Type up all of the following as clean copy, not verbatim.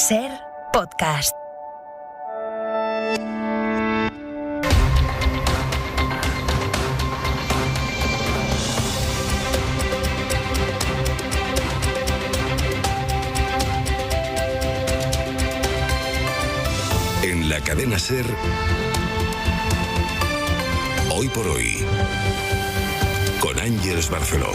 SER Podcast. En la cadena SER, Hoy por Hoy, con Ángeles Barceló.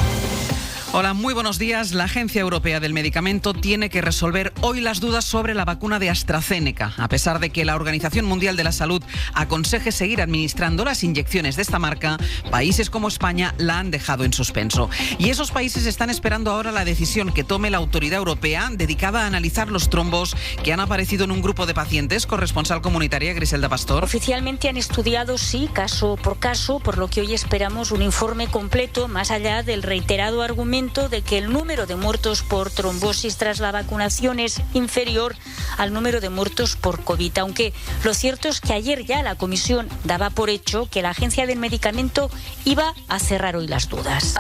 Hola, muy buenos días. La Agencia Europea del Medicamento tiene que resolver hoy las dudas sobre la vacuna de AstraZeneca. A pesar de que la Organización Mundial de la Salud aconseje seguir administrando las inyecciones de esta marca, países como España la han dejado en suspenso. Y esos países están esperando ahora la decisión que tome la autoridad europea dedicada a analizar los trombos que han aparecido en un grupo de pacientes. Corresponsal comunitaria Griselda Pastor. Oficialmente han estudiado, sí, caso por caso, por lo que hoy esperamos un informe completo, más allá del reiterado argumento de que el número de muertos por trombosis tras la vacunación es inferior al número de muertos por COVID, aunque lo cierto es que ayer ya la Comisión daba por hecho que la Agencia del Medicamento iba a cerrar hoy las dudas.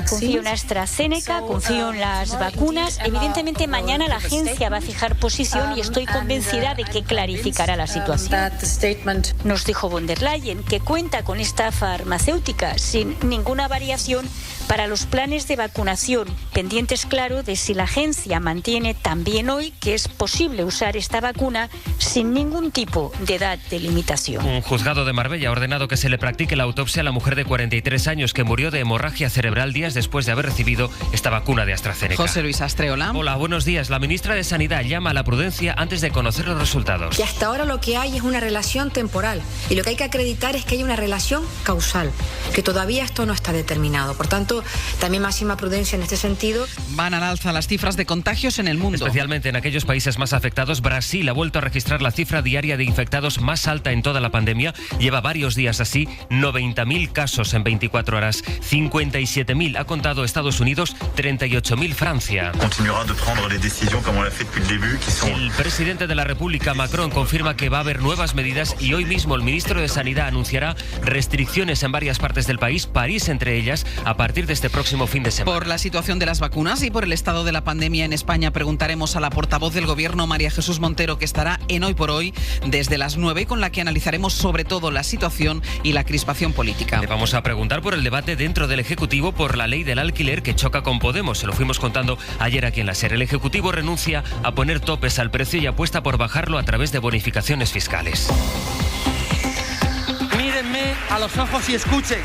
Confío en AstraZeneca, confío en las vacunas. Evidentemente mañana la agencia va a fijar posición y estoy convencida de que clarificará la situación. Nos dijo von der Leyen que cuenta con esta farmacéutica sin ninguna variación para los planes de vacunación, pendientes, claro, de si la agencia mantiene también hoy que es posible usar esta vacuna sin ningún tipo de edad de limitación. Un juzgado de Marbella ha ordenado que se le practique la autopsia a la mujer de 43 años que murió de hemorragia cerebral días después de haber recibido esta vacuna de AstraZeneca. José Luis Astreola. Hola, buenos días. La ministra de Sanidad llama a la prudencia antes de conocer los resultados. Y hasta ahora lo que hay es una relación temporal y lo que hay que acreditar es que hay una relación causal, que todavía esto no está determinado. Por tanto, también máxima prudencia en este sentido. Van al alza las cifras de contagios en el mundo. Especialmente en aquellos países más afectados. Brasil ha vuelto a registrar la cifra diaria de infectados más alta en toda la pandemia. Lleva varios días así, 90.000 casos en 24 horas. 57.000 ha contado Estados Unidos, 38.000 Francia. El presidente de la República, Macron, confirma que va a haber nuevas medidas y hoy mismo el ministro de Sanidad anunciará restricciones en varias partes del país, París entre ellas, a partir de este próximo fin de semana. Por la situación de las vacunas y por el estado de la pandemia en España, preguntaremos a la portavoz del Gobierno, María Jesús Montero, que estará en Hoy por Hoy desde las 9, con la que analizaremos sobre todo la situación y la crispación política. Le vamos a preguntar por el debate dentro del Ejecutivo por la ley del alquiler que choca con Podemos. Se lo fuimos contando ayer aquí en la SER. El Ejecutivo renuncia a poner topes al precio y apuesta por bajarlo a través de bonificaciones fiscales. Mírenme a los ojos y escuchen.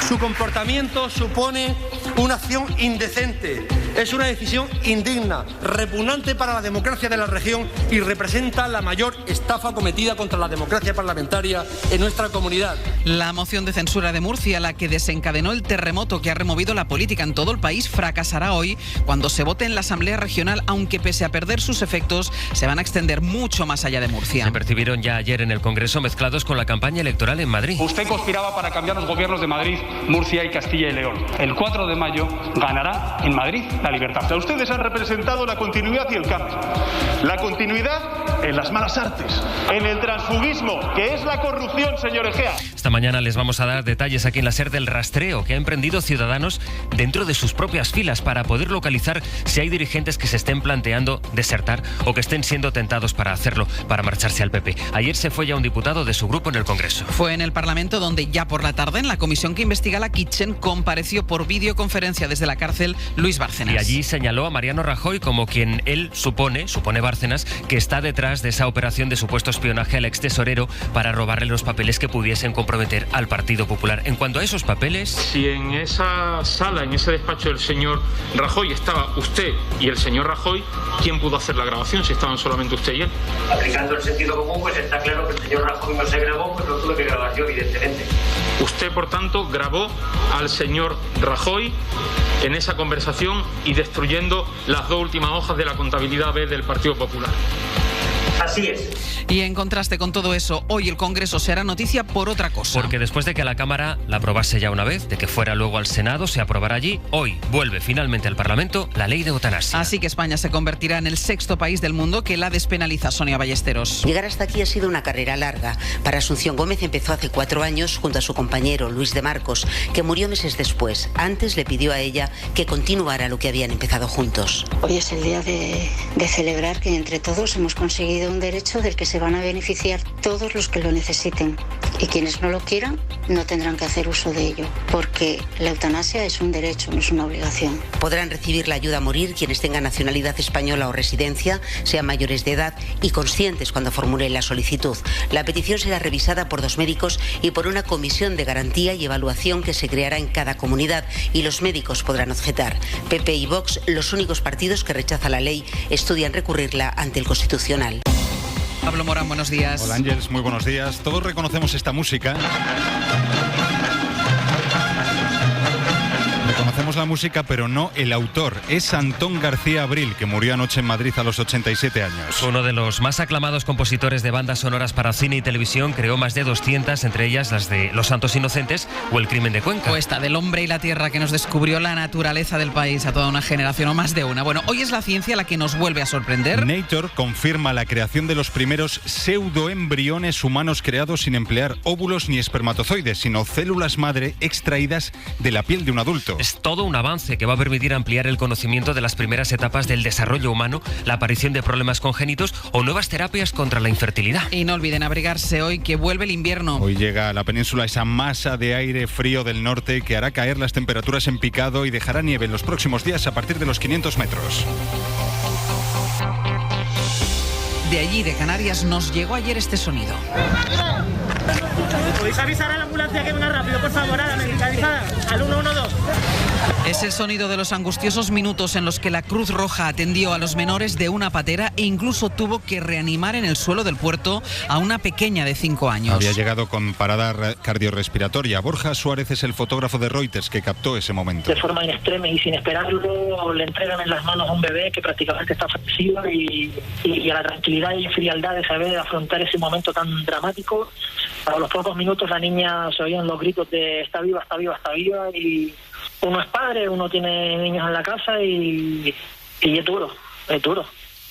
Su comportamiento supone una acción indecente. Es una decisión indigna, repugnante para la democracia de la región y representa la mayor estafa cometida contra la democracia parlamentaria en nuestra comunidad. La moción de censura de Murcia, la que desencadenó el terremoto que ha removido la política en todo el país, fracasará hoy cuando se vote en la Asamblea Regional, aunque pese a perder sus efectos, se van a extender mucho más allá de Murcia. Se percibieron ya ayer en el Congreso mezclados con la campaña electoral en Madrid. Usted conspiraba para cambiar los gobiernos de Madrid, Murcia y Castilla y León. El 4 de mayo ganará en Madrid la libertad. Ustedes han representado la continuidad y el cambio. La continuidad en las malas artes, en el transfugismo, que es la corrupción, señor Egea. Esta mañana les vamos a dar detalles aquí en la SER del rastreo que ha emprendido Ciudadanos dentro de sus propias filas para poder localizar si hay dirigentes que se estén planteando desertar o que estén siendo tentados para hacerlo, para marcharse al PP. Ayer se fue ya un diputado de su grupo en el Congreso. Fue en el Parlamento donde ya por la tarde en la comisión que investiga la Kitchen compareció por videoconferencia desde la cárcel Luis Bárcenas. Y allí señaló a Mariano Rajoy como quien él supone Bárcenas, que está detrás de esa operación de supuesto espionaje al extesorero para robarle los papeles que pudiesen comprometer al Partido Popular. En cuanto a esos papeles... Si en esa sala, en ese despacho del señor Rajoy estaba usted y el señor Rajoy, ¿quién pudo hacer la grabación si estaban solamente usted y él? Aplicando el sentido común, pues está claro que el señor Rajoy no se grabó, pues lo tuve que grabar yo, evidentemente. Usted, por tanto, grabó al señor Rajoy en esa conversación y destruyendo las dos últimas hojas de la contabilidad B del Partido Popular. Así es. Y en contraste con todo eso, hoy el Congreso será noticia por otra cosa. Porque después de que la Cámara la aprobase ya una vez, de que fuera luego al Senado, se aprobará allí, hoy vuelve finalmente al Parlamento la ley de eutanasia. Así que España se convertirá en el 6º país del mundo que la despenaliza. Sonia Ballesteros. Llegar hasta aquí ha sido una carrera larga. Para Asunción Gómez empezó hace 4 años junto a su compañero Luis de Marcos, que murió meses después. Antes le pidió a ella que continuara lo que habían empezado juntos. Hoy es el día de celebrar que entre todos hemos conseguido un derecho del que se van a beneficiar todos los que lo necesiten. Y quienes no lo quieran no tendrán que hacer uso de ello, porque la eutanasia es un derecho, no es una obligación. Podrán recibir la ayuda a morir quienes tengan nacionalidad española o residencia, sean mayores de edad y conscientes cuando formulen la solicitud. La petición será revisada por 2 médicos y por una comisión de garantía y evaluación que se creará en cada comunidad, y los médicos podrán objetar. PP y Vox, los únicos partidos que rechazan la ley, estudian recurrirla ante el Constitucional. Pablo Morán, buenos días. Hola Ángeles, muy buenos días. Todos reconocemos esta música. Reconocemos la música, pero no el autor. Es Antón García Abril, que murió anoche en Madrid a los 87 años. Uno de los más aclamados compositores de bandas sonoras para cine y televisión, creó más de 200, entre ellas las de Los Santos Inocentes o El Crimen de Cuenca. O esta del Hombre y la Tierra, que nos descubrió la naturaleza del país a toda una generación, o más de una. Bueno, hoy es la ciencia la que nos vuelve a sorprender. Nature confirma la creación de los primeros pseudoembriones humanos creados sin emplear óvulos ni espermatozoides, sino células madre extraídas de la piel de un adulto. Es todo un avance que va a permitir ampliar el conocimiento de las primeras etapas del desarrollo humano, la aparición de problemas congénitos o nuevas terapias contra la infertilidad. Y no olviden abrigarse hoy, que vuelve el invierno. Hoy llega a la península esa masa de aire frío del norte que hará caer las temperaturas en picado y dejará nieve en los próximos días a partir de los 500 metros. De allí, de Canarias, nos llegó ayer este sonido. ¿Podéis avisar a la ambulancia que venga rápido, por favor, a la medicalizada, al 112? Es el sonido de los angustiosos minutos en los que la Cruz Roja atendió a los menores de una patera e incluso tuvo que reanimar en el suelo del puerto a una pequeña de 5 años. Había llegado con parada cardiorrespiratoria. Borja Suárez es el fotógrafo de Reuters que captó ese momento. De forma in extremis y sin esperarlo, le entregan en las manos a un bebé que prácticamente está fallecido y a la tranquilidad y frialdad de saber afrontar ese momento tan dramático. A los pocos minutos la niña se oían los gritos de está viva, está viva, está viva, y uno es padre, uno tiene niños en la casa y es duro, es duro.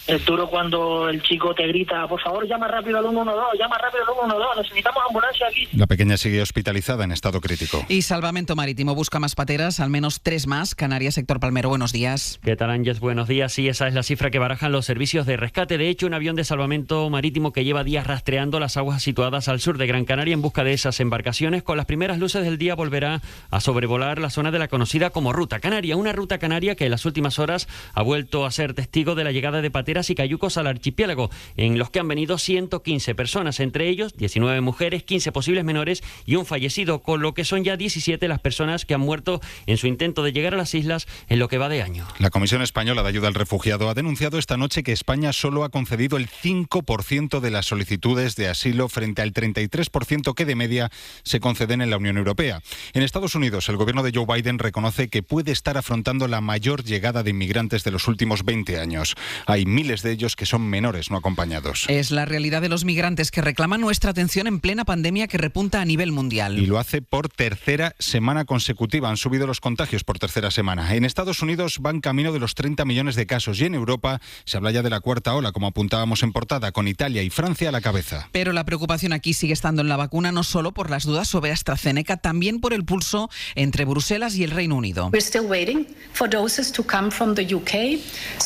Es duro cuando el chico te grita, por favor, llama rápido al 112, llama rápido al 112, necesitamos ambulancia aquí. La pequeña sigue hospitalizada en estado crítico. Y Salvamento Marítimo busca más pateras, al menos 3 más. Canarias, sector Palmero, buenos días. ¿Qué tal, Ángeles? Buenos días. Sí, esa es la cifra que barajan los servicios de rescate. De hecho, un avión de salvamento marítimo que lleva días rastreando las aguas situadas al sur de Gran Canaria en busca de esas embarcaciones, con las primeras luces del día volverá a sobrevolar la zona de la conocida como Ruta Canaria. Una ruta canaria que en las últimas horas ha vuelto a ser testigo de la llegada de pateras y cayucos al archipiélago, en los que han venido 115 personas, entre ellos 19 mujeres, 15 posibles menores y un fallecido, con lo que son ya 17 las personas que han muerto en su intento de llegar a las islas en lo que va de año. La Comisión Española de Ayuda al Refugiado ha denunciado esta noche que España solo ha concedido el 5% de las solicitudes de asilo frente al 33% que de media se conceden en la Unión Europea. En Estados Unidos, el gobierno de Joe Biden reconoce que puede estar afrontando la mayor llegada de inmigrantes de los últimos 20 años. Hay miles de ellos que son menores no acompañados. Es la realidad de los migrantes que reclaman nuestra atención en plena pandemia que repunta a nivel mundial. Y lo hace por tercera semana consecutiva. Han subido los contagios por tercera semana. En Estados Unidos van camino de los 30 millones de casos y en Europa se habla ya de la cuarta ola, como apuntábamos en portada, con Italia y Francia a la cabeza. Pero la preocupación aquí sigue estando en la vacuna, no solo por las dudas sobre AstraZeneca, también por el pulso entre Bruselas y el Reino Unido.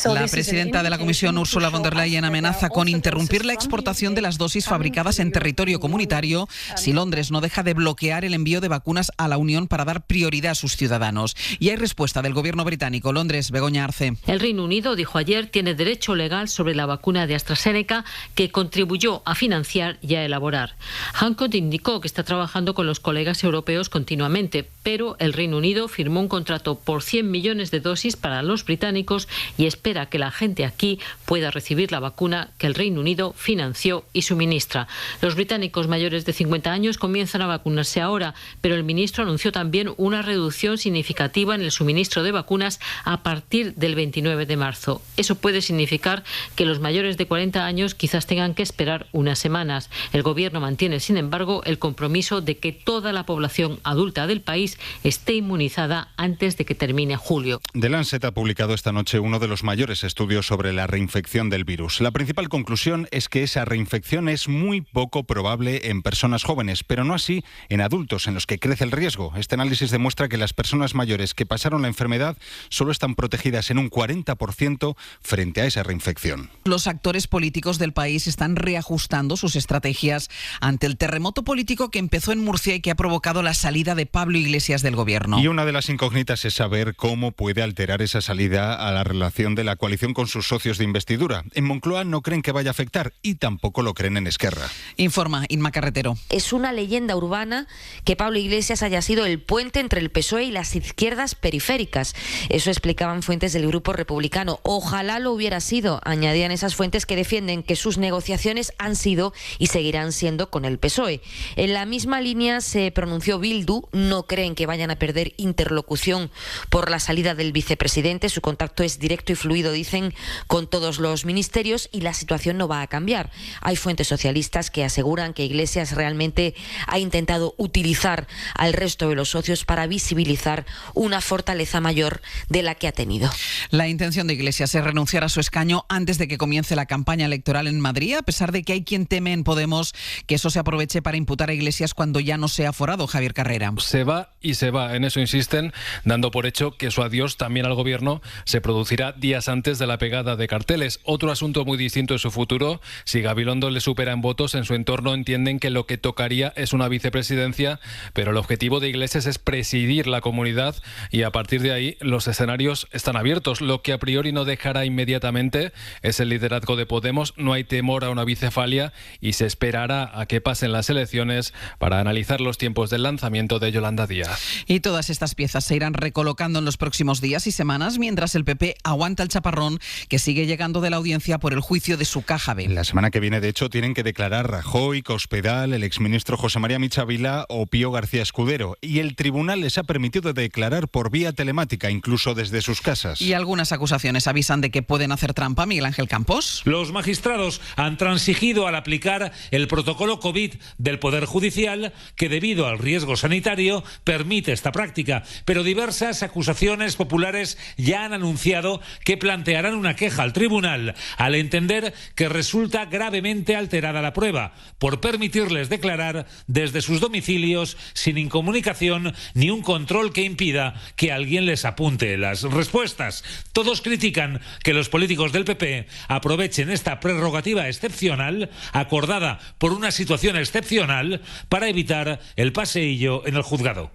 La presidenta de la Comisión, Ursula von der Leyen, amenaza con interrumpir la exportación de las dosis fabricadas en territorio comunitario si Londres no deja de bloquear el envío de vacunas a la Unión para dar prioridad a sus ciudadanos. Y hay respuesta del gobierno británico. Londres, Begoña Arce. El Reino Unido, dijo ayer, tiene derecho legal sobre la vacuna de AstraZeneca que contribuyó a financiar y a elaborar. Hancock indicó que está trabajando con los colegas europeos continuamente, pero el Reino Unido firmó un contrato por 100 millones de dosis para los británicos y espera que la gente aquí pueda recibir la vacuna que el Reino Unido financió y suministra. Los británicos mayores de 50 años comienzan a vacunarse ahora, pero el ministro anunció también una reducción significativa en el suministro de vacunas a partir del 29 de marzo. Eso puede significar que los mayores de 40 años quizás tengan que esperar unas semanas. El Gobierno mantiene, sin embargo, el compromiso de que toda la población adulta del país esté inmunizada antes de que termine julio. The Lancet ha publicado esta noche uno de los mayores estudios sobre la reinfección del virus. La principal conclusión es que esa reinfección es muy poco probable en personas jóvenes, pero no así en adultos, en los que crece el riesgo. Este análisis demuestra que las personas mayores que pasaron la enfermedad solo están protegidas en un 40% frente a esa reinfección. Los actores políticos del país están reajustando sus estrategias ante el terremoto político que empezó en Murcia y que ha provocado la salida de Pablo Iglesias del Gobierno. Y una de las incógnitas es saber cómo puede alterar esa salida a la relación de la coalición con sus socios de investidura. En Moncloa no creen que vaya a afectar y tampoco lo creen en Esquerra. Informa Inma Carretero. Es una leyenda urbana que Pablo Iglesias haya sido el puente entre el PSOE y las izquierdas periféricas. Eso explicaban fuentes del Grupo Republicano. Ojalá lo hubiera sido, añadían esas fuentes que defienden que sus negociaciones han sido y seguirán siendo con el PSOE. En la misma línea se pronunció Bildu. No creen que vayan a perder interlocución por la salida del vicepresidente. Su contacto es directo y fluido, dicen, con todos los ministerios y la situación no va a cambiar. Hay fuentes socialistas que aseguran que Iglesias realmente ha intentado utilizar al resto de los socios para visibilizar una fortaleza mayor de la que ha tenido. La intención de Iglesias es renunciar a su escaño antes de que comience la campaña electoral en Madrid, a pesar de que hay quien teme en Podemos que eso se aproveche para imputar a Iglesias cuando ya no sea aforado. Javier Carrera. Se va y se va, en eso insisten, dando por hecho que su adiós también al Gobierno se producirá días antes de la pegada de carteles. Otro asunto muy distinto es su futuro. Si Gabilondo le supera en votos, en su entorno entienden que lo que tocaría es una vicepresidencia, pero el objetivo de Iglesias es presidir la comunidad y a partir de ahí los escenarios están abiertos. Lo que a priori no dejará inmediatamente es el liderazgo de Podemos. No hay temor a una bicefalia y se esperará a que pasen las elecciones para analizar los tiempos del lanzamiento de Yolanda Díaz. Y todas estas piezas se irán recolocando en los próximos días y semanas mientras el PP aguanta el chaparrón que sigue llegando de la audiencia por el juicio de su caja B. La semana que viene, de hecho, tienen que declarar Rajoy, Cospedal, el exministro José María Michavila o Pío García Escudero. Y el tribunal les ha permitido declarar por vía telemática, incluso desde sus casas. Y algunas acusaciones avisan de que pueden hacer trampa. Miguel Ángel Campos. Los magistrados han transigido al aplicar el protocolo COVID del Poder Judicial, que debido al riesgo sanitario permite esta práctica, pero diversas acusaciones populares ya han anunciado que plantearán una queja al tribunal al entender que resulta gravemente alterada la prueba por permitirles declarar desde sus domicilios sin incomunicación ni un control que impida que alguien les apunte las respuestas. Todos critican que los políticos del PP aprovechen esta prerrogativa excepcional acordada por una situación excepcional para evitar el paseillo en el juzgado.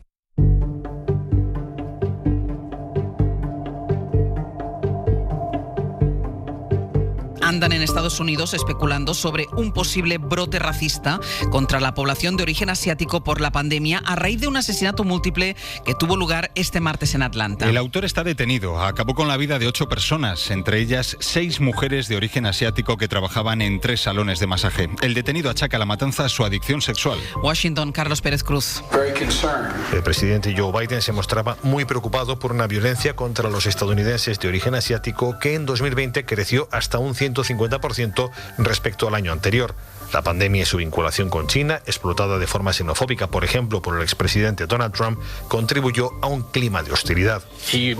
Andan en Estados Unidos especulando sobre un posible brote racista contra la población de origen asiático por la pandemia a raíz de un asesinato múltiple que tuvo lugar este martes en Atlanta. El autor está detenido. Acabó con la vida de 8 personas, entre ellas 6 mujeres de origen asiático que trabajaban en 3 salones de masaje. El detenido achaca la matanza a su adicción sexual. Washington, Carlos Pérez Cruz. El presidente Joe Biden se mostraba muy preocupado por una violencia contra los estadounidenses de origen asiático que en 2020 creció hasta un 150% respecto al año anterior. La pandemia y su vinculación con China, explotada de forma xenofóbica, por ejemplo, por el expresidente Donald Trump, contribuyó a un clima de hostilidad. Sin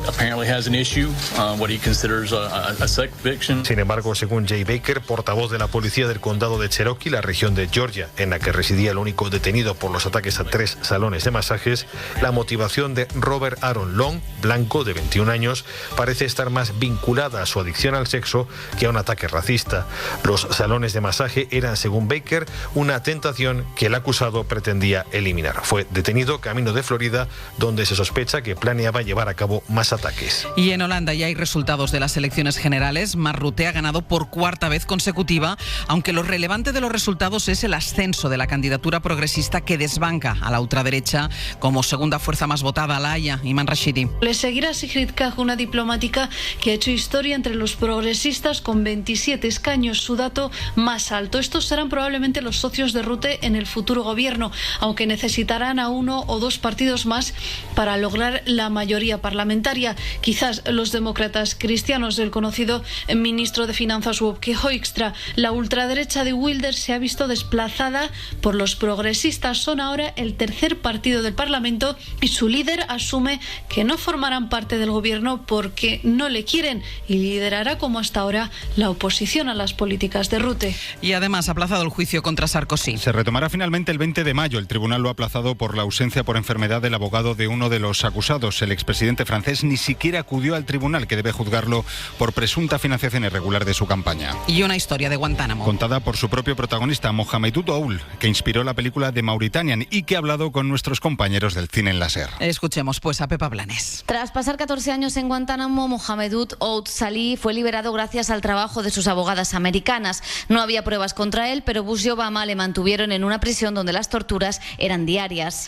embargo, según Jay Baker, portavoz de la policía del condado de Cherokee, la región de Georgia, en la que residía el único detenido por los ataques a 3 salones de masajes, la motivación de Robert Aaron Long, blanco de 21 años, parece estar más vinculada a su adicción al sexo que a un ataque racista. Los salones de masaje eran, según Baker, una tentación que el acusado pretendía eliminar. Fue detenido camino de Florida, donde se sospecha que planeaba llevar a cabo más ataques. Y en Holanda ya hay resultados de las elecciones generales. Mark Rutte ha ganado por cuarta vez consecutiva, aunque lo relevante de los resultados es el ascenso de la candidatura progresista que desbanca a la ultraderecha como segunda fuerza más votada, la Haya. Iman Rashidi. Le seguirá Sigrid Kaag, una diplomática que ha hecho historia entre los progresistas con 27 escaños, su dato más alto. Estos serán probablemente los socios de Rutte en el futuro gobierno, aunque necesitarán a uno o dos partidos más para lograr la mayoría parlamentaria. Quizás los demócratas cristianos del conocido ministro de Finanzas Wopke Hoekstra. La ultraderecha de Wilders se ha visto desplazada por los progresistas. Son ahora el tercer partido del Parlamento y su líder asume que no formarán parte del gobierno porque no le quieren y liderará como hasta ahora la oposición a las políticas de Rutte. Y además ha aplazado el juicio contra Sarkozy. Se retomará finalmente el 20 de mayo. El tribunal lo ha aplazado por la ausencia por enfermedad del abogado de uno de los acusados. El expresidente francés ni siquiera acudió al tribunal, que debe juzgarlo por presunta financiación irregular de su campaña. Y una historia de Guantánamo, contada por su propio protagonista, Mohamedou Ould, que inspiró la película The Mauritanian y que ha hablado con nuestros compañeros del cine en la SER. Escuchemos pues a Pepa Blanes. Tras pasar 14 años en Guantánamo, Mohamedou Ould Salih fue liberado gracias al trabajo de sus abogadas americanas. No había pruebas contra él, pero Bush y Obama le mantuvieron en una prisión donde las torturas eran diarias.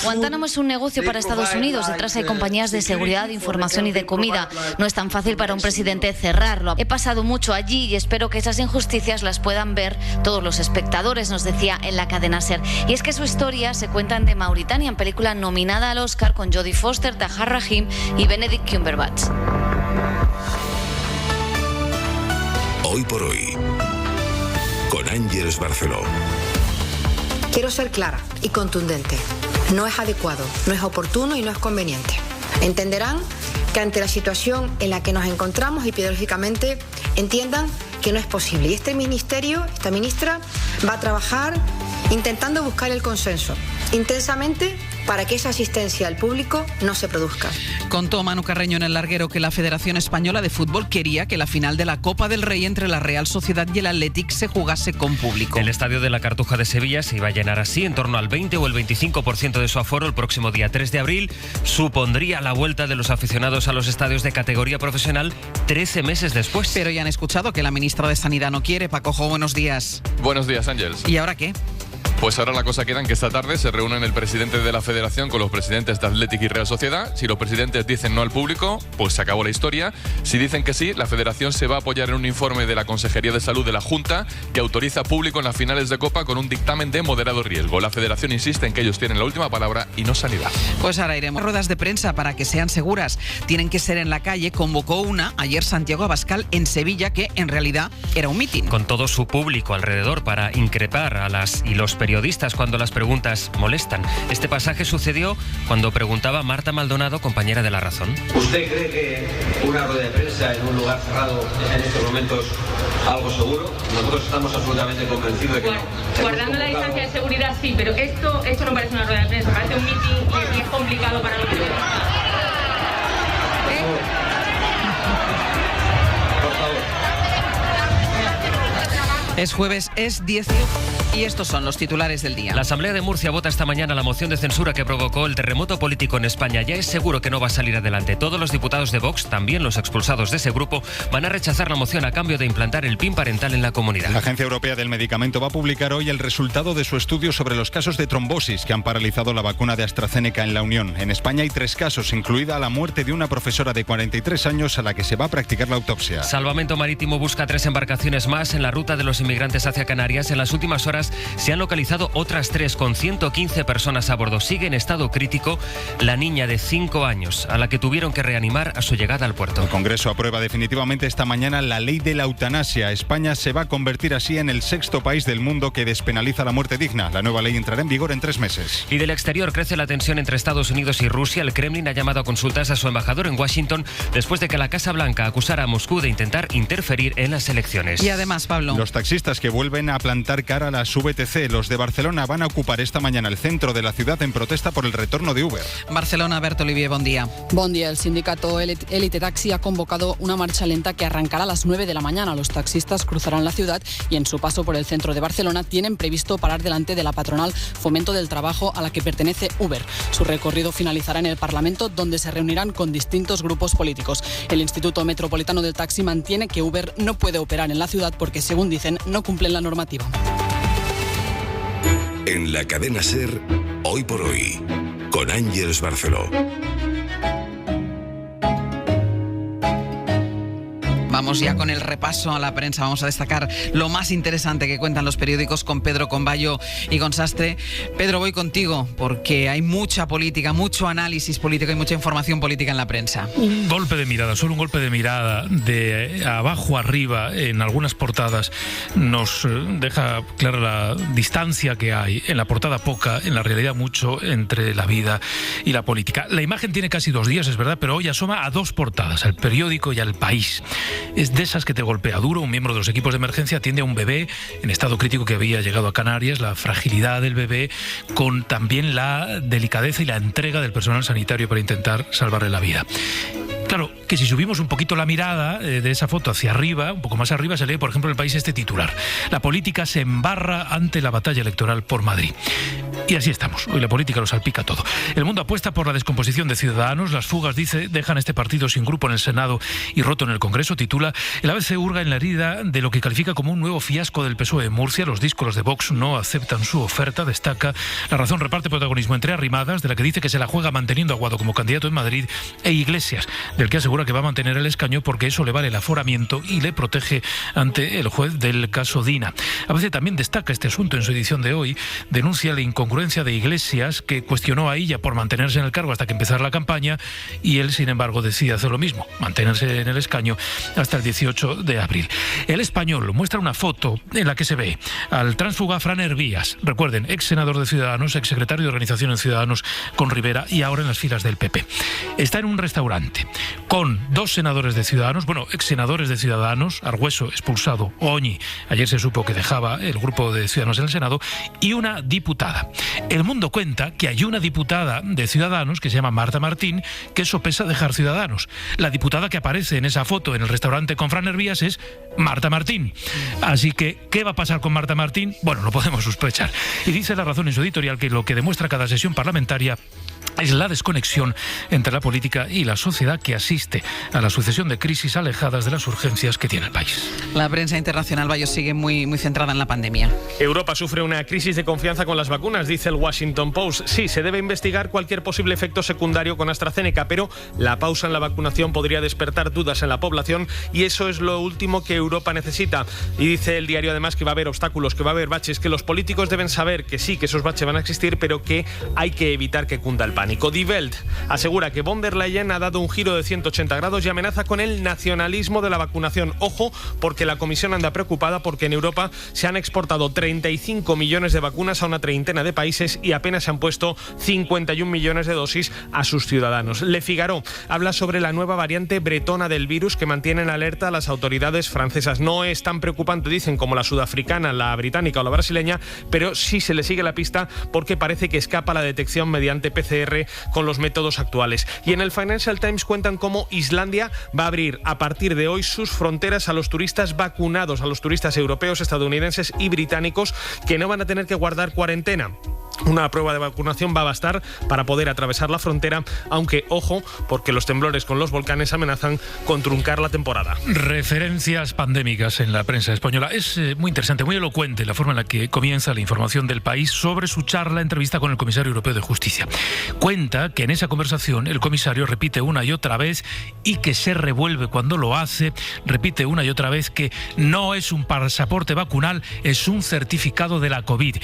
Guantánamo es un negocio para Estados Unidos. Detrás hay compañías de seguridad, de información y de comida. No es tan fácil para un presidente cerrarlo. He pasado mucho allí y espero que esas injusticias las puedan ver todos los espectadores, nos decía en la cadena SER. Y es que su historia se cuenta en The Mauritanian, película nominada al Oscar con Jodie Foster, Tahar Rahim y Benedict Cumberbatch. Hoy por hoy, con Ángeles Barceló. Quiero ser clara y contundente. No es adecuado, no es oportuno y no es conveniente. Entenderán que ante la situación en la que nos encontramos epidemiológicamente, entiendan que no es posible. Y este ministerio, esta ministra, va a trabajar intentando buscar el consenso intensamente para que esa asistencia al público no se produzca. Contó Manu Carreño en El Larguero que la Federación Española de Fútbol quería que la final de la Copa del Rey entre la Real Sociedad y el Athletic se jugase con público. El estadio de la Cartuja de Sevilla se iba a llenar así, en torno al 20 o el 25% de su aforo el próximo día 3 de abril. Supondría la vuelta de los aficionados a los estadios de categoría profesional 13 meses después. Pero ya han escuchado que la ministra de Sanidad no quiere. Pacojo, buenos días. Buenos días, Ángeles. ¿Y ahora qué? Pues ahora la cosa queda en que esta tarde se reúnen el presidente de la Federación con los presidentes de Athletic y Real Sociedad. Si los presidentes dicen no al público, pues se acabó la historia. Si dicen que sí, la Federación se va a apoyar en un informe de la Consejería de Salud de la Junta que autoriza público en las finales de Copa con un dictamen de moderado riesgo. La Federación insiste en que ellos tienen la última palabra y no Sanidad. Pues ahora iremos a ruedas de prensa para que sean seguras. Tienen que ser en la calle. Convocó una ayer Santiago Abascal en Sevilla, que en realidad era un mitin. Con todo su público alrededor para increpar a las y los periodistas cuando las preguntas molestan. Este pasaje sucedió cuando preguntaba Marta Maldonado, compañera de La Razón. ¿Usted cree que una rueda de prensa en un lugar cerrado es en estos momentos algo seguro? Nosotros estamos absolutamente convencidos de que no. Guardando la distancia de seguridad sí, pero esto no parece una rueda de prensa, parece un mitin y es complicado para los periodistas. Por favor. Es jueves, es 18 y estos son los titulares del día. La Asamblea de Murcia vota esta mañana la moción de censura que provocó el terremoto político en España. Ya es seguro que no va a salir adelante. Todos los diputados de Vox, también los expulsados de ese grupo, van a rechazar la moción a cambio de implantar el PIN parental en la comunidad. La Agencia Europea del Medicamento va a publicar hoy el resultado de su estudio sobre los casos de trombosis que han paralizado la vacuna de AstraZeneca en la Unión. En España hay 3 casos, incluida la muerte de una profesora de 43 años a la que se va a practicar la autopsia. Salvamento Marítimo busca 3 embarcaciones más en la ruta de los inmigrantes hacia Canarias. En las últimas horas se han localizado otras 3 con 115 personas a bordo. Sigue en estado crítico la niña de 5 años a la que tuvieron que reanimar a su llegada al puerto. El Congreso aprueba definitivamente esta mañana la ley de la eutanasia. España se va a convertir así en el 6º país del mundo que despenaliza la muerte digna. La nueva ley entrará en vigor en 3 meses. Y del exterior crece la tensión entre Estados Unidos y Rusia. El Kremlin ha llamado a consultas a su embajador en Washington después de que la Casa Blanca acusara a Moscú de intentar interferir en las elecciones. Y además, Pablo, los taxistas que vuelven a plantar cara a las los VTC, los de Barcelona, van a ocupar esta mañana el centro de la ciudad en protesta por el retorno de Uber. Barcelona, Berto Olivier, buen día. Buen día. El sindicato Elite Taxi ha convocado una marcha lenta que arrancará a las 9 de la mañana. Los taxistas cruzarán la ciudad y en su paso por el centro de Barcelona tienen previsto parar delante de la patronal Fomento del Trabajo a la que pertenece Uber. Su recorrido finalizará en el Parlamento, donde se reunirán con distintos grupos políticos. El Instituto Metropolitano del Taxi mantiene que Uber no puede operar en la ciudad porque, según dicen, no cumplen la normativa. En la cadena SER, Hoy por Hoy, con Ángeles Barceló. Vamos ya con el repaso a la prensa. Vamos a destacar lo más interesante que cuentan los periódicos con Pedro Comballo y con Sastre. Pedro, voy contigo porque hay mucha política, mucho análisis político y mucha información política en la prensa. Un golpe de mirada, solo un golpe de mirada de abajo arriba en algunas portadas nos deja clara la distancia que hay. En la portada poca, en la realidad mucho, entre la vida y la política. La imagen tiene casi 2 días, es verdad, pero hoy asoma a 2 portadas, al Periódico y al País. Es de esas que te golpea duro. Un miembro de los equipos de emergencia atiende a un bebé en estado crítico que había llegado a Canarias, la fragilidad del bebé, con también la delicadeza y la entrega del personal sanitario para intentar salvarle la vida. Claro, que si subimos un poquito la mirada de esa foto hacia arriba, un poco más arriba, se lee, por ejemplo, en el País este titular: la política se embarra ante la batalla electoral por Madrid. Y así estamos. Hoy la política lo salpica todo. El Mundo apuesta por la descomposición de Ciudadanos. Las fugas, dice, dejan este partido sin grupo en el Senado y roto en el Congreso. Titula: el ABC hurga en la herida de lo que califica como un nuevo fiasco del PSOE en Murcia. Los díscolos de Vox no aceptan su oferta. Destaca: La Razón reparte protagonismo entre Arrimadas, de la que dice que se la juega manteniendo a Guado como candidato en Madrid, e Iglesias, del que asegura que va a mantener el escaño porque eso le vale el aforamiento y le protege ante el juez del caso Dina. ABC también destaca este asunto en su edición de hoy. Denuncia la incongruencia de Iglesias, que cuestionó a ella por mantenerse en el cargo hasta que empezara la campaña, y él, sin embargo, decide hacer lo mismo, mantenerse en el escaño hasta el 18 de abril. El Español muestra una foto en la que se ve al tránsfuga Fran Hervías, recuerden, ex senador de Ciudadanos, ex secretario de Organización en Ciudadanos con Rivera y ahora en las filas del PP. Está en un restaurante con 2 senadores de Ciudadanos, ex senadores de Ciudadanos, Argüeso expulsado, Oñi, ayer se supo que dejaba el grupo de Ciudadanos en el Senado, y una diputada. El Mundo cuenta que hay una diputada de Ciudadanos que se llama Marta Martín que sopesa dejar Ciudadanos. La diputada que aparece en esa foto en el restaurante con Fran Hervías es Marta Martín. Así que, ¿qué va a pasar con Marta Martín? Bueno, lo podemos sospechar. Y dice La Razón en su editorial que lo que demuestra cada sesión parlamentaria es la desconexión entre la política y la sociedad que asiste a la sucesión de crisis alejadas de las urgencias que tiene el país. La prensa internacional, Bayo, sigue muy centrada en la pandemia. Europa sufre una crisis de confianza con las vacunas, dice el Washington Post. Sí, se debe investigar cualquier posible efecto secundario con AstraZeneca, pero la pausa en la vacunación podría despertar dudas en la población y eso es lo último que Europa necesita. Y dice el diario además que va a haber obstáculos, que va a haber baches, que los políticos deben saber que sí, que esos baches van a existir, pero que hay que evitar que cunda el pánico. Die Welt asegura que von der Leyen ha dado un giro de 180 grados y amenaza con el nacionalismo de la vacunación. Ojo, porque la Comisión anda preocupada porque en Europa se han exportado 35 millones de vacunas a una treintena de países y apenas se han puesto 51 millones de dosis a sus ciudadanos. Le Figaro habla sobre la nueva variante bretona del virus que mantiene en alerta a las autoridades francesas. No es tan preocupante, dicen, como la sudafricana, la británica o la brasileña, pero sí se le sigue la pista porque parece que escapa a la detección mediante PCR con los métodos actuales. Y en el Financial Times cuentan cómo Islandia va a abrir a partir de hoy sus fronteras a los turistas vacunados, a los turistas europeos, estadounidenses y británicos que no van a tener que guardar cuarentena. Una prueba de vacunación va a bastar para poder atravesar la frontera, aunque, ojo, porque los temblores con los volcanes amenazan con truncar la temporada. Referencias pandémicas en la prensa española. Es muy interesante, muy elocuente la forma en la que comienza la información del País sobre su charla, entrevista con el comisario europeo de Justicia. Cuenta que en esa conversación el comisario repite una y otra vez, y que se revuelve cuando lo hace, repite una y otra vez que no es un pasaporte vacunal, es un certificado de la COVID.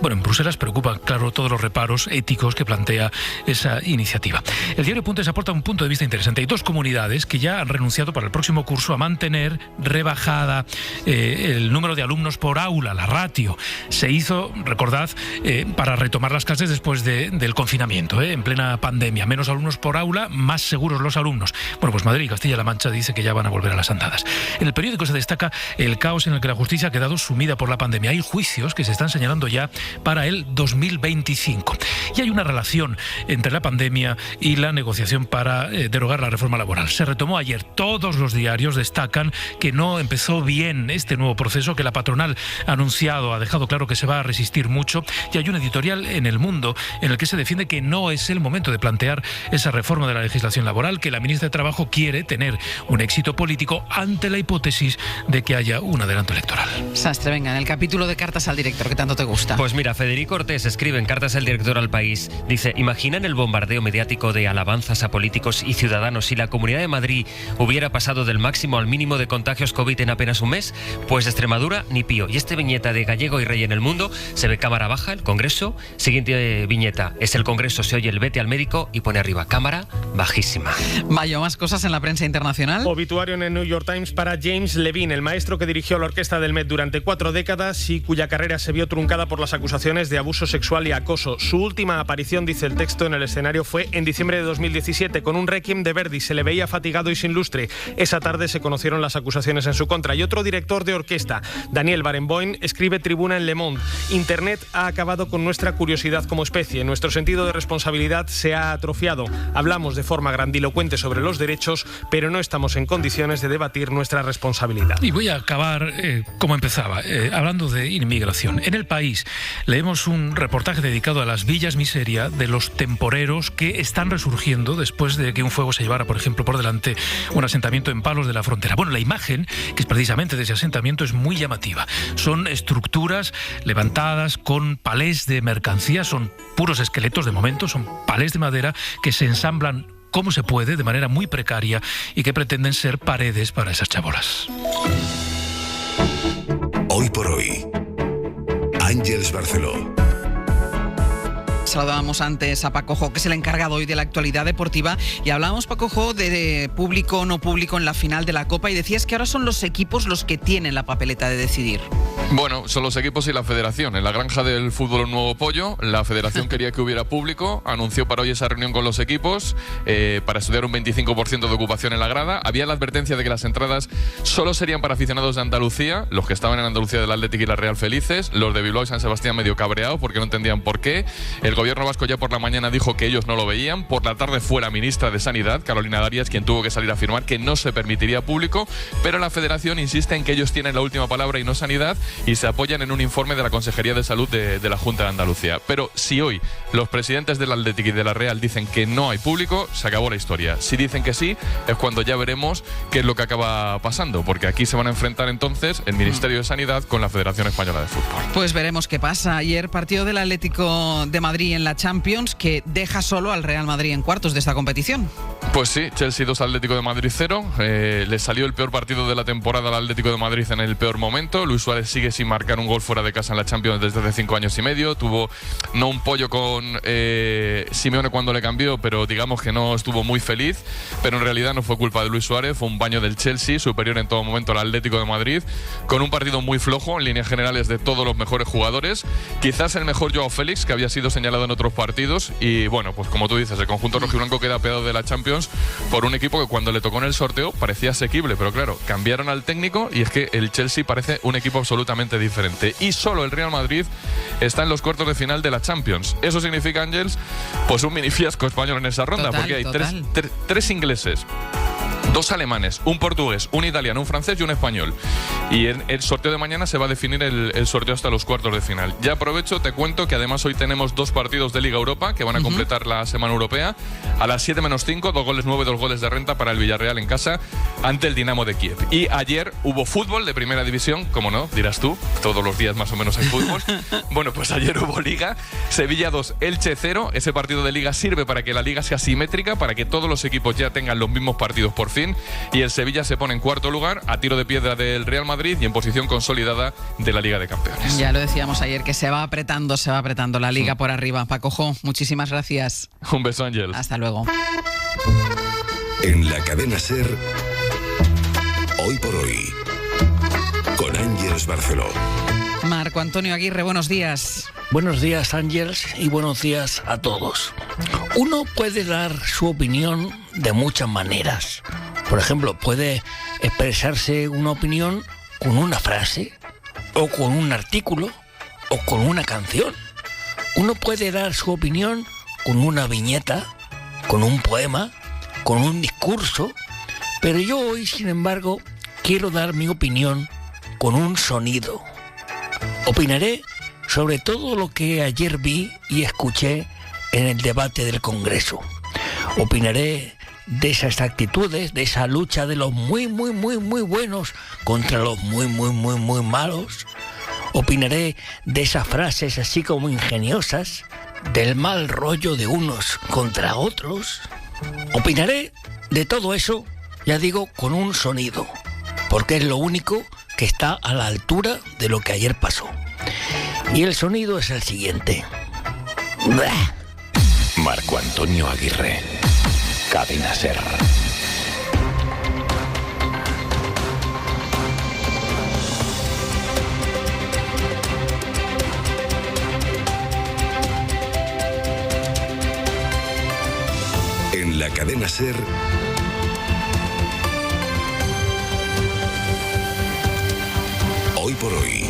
Bueno, en Bruselas preocupa quedan claro todos los reparos éticos que plantea esa iniciativa. El diario.es aporta un punto de vista interesante. Hay 2 comunidades que ya han renunciado para el próximo curso a mantener rebajada el número de alumnos por aula, la ratio. Se hizo, recordad, para retomar las clases después del confinamiento, en plena pandemia. Menos alumnos por aula, más seguros los alumnos. Bueno, pues Madrid y Castilla-La Mancha dice que ya van a volver a las andadas. En el periódico se destaca el caos en el que la justicia ha quedado sumida por la pandemia. Hay juicios que se están señalando ya para el 2025. Y hay una relación entre la pandemia y la negociación para derogar la reforma laboral. Se retomó ayer. Todos los diarios destacan que no empezó bien este nuevo proceso, que la patronal ha anunciado, ha dejado claro que se va a resistir mucho. Y hay un editorial en El Mundo en el que se defiende que no es el momento de plantear esa reforma de la legislación laboral, que la ministra de Trabajo quiere tener un éxito político ante la hipótesis de que haya un adelanto electoral. Sastre, venga, en el capítulo de Cartas al Director, que tanto te gusta. Pues mira, Federico Ortiz escribe en Cartas al Director al País, dice: ¿imaginan el bombardeo mediático de alabanzas a políticos y ciudadanos si la Comunidad de Madrid hubiera pasado del máximo al mínimo de contagios COVID en apenas un mes? Pues Extremadura ni pío. Y este viñeta de Gallego y Rey en El Mundo, se ve cámara baja, el Congreso. Siguiente viñeta, es el Congreso, se oye el vete al médico y pone arriba cámara bajísima. Mayo, más cosas en la prensa internacional. Obituario en el New York Times para James Levine, el maestro que dirigió la orquesta del Met durante 4 décadas y cuya carrera se vio truncada por las acusaciones de abuso sexual y acoso. Su última aparición, dice el texto, en el escenario fue en diciembre de 2017 con un Requiem de Verdi. Se le veía fatigado y sin lustre. Esa tarde se conocieron las acusaciones en su contra. Y otro director de orquesta, Daniel Barenboim, escribe Tribuna en Le Monde: Internet ha acabado con nuestra curiosidad como especie. Nuestro sentido de responsabilidad se ha atrofiado. Hablamos de forma grandilocuente sobre los derechos, pero no estamos en condiciones de debatir nuestra responsabilidad. Y voy a acabar como empezaba, hablando de inmigración. En El País leemos un reportaje dedicado a las villas miseria de los temporeros que están resurgiendo después de que un fuego se llevara, por ejemplo, por delante un asentamiento en Palos de la Frontera. Bueno, la imagen, que es precisamente de ese asentamiento, es muy llamativa. Son estructuras levantadas con palés de mercancía, son puros esqueletos de momento, son palés de madera que se ensamblan como se puede, de manera muy precaria, y que pretenden ser paredes para esas chabolas. Hoy por hoy, Ángeles Barceló. Saludábamos antes a Paco Jo, que es el encargado hoy de la actualidad deportiva, y hablábamos, Paco Jo, de público o no público en la final de la Copa, y decías que ahora son los equipos los que tienen la papeleta de decidir. Bueno, son los equipos y la federación. En la granja del fútbol Un Nuevo Pollo, la federación quería que hubiera público, anunció para hoy esa reunión con los equipos para estudiar un 25% de ocupación en la grada. Había la advertencia de que las entradas solo serían para aficionados de Andalucía, los que estaban en Andalucía del Atlético y la Real felices, los de Bilbao y San Sebastián medio cabreados porque no entendían por qué. El gobierno vasco ya por la mañana dijo que ellos no lo veían. Por la tarde fue la ministra de Sanidad, Carolina Darias, quien tuvo que salir a afirmar que no se permitiría público, pero la federación insiste en que ellos tienen la última palabra y no Sanidad, y se apoyan en un informe de la Consejería de Salud de la Junta de Andalucía. Pero si hoy los presidentes del Atlético y de la Real dicen que no hay público, se acabó la historia. Si dicen que sí, es cuando ya veremos qué es lo que acaba pasando, porque aquí se van a enfrentar entonces el Ministerio de Sanidad con la Federación Española de Fútbol. Pues veremos qué pasa. Ayer partido del Atlético de Madrid en la Champions, que deja solo al Real Madrid en cuartos de esta competición. Pues sí, Chelsea 2, Atlético de Madrid 0. Le salió el peor partido de la temporada al Atlético de Madrid en el peor momento. Luis Suárez sigue sin marcar un gol fuera de casa en la Champions desde hace 5 años y medio. Tuvo no un pollo con Simeone cuando le cambió, pero digamos que no estuvo muy feliz. Pero en realidad no fue culpa de Luis Suárez, fue un baño del Chelsea, superior en todo momento al Atlético de Madrid, con un partido muy flojo en líneas generales de todos los mejores jugadores. Quizás el mejor Joao Félix, que había sido señalado en otros partidos. Y bueno, pues como tú dices, el conjunto rojiblanco queda peado de la Champions por un equipo que cuando le tocó en el sorteo parecía asequible, pero claro, cambiaron al técnico y es que el Chelsea parece un equipo absolutamente diferente. Y solo el Real Madrid está en los cuartos de final de la Champions. Eso significa, Ángels, pues un mini fiasco español en esa ronda, porque hay tres ingleses, 2 alemanes, un portugués, un italiano, un francés y un español. Y en el sorteo de mañana se va a definir el sorteo hasta los cuartos de final. Ya aprovecho, te cuento que además hoy tenemos 2 partidos de Liga Europa que van a completar la semana europea. A las 7 menos 5, 2 goles 9, 2 goles de renta para el Villarreal en casa ante el Dinamo de Kiev. Y ayer hubo fútbol de primera división, como no, dirás tú, todos los días más o menos hay fútbol. Bueno, pues ayer hubo Liga, Sevilla 2, Elche 0. Ese partido de Liga sirve para que la Liga sea simétrica, para que todos los equipos ya tengan los mismos partidos por fin. Putin. Y el Sevilla se pone en cuarto lugar, a tiro de piedra del Real Madrid y en posición consolidada de la Liga de Campeones. Ya lo decíamos ayer, que se va apretando la Liga por arriba. Paco Jo, muchísimas gracias. Un beso, Ángel. Hasta luego. En la cadena SER, Hoy por Hoy, con Ángeles Barceló. Marco Antonio Aguirre, buenos días. Buenos días, Ángeles, y buenos días a todos. Uno puede dar su opinión de muchas maneras. Por ejemplo, puede expresarse una opinión con una frase, o con un artículo, o con una canción. Uno puede dar su opinión con una viñeta, con un poema, con un discurso, pero yo hoy, sin embargo, quiero dar mi opinión con un sonido. Opinaré sobre todo lo que ayer vi y escuché en el debate del Congreso. Opinaré de esas actitudes, de esa lucha de los muy buenos contra los muy malos. Opinaré de esas frases así como ingeniosas, del mal rollo de unos contra otros. Opinaré de todo eso, ya digo, con un sonido, porque es lo único que está a la altura de lo que ayer pasó. Y el sonido es el siguiente. Marco Antonio Aguirre, Cadena SER. En la cadena SER, Hoy por Hoy.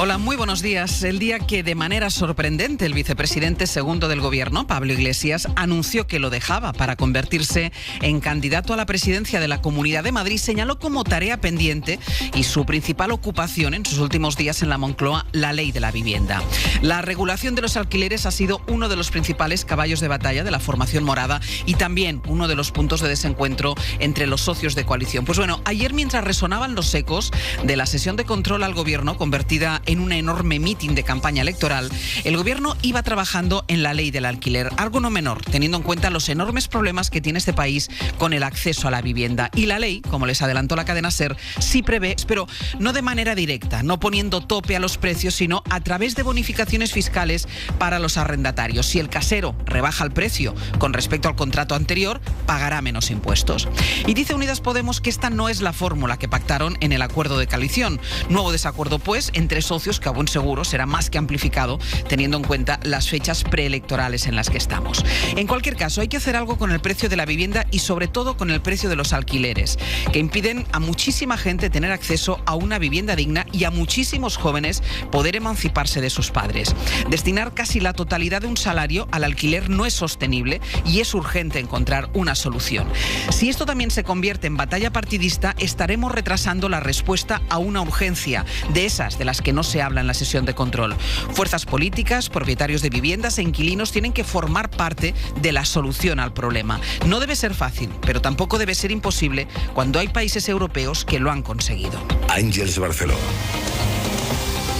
Hola, muy buenos días. El día que de manera sorprendente el vicepresidente segundo del gobierno, Pablo Iglesias, anunció que lo dejaba para convertirse en candidato a la presidencia de la Comunidad de Madrid, señaló como tarea pendiente y su principal ocupación en sus últimos días en la Moncloa la ley de la vivienda. La regulación de los alquileres ha sido uno de los principales caballos de batalla de la formación morada y también uno de los puntos de desencuentro entre los socios de coalición. Pues bueno, ayer mientras resonaban los ecos de la sesión de control al gobierno convertida en un enorme mitin de campaña electoral, el gobierno iba trabajando en la ley del alquiler, algo no menor, teniendo en cuenta los enormes problemas que tiene este país con el acceso a la vivienda. Y la ley, como les adelantó la cadena SER, sí prevé, pero no de manera directa, no poniendo tope a los precios, sino a través de bonificaciones fiscales para los arrendatarios. Si el casero rebaja el precio con respecto al contrato anterior, pagará menos impuestos. Y dice Unidas Podemos que esta no es la fórmula que pactaron en el acuerdo de coalición. Nuevo desacuerdo, pues, entre socios que a buen seguro será más que amplificado teniendo en cuenta las fechas preelectorales en las que estamos. En cualquier caso, hay que hacer algo con el precio de la vivienda y sobre todo con el precio de los alquileres, que impiden a muchísima gente tener acceso a una vivienda digna y a muchísimos jóvenes poder emanciparse de sus padres. Destinar casi la totalidad de un salario al alquiler no es sostenible y es urgente encontrar una solución. Si esto también se convierte en batalla partidista, estaremos retrasando la respuesta a una urgencia, de esas de las que no se habla en la sesión de control. Fuerzas políticas, propietarios de viviendas e inquilinos tienen que formar parte de la solución al problema. No debe ser fácil, pero tampoco debe ser imposible cuando hay países europeos que lo han conseguido. Ángeles Barceló.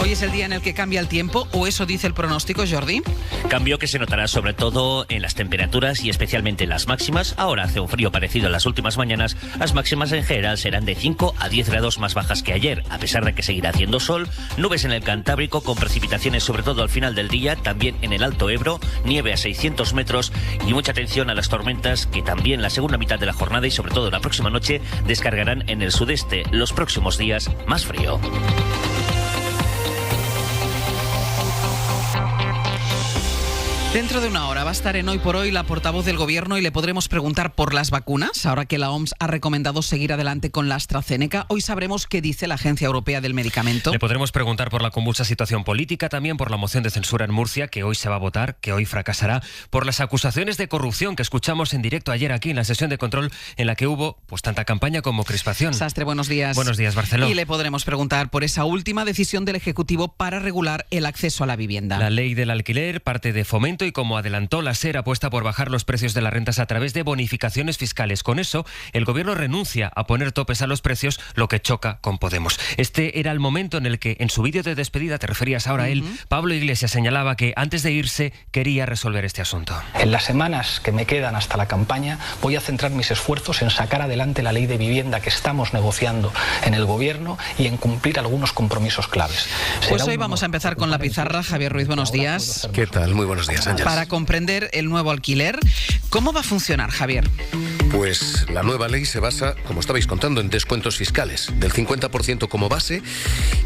Hoy es el día en el que cambia el tiempo, o eso dice el pronóstico, Jordi. Cambio que se notará sobre todo en las temperaturas y especialmente en las máximas. Ahora hace un frío parecido a las últimas mañanas. Las máximas en general serán de 5 a 10 grados más bajas que ayer, a pesar de que seguirá haciendo sol. Nubes en el Cantábrico con precipitaciones sobre todo al final del día, también en el Alto Ebro, nieve a 600 metros y mucha atención a las tormentas que también la segunda mitad de la jornada y sobre todo la próxima noche descargarán en el sudeste. Los próximos días más frío. Dentro de una hora va a estar en Hoy por Hoy la portavoz del Gobierno y le podremos preguntar por las vacunas, ahora que la OMS ha recomendado seguir adelante con la AstraZeneca. Hoy sabremos qué dice la Agencia Europea del Medicamento. Le podremos preguntar por la convulsa situación política, también por la moción de censura en Murcia, que hoy se va a votar, que hoy fracasará, por las acusaciones de corrupción que escuchamos en directo ayer aquí en la sesión de control, en la que hubo pues tanta campaña como crispación. Sastre, buenos días. Buenos días, Barceló. Y le podremos preguntar por esa última decisión del Ejecutivo para regular el acceso a la vivienda. La ley del alquiler parte de Fomento y como adelantó la SER, apuesta por bajar los precios de las rentas a través de bonificaciones fiscales. Con eso, el Gobierno renuncia a poner topes a los precios, lo que choca con Podemos. Este era el momento en el que, en su vídeo de despedida, te referías ahora a él, Pablo Iglesias señalaba que antes de irse quería resolver este asunto. En las semanas que me quedan hasta la campaña voy a centrar mis esfuerzos en sacar adelante la ley de vivienda que estamos negociando en el Gobierno y en cumplir algunos compromisos claves. Pues hoy vamos a empezar con la pizarra. Javier Ruiz, buenos días. ¿Qué tal? Muy buenos días, Ángeles. Para comprender el nuevo alquiler, ¿cómo va a funcionar, Javier? Pues la nueva ley se basa, como estabais contando, en descuentos fiscales, del 50% como base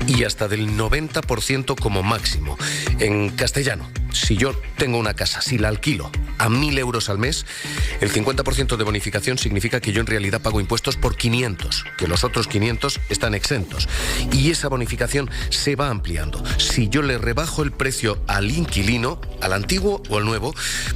y hasta del 90% como máximo. En castellano, si yo tengo una casa, si la alquilo a 1.000 euros al mes, el 50% de bonificación significa que yo en realidad pago impuestos por 500, que los otros 500 están exentos. Y esa bonificación se va ampliando. Si yo le rebajo el precio al inquilino, al antiguo o al nuevo,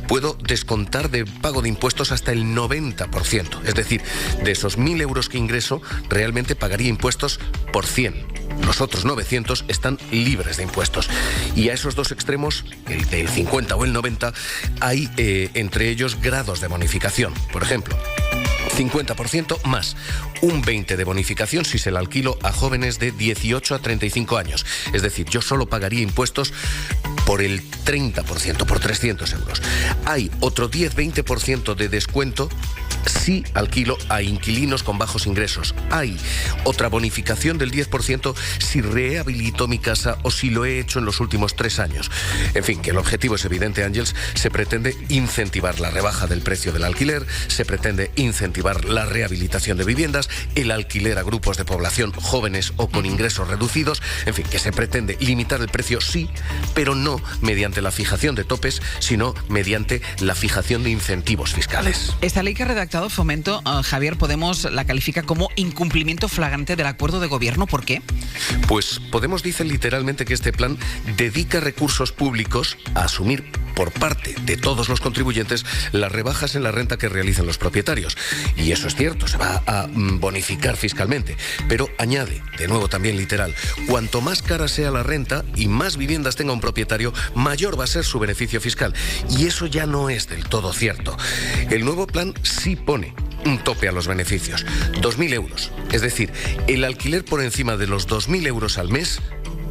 puedo descontar de pago de impuestos hasta el 90%. Es decir, de esos 1.000 euros que ingreso, realmente pagaría impuestos por 100. Los otros 900 están libres de impuestos. Y a esos dos extremos, el del 50 o el 90, hay entre ellos grados de bonificación. Por ejemplo, 50% más un 20% de bonificación si se la alquilo a jóvenes de 18 a 35 años. Es decir, yo solo pagaría impuestos por el 30%, por 300 euros. Hay otro 10-20% de descuento si alquilo a inquilinos con bajos ingresos. Hay otra bonificación del 10% si rehabilito mi casa o si lo he hecho en los últimos 3 años. En fin, que el objetivo es evidente, Ángels. Se pretende incentivar la rebaja del precio del alquiler, se pretende incentivar la rehabilitación de viviendas, el alquiler a grupos de población jóvenes o con ingresos reducidos. En fin, que se pretende limitar el precio, sí, pero no mediante la fijación de topes, sino mediante la fijación de incentivos fiscales. Esta ley que ha redactado Fomento, Javier, Podemos la califica como incumplimiento flagrante del acuerdo de gobierno. ¿Por qué? Pues Podemos dice literalmente que este plan dedica recursos públicos a asumir por parte de todos los contribuyentes las rebajas en la renta que realicen los propietarios. Y eso es cierto, se va a bonificar fiscalmente. Pero añade, de nuevo también literal, cuanto más cara sea la renta y más viviendas tenga un propietario, mayor va a ser su beneficio fiscal. Y eso ya no es del todo cierto. El nuevo plan sí pone un tope a los beneficios, 2.000 euros. Es decir, el alquiler por encima de los 2.000 euros al mes.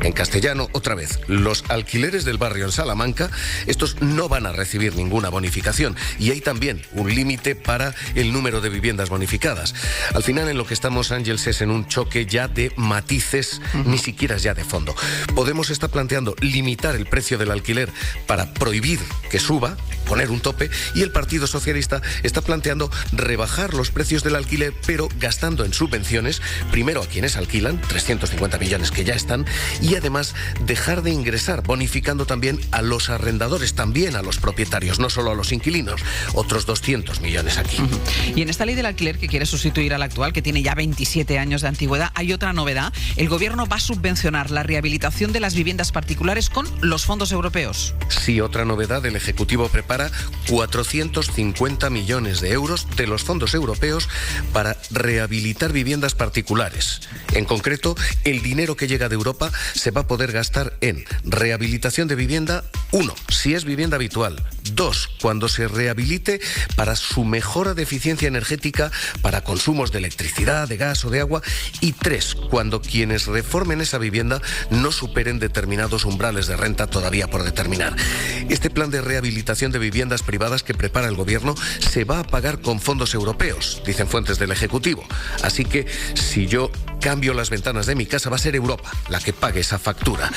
En castellano, otra vez, los alquileres del barrio en Salamanca, estos no van a recibir ninguna bonificación. Y hay también un límite para el número de viviendas bonificadas. Al final, en lo que estamos, Ángels, es en un choque ya de matices, ni siquiera ya de fondo. Podemos estar planteando limitar el precio del alquiler para prohibir que suba, poner un tope, y el Partido Socialista está planteando rebajar los precios del alquiler, pero gastando en subvenciones, primero a quienes alquilan, 350 millones que ya están, y además dejar de ingresar, bonificando también a los arrendadores, también a los propietarios, no solo a los inquilinos, otros 200 millones aquí. Y en esta ley del alquiler que quiere sustituir a la actual, que tiene ya 27 años de antigüedad, hay otra novedad. El Gobierno va a subvencionar la rehabilitación de las viviendas particulares con los fondos europeos. Sí, otra novedad, el Ejecutivo prepara 450 millones de euros de los fondos europeos para rehabilitar viviendas particulares. En concreto, el dinero que llega de Europa se va a poder gastar en rehabilitación de vivienda, 1, si es vivienda habitual; 2, cuando se rehabilite para su mejora de eficiencia energética para consumos de electricidad, de gas o de agua; y 3, cuando quienes reformen esa vivienda no superen determinados umbrales de renta todavía por determinar. Este plan de rehabilitación de viviendas privadas que prepara el Gobierno se va a pagar con fondos europeos, dicen fuentes del Ejecutivo. Así que si yo cambio las ventanas de mi casa, va a ser Europa la que pague esa factura.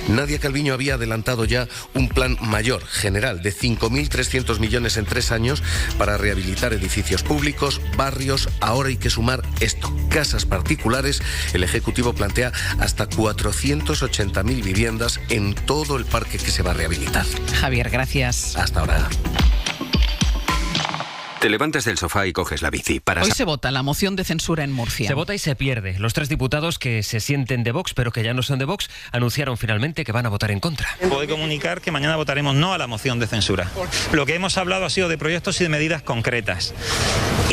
Nadia Calviño había adelantado ya un plan mayor, general, de 5.300 millones en 3 años para rehabilitar edificios públicos, barrios. Ahora hay que sumar esto, casas particulares. El Ejecutivo plantea hasta 480.000 viviendas en todo el parque que se va a rehabilitar. Javier, gracias. Hasta ahora. Te levantas del sofá y coges la bici. Hoy se vota la moción de censura en Murcia. Se vota y se pierde. Los 3 diputados que se sienten de Vox, pero que ya no son de Vox, anunciaron finalmente que van a votar en contra. Puedo comunicar que mañana votaremos no a la moción de censura. Lo que hemos hablado ha sido de proyectos y de medidas concretas.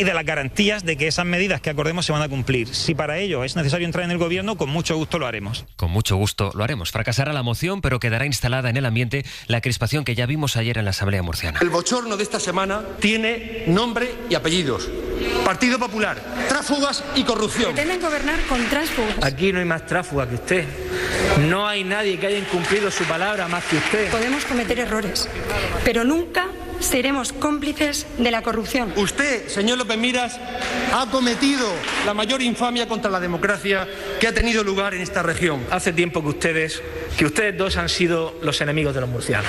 y de las garantías de que esas medidas que acordemos se van a cumplir. Si para ello es necesario entrar en el gobierno, con mucho gusto lo haremos. Con mucho gusto lo haremos. Fracasará la moción, pero quedará instalada en el ambiente la crispación que ya vimos ayer en la Asamblea murciana. El bochorno de esta semana tiene nombre y apellidos. Partido Popular, tráfugas y corrupción. Pretenden gobernar con tránsfugas. Aquí no hay más tráfuga que usted. No hay nadie que haya incumplido su palabra más que usted. Podemos cometer errores, pero nunca seremos cómplices de la corrupción. Usted, señor López Miras, ha cometido la mayor infamia contra la democracia que ha tenido lugar en esta región. Hace tiempo que ustedes dos han sido los enemigos de los murcianos.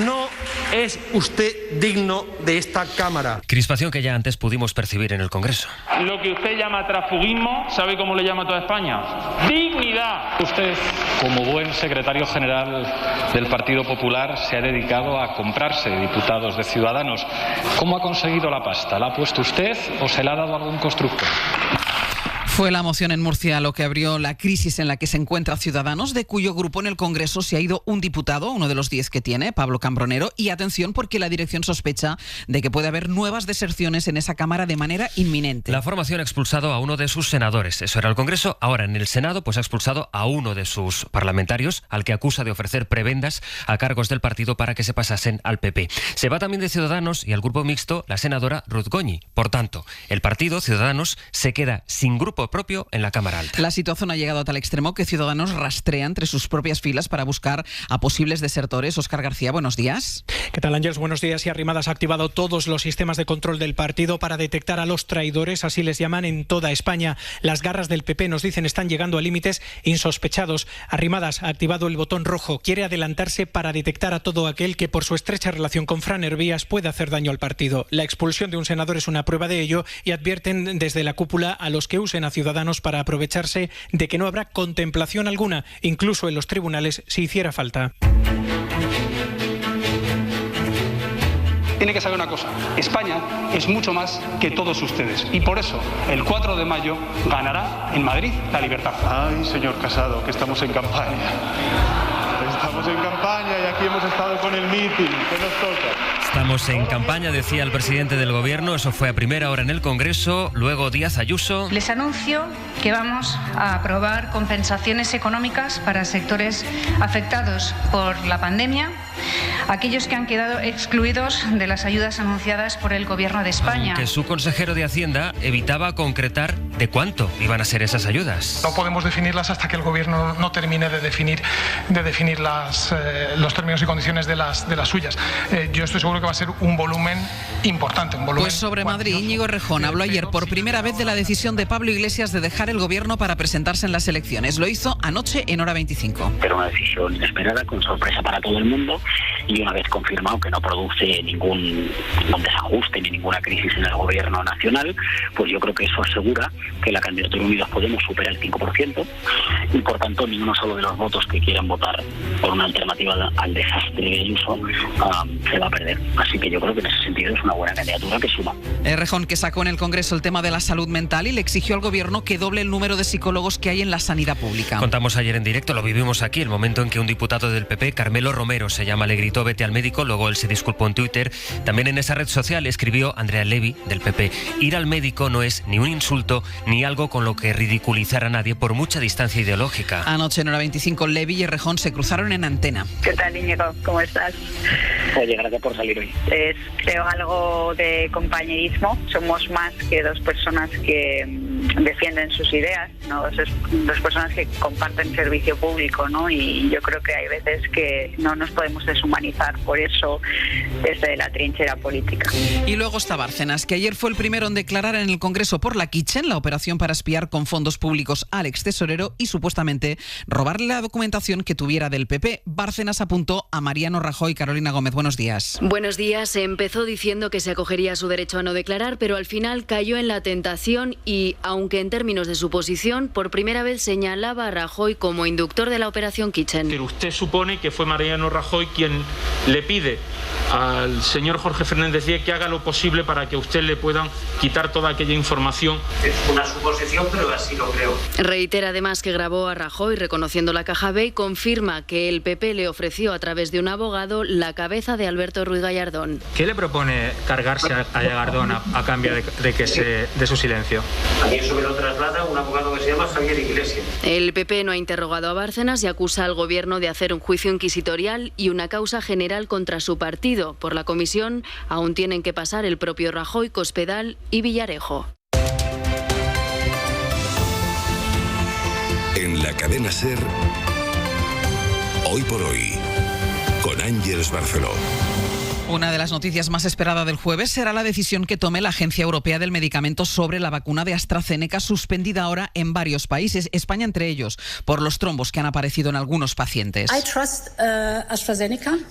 No es usted digno de esta Cámara. Crispación que ya antes pudimos percibir en el Congreso. Lo que usted llama transfugismo, ¿sabe cómo le llama toda España? ¡Dignidad! Usted, como buen secretario general del Partido Popular, se ha dedicado a comprarse diputados de Ciudadanos. ¿Cómo ha conseguido la pasta? ¿La ha puesto usted o se la ha dado a algún constructor? Fue la moción en Murcia lo que abrió la crisis en la que se encuentra Ciudadanos, de cuyo grupo en el Congreso se ha ido un diputado, uno de los 10 que tiene, Pablo Cambronero, y atención porque la dirección sospecha de que puede haber nuevas deserciones en esa Cámara de manera inminente. La formación ha expulsado a uno de sus senadores, eso era el Congreso. Ahora en el Senado pues ha expulsado a uno de sus parlamentarios, al que acusa de ofrecer prebendas a cargos del partido para que se pasasen al PP. Se va también de Ciudadanos y al grupo mixto la senadora Ruth Goñi. Por tanto, el partido Ciudadanos se queda sin grupo propio en la Cámara Alta. La situación ha llegado a tal extremo que Ciudadanos rastrea entre sus propias filas para buscar a posibles desertores. Óscar García, buenos días. ¿Qué tal, Ángeles? Buenos días. Y Arrimadas ha activado todos los sistemas de control del partido para detectar a los traidores, así les llaman, en toda España. Las garras del PP, nos dicen, están llegando a límites insospechados. Arrimadas ha activado el botón rojo. Quiere adelantarse para detectar a todo aquel que por su estrecha relación con Fran Hervías puede hacer daño al partido. La expulsión de un senador es una prueba de ello y advierten desde la cúpula a los que usen a Ciudadanos para aprovecharse de que no habrá contemplación alguna, incluso en los tribunales, si hiciera falta. Tiene que saber una cosa, España es mucho más que todos ustedes y por eso el 4 de mayo ganará en Madrid la libertad. Ay, señor Casado, que estamos en campaña. Estamos en campaña y aquí hemos estado con el mitin, ¿qué nos toca? Estamos en campaña, decía el presidente del Gobierno, eso fue a primera hora en el Congreso, luego Díaz Ayuso. Les anuncio que vamos a aprobar compensaciones económicas para sectores afectados por la pandemia, aquellos que han quedado excluidos de las ayudas anunciadas por el Gobierno de España. Que su consejero de Hacienda evitaba concretar de cuánto iban a ser esas ayudas. No podemos definirlas hasta que el Gobierno no termine de definir los términos y condiciones de las suyas. Yo estoy seguro que va a ser un volumen importante. Pues sobre Madrid, Íñigo Errejón habló ayer por primera vez de la decisión de Pablo Iglesias de dejar el Gobierno para presentarse en las elecciones. Lo hizo anoche en Hora 25. Pero una decisión inesperada, con sorpresa para todo el mundo, y una vez confirmado que no produce ningún desajuste ni ninguna crisis en el Gobierno nacional, pues yo creo que eso asegura que la candidatura Unidas Podemos supera el 5% y por tanto ninguno solo de los votos que quieran votar por una alternativa al desastre de Ayuso se va a perder. Así que yo creo que en ese sentido es una buena candidatura que suma. Errejón, que sacó en el Congreso el tema de la salud mental y le exigió al Gobierno que doble el número de psicólogos que hay en la sanidad pública. Contamos ayer en directo, lo vivimos aquí, el momento en que un diputado del PP, Carmelo Romero se llama, le gritó vete al médico, luego él se disculpó en Twitter. También en esa red social escribió Andrea Levy, del PP, ir al médico no es ni un insulto ni algo con lo que ridiculizar a nadie por mucha distancia ideológica. Anoche en Hora 25, Levy y Errejón se cruzaron en antena. ¿Qué tal, Íñigo? ¿Cómo estás? Oye, gracias por salir hoy. Es, creo, algo de compañerismo. Somos más que dos personas que defienden sus ideas, ¿no? Dos personas que comparten servicio público, ¿no? Y yo creo que hay veces que no nos podemos deshumanizar por eso desde la trinchera política. Y luego está Bárcenas, que ayer fue el primero en declarar en el Congreso por la Kitchen, la operación para espiar con fondos públicos al extesorero y supuestamente robarle la documentación que tuviera del PP. Bárcenas apuntó a Mariano Rajoy. Carolina Gómez, buenos días. Buenos días. Empezó diciendo que se acogería a su derecho a no declarar, pero al final cayó en la tentación y aunque en términos de su posición, por primera vez señalaba a Rajoy como inductor de la operación Kitchen. Pero usted supone que fue Mariano Rajoy quien le pide al señor Jorge Fernández Díaz que haga lo posible para que a usted le puedan quitar toda aquella información. Es una suposición, pero así lo creo. Reitera además que grabó a Rajoy reconociendo la Caja B y confirma que el PP le ofreció a través de un abogado la cabeza de Alberto Ruiz Gallardón. ¿Qué le propone cargarse a Gallardón a cambio de su silencio? A mí eso me lo traslada un abogado que se llama Javier Iglesias. El PP no ha interrogado a Bárcenas y acusa al Gobierno de hacer un juicio inquisitorial y una causa general contra su partido. Por la comisión aún tienen que pasar el propio Rajoy, Cospedal y Villarejo. En la cadena SER, Hoy por Hoy, con Ángeles Barceló. Una de las noticias más esperadas del jueves será la decisión que tome la Agencia Europea del Medicamento sobre la vacuna de AstraZeneca, suspendida ahora en varios países, España entre ellos, por los trombos que han aparecido en algunos pacientes.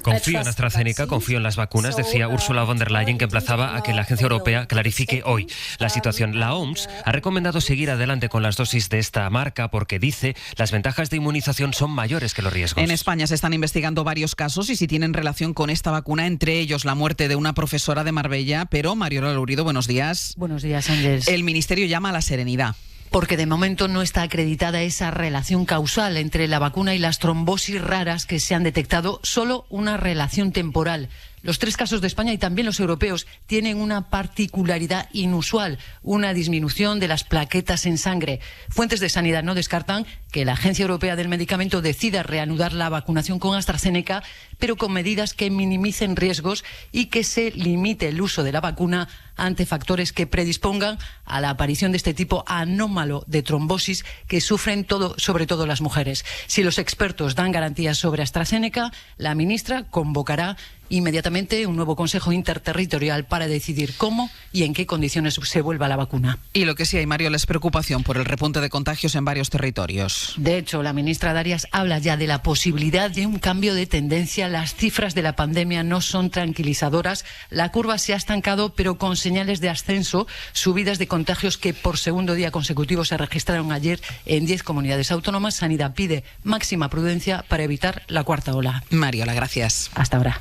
Confío en AstraZeneca, confío en las vacunas, decía Ursula von der Leyen, que emplazaba a que la Agencia Europea clarifique hoy la situación. La OMS ha recomendado seguir adelante con las dosis de esta marca porque, dice, las ventajas de inmunización son mayores que los riesgos. En España se están investigando varios casos y si tienen relación con esta vacuna, entre ellos la muerte de una profesora de Marbella. Pero, Mariola Lourido, buenos días. Buenos días, Ángeles. El Ministerio llama a la serenidad. Porque de momento no está acreditada esa relación causal entre la vacuna y las trombosis raras que se han detectado, solo una relación temporal. Los 3 casos de España y también los europeos tienen una particularidad inusual, una disminución de las plaquetas en sangre. Fuentes de sanidad no descartan que la Agencia Europea del Medicamento decida reanudar la vacunación con AstraZeneca, pero con medidas que minimicen riesgos y que se limite el uso de la vacuna ante factores que predispongan a la aparición de este tipo anómalo de trombosis que sufren sobre todo las mujeres. Si los expertos dan garantías sobre AstraZeneca, la ministra convocará inmediatamente un nuevo Consejo Interterritorial para decidir cómo y en qué condiciones se vuelva la vacuna. Y lo que sí hay, Mario, es preocupación por el repunte de contagios en varios territorios. De hecho, la ministra Darias habla ya de la posibilidad de un cambio de tendencia. Las cifras de la pandemia no son tranquilizadoras. La curva se ha estancado, pero con señales de ascenso, subidas de contagios que por segundo día consecutivo se registraron ayer en 10 comunidades autónomas. Sanidad pide máxima prudencia para evitar la cuarta ola. Mariola, gracias. Hasta ahora.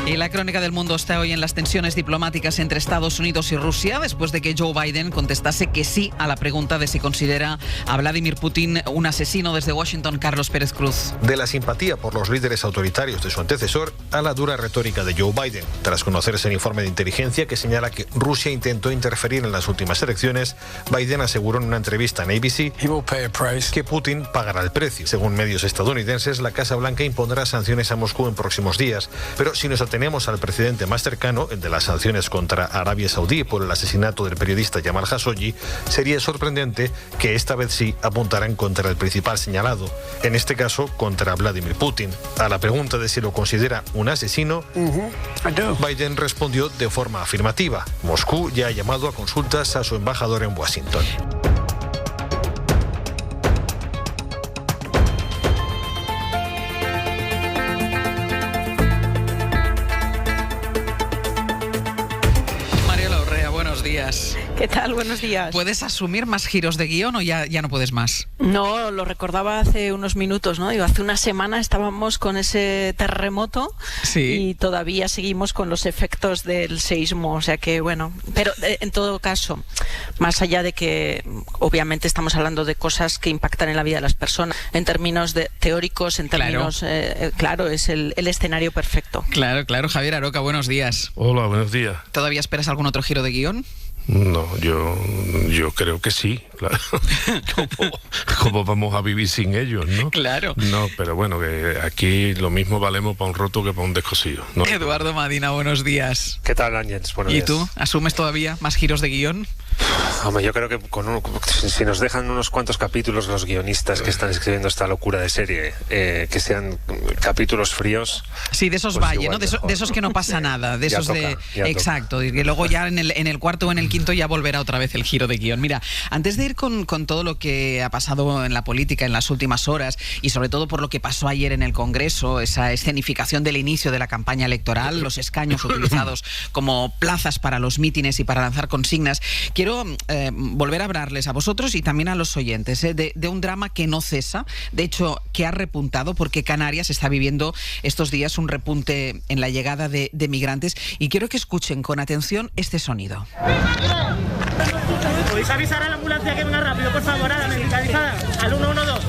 Y la crónica del mundo está hoy en las tensiones diplomáticas entre Estados Unidos y Rusia, después de que Joe Biden contestase que sí a la pregunta de si considera a Vladimir Putin un asesino. Desde Washington, Carlos Pérez Cruz. De la simpatía por los líderes autoritarios de su antecesor a la dura retórica de Joe Biden. Tras conocerse el informe de inteligencia que señala que Rusia intentó interferir en las últimas elecciones, Biden aseguró en una entrevista en ABC que Putin pagará el precio. Según medios estadounidenses, la Casa Blanca impondrá sanciones a Moscú en próximos días, pero si nos atenemos al precedente más cercano, el de las sanciones contra Arabia Saudí por el asesinato del periodista Jamal Khashoggi, sería sorprendente que esta vez sí apuntaran contra el principal señalado, en este caso contra Vladimir Putin. A la pregunta de si lo considera un asesino, Biden respondió de forma afirmativa. Moscú ya ha llamado a consultas a su embajador en Washington. ¿Qué tal? Buenos días. ¿Puedes asumir más giros de guión o ya no puedes más? No, lo recordaba hace unos minutos, ¿no? Digo, hace una semana estábamos con ese terremoto y todavía seguimos con los efectos del seísmo, o sea que bueno, pero en todo caso, más allá de que obviamente estamos hablando de cosas que impactan en la vida de las personas, en términos teóricos, en términos, claro, es el escenario perfecto. Claro, Javier Aroca, buenos días. Hola, buenos días. ¿Todavía esperas algún otro giro de guión? No, yo creo que sí, claro. ¿Cómo vamos a vivir sin ellos, no? Claro. No, pero bueno, que aquí lo mismo valemos para un roto que para un descosido, ¿no? Eduardo Madina, buenos días. ¿Qué tal, Ángeles? Buenos días. ¿Y tú? ¿Asumes todavía más giros de guión? Hombre, yo creo que si nos dejan unos cuantos capítulos los guionistas que están escribiendo esta locura de serie, que sean capítulos fríos. Sí, de esos pues ¿no? De esos que no pasa nada, de esos exacto, y que luego ya en el cuarto o en el quinto ya volverá otra vez el giro de guión. Mira, antes de ir con todo lo que ha pasado en la política en las últimas horas y sobre todo por lo que pasó ayer en el Congreso, esa escenificación del inicio de la campaña electoral, los escaños utilizados como plazas para los mítines y para lanzar consignas, quiero quiero volver a hablarles a vosotros y también a los oyentes de un drama que no cesa, de hecho que ha repuntado, porque Canarias está viviendo estos días un repunte en la llegada de migrantes, y quiero que escuchen con atención este sonido. ¿Podéis avisar a la ambulancia que venga rápido, por favor, a la medicalizada, al 112?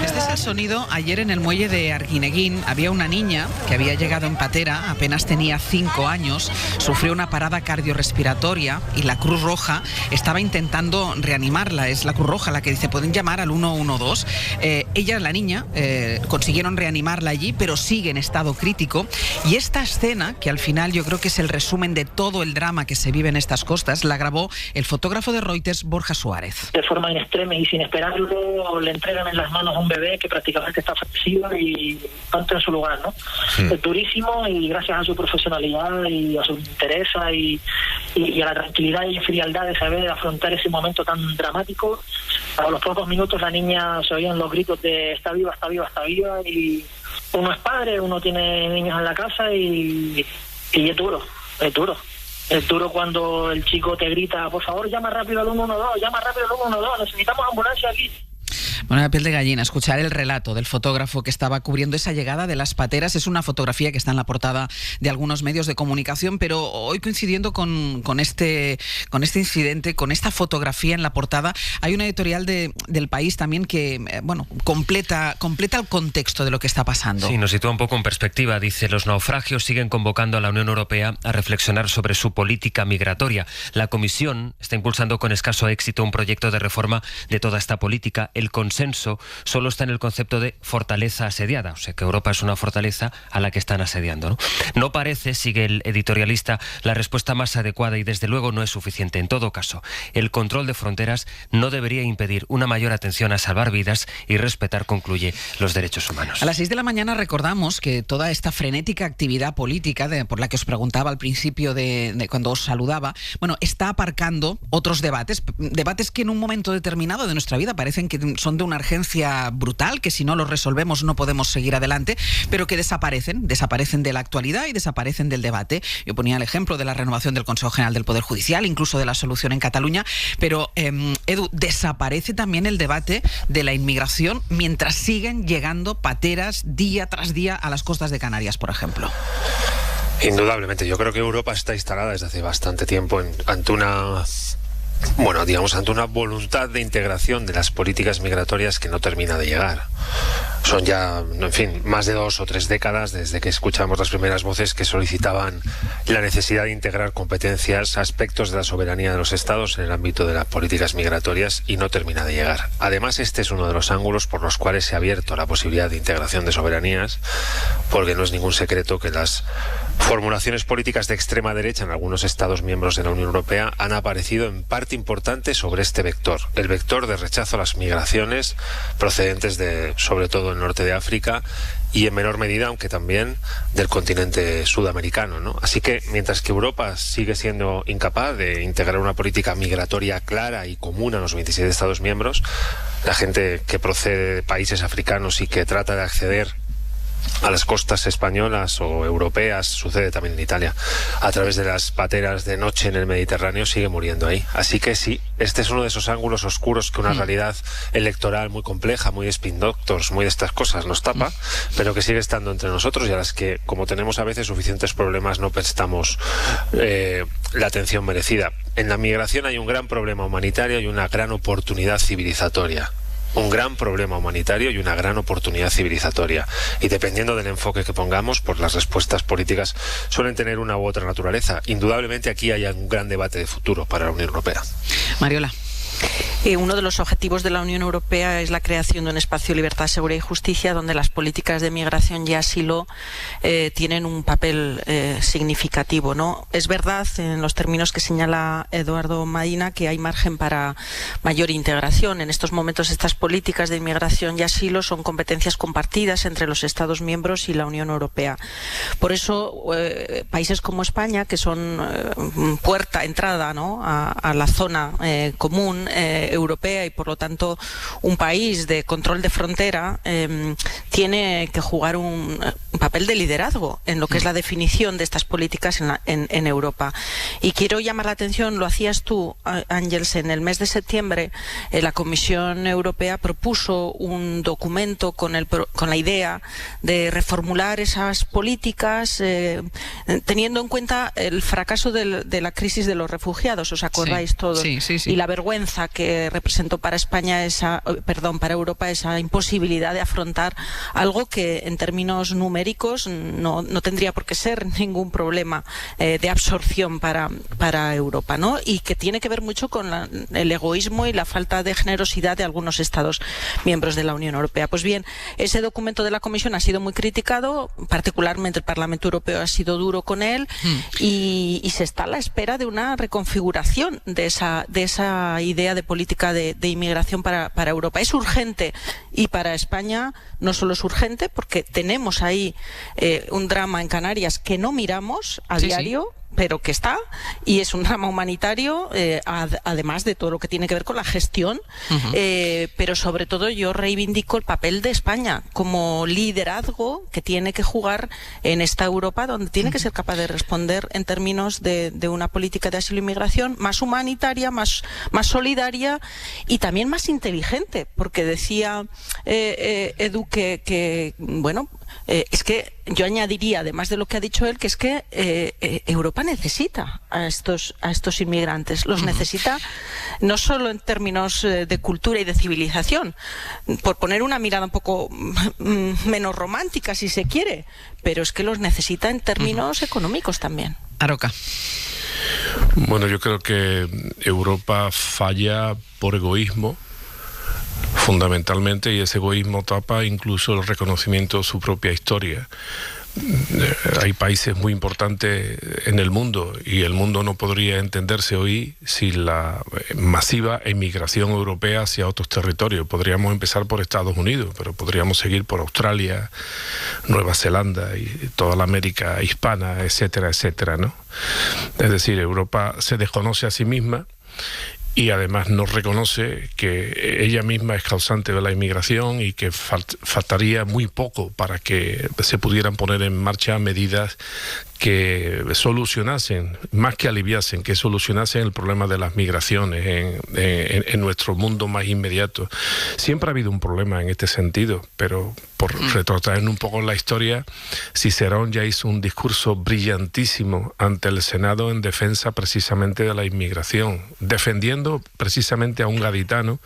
Este es el sonido. Ayer en el muelle de Arguineguín había una niña que había llegado en patera, apenas tenía 5 años, sufrió una parada cardiorrespiratoria y la Cruz Roja estaba intentando reanimarla. Es la Cruz Roja la que dice, pueden llamar al 112. Ella, la niña, consiguieron reanimarla allí, pero sigue en estado crítico. Y esta escena, que al final yo creo que es el resumen de todo el drama que se vive en estas costas, la grabó el fotógrafo de Reuters, Borja Suárez. De forma in extremis y sin esperarlo, le entregan en las manos a un bebé que prácticamente está fallecido y tanto en su lugar, ¿no? Sí. Es durísimo, y gracias a su profesionalidad y a su interés y a la tranquilidad y frialdad de saber afrontar ese momento tan dramático, a los pocos minutos la niña se oían los gritos de está viva, está viva, está viva, y uno es padre, uno tiene niños en la casa y es duro, es duro. Es duro cuando el chico te grita, por favor, llama rápido al 112, llama rápido al 112, necesitamos ambulancia aquí. Bueno, la piel de gallina, escuchar el relato del fotógrafo que estaba cubriendo esa llegada de las pateras. Es una fotografía que está en la portada de algunos medios de comunicación, pero hoy, coincidiendo con este incidente, con esta fotografía en la portada, hay una editorial del País también que, completa el contexto de lo que está pasando. Sí, nos sitúa un poco en perspectiva. Dice, los naufragios siguen convocando a la Unión Europea a reflexionar sobre su política migratoria. La Comisión está impulsando con escaso éxito un proyecto de reforma de toda esta política. El consenso solo está en el concepto de fortaleza asediada, o sea que Europa es una fortaleza a la que están asediando, ¿no? No parece, sigue el editorialista, la respuesta más adecuada, y desde luego no es suficiente. En todo caso, el control de fronteras no debería impedir una mayor atención a salvar vidas y respetar, concluye, los derechos humanos. A las 6 de la mañana recordamos que toda esta frenética actividad política por la que os preguntaba al principio de cuando os saludaba, está aparcando otros debates que en un momento determinado de nuestra vida parecen que son de una urgencia brutal, que si no los resolvemos no podemos seguir adelante, pero que desaparecen de la actualidad y desaparecen del debate. Yo ponía el ejemplo de la renovación del Consejo General del Poder Judicial, incluso de la solución en Cataluña, pero Edu, desaparece también el debate de la inmigración mientras siguen llegando pateras día tras día a las costas de Canarias, por ejemplo. Indudablemente, yo creo que Europa está instalada desde hace bastante tiempo ante una voluntad de integración de las políticas migratorias que no termina de llegar. Son ya, más de 2 o 3 décadas desde que escuchamos las primeras voces que solicitaban la necesidad de integrar competencias, aspectos de la soberanía de los Estados en el ámbito de las políticas migratorias, y no termina de llegar. Además, este es uno de los ángulos por los cuales se ha abierto la posibilidad de integración de soberanías, porque no es ningún secreto que las formulaciones políticas de extrema derecha en algunos Estados miembros de la Unión Europea han aparecido en parte importante sobre este vector, el vector de rechazo a las migraciones procedentes de, sobre todo, el norte de África y en menor medida, aunque también, del continente sudamericano, ¿no? Así que, mientras que Europa sigue siendo incapaz de integrar una política migratoria clara y común a los 27 Estados miembros, la gente que procede de países africanos y que trata de acceder a las costas españolas o europeas, sucede también en Italia, a través de las pateras de noche en el Mediterráneo, sigue muriendo ahí. Así que sí, este es uno de esos ángulos oscuros que una realidad electoral muy compleja, muy de spin doctors, muy de estas cosas nos tapa, pero que sigue estando entre nosotros, y a las que, como tenemos a veces suficientes problemas, no prestamos la atención merecida. En la migración hay un gran problema humanitario y una gran oportunidad civilizatoria. Un gran problema humanitario y una gran oportunidad civilizatoria. Y dependiendo del enfoque que pongamos, pues las respuestas políticas suelen tener una u otra naturaleza. Indudablemente aquí hay un gran debate de futuro para la Unión Europea. Mariola. Uno de los objetivos de la Unión Europea es la creación de un espacio de libertad, seguridad y justicia donde las políticas de migración y asilo tienen un papel significativo, ¿no? Es verdad, en los términos que señala Eduardo Madina, que hay margen para mayor integración. En estos momentos estas políticas de inmigración y asilo son competencias compartidas entre los Estados miembros y la Unión Europea. Por eso países como España, que son entrada, ¿no?, a la zona común, Europea y por lo tanto un país de control de frontera tiene que jugar un papel de liderazgo en lo que es la definición de estas políticas en Europa. Y quiero llamar la atención, lo hacías tú, Ángels, en el mes de septiembre la Comisión Europea propuso un documento con la idea de reformular esas políticas teniendo en cuenta el fracaso de la crisis de los refugiados, ¿os acordáis todos? Sí. Y la vergüenza que representó para para Europa esa imposibilidad de afrontar algo que en términos numéricos no tendría por qué ser ningún problema de absorción para Europa, ¿no? Y que tiene que ver mucho con el egoísmo y la falta de generosidad de algunos Estados miembros de la Unión Europea. Pues bien, ese documento de la Comisión ha sido muy criticado, particularmente el Parlamento Europeo ha sido duro con él y se está a la espera de una reconfiguración de esa idea de política de inmigración para Europa. Es urgente y para España no solo es urgente porque tenemos ahí un drama en Canarias que no miramos a diario, pero que está, y es un drama humanitario, además de todo lo que tiene que ver con la gestión, pero sobre todo yo reivindico el papel de España como liderazgo que tiene que jugar en esta Europa, donde tiene que ser capaz de responder en términos de una política de asilo e inmigración más humanitaria, más solidaria y también más inteligente, porque decía Edu que bueno, es que yo añadiría, además de lo que ha dicho él, que es que Europa necesita a estos inmigrantes. Los necesita no solo en términos de cultura y de civilización, por poner una mirada un poco menos romántica, si se quiere, pero es que los necesita en términos económicos también. Aroca. Bueno, yo creo que Europa falla por egoísmo, fundamentalmente, y ese egoísmo tapa incluso el reconocimiento de su propia historia. Hay países muy importantes en el mundo y el mundo no podría entenderse hoy sin la masiva emigración europea hacia otros territorios. Podríamos empezar por Estados Unidos, pero podríamos seguir por Australia, Nueva Zelanda y toda la América hispana, etcétera, etcétera, ¿no? Es decir, Europa se desconoce a sí misma y además no reconoce que ella misma es causante de la inmigración y que faltaría muy poco para que se pudieran poner en marcha medidas que solucionasen, más que aliviasen, que solucionasen el problema de las migraciones en nuestro mundo más inmediato. Siempre ha habido un problema en este sentido, pero por retrotraer un poco la historia, Cicerón ya hizo un discurso brillantísimo ante el Senado en defensa precisamente de la inmigración, defendiendo precisamente a un gaditano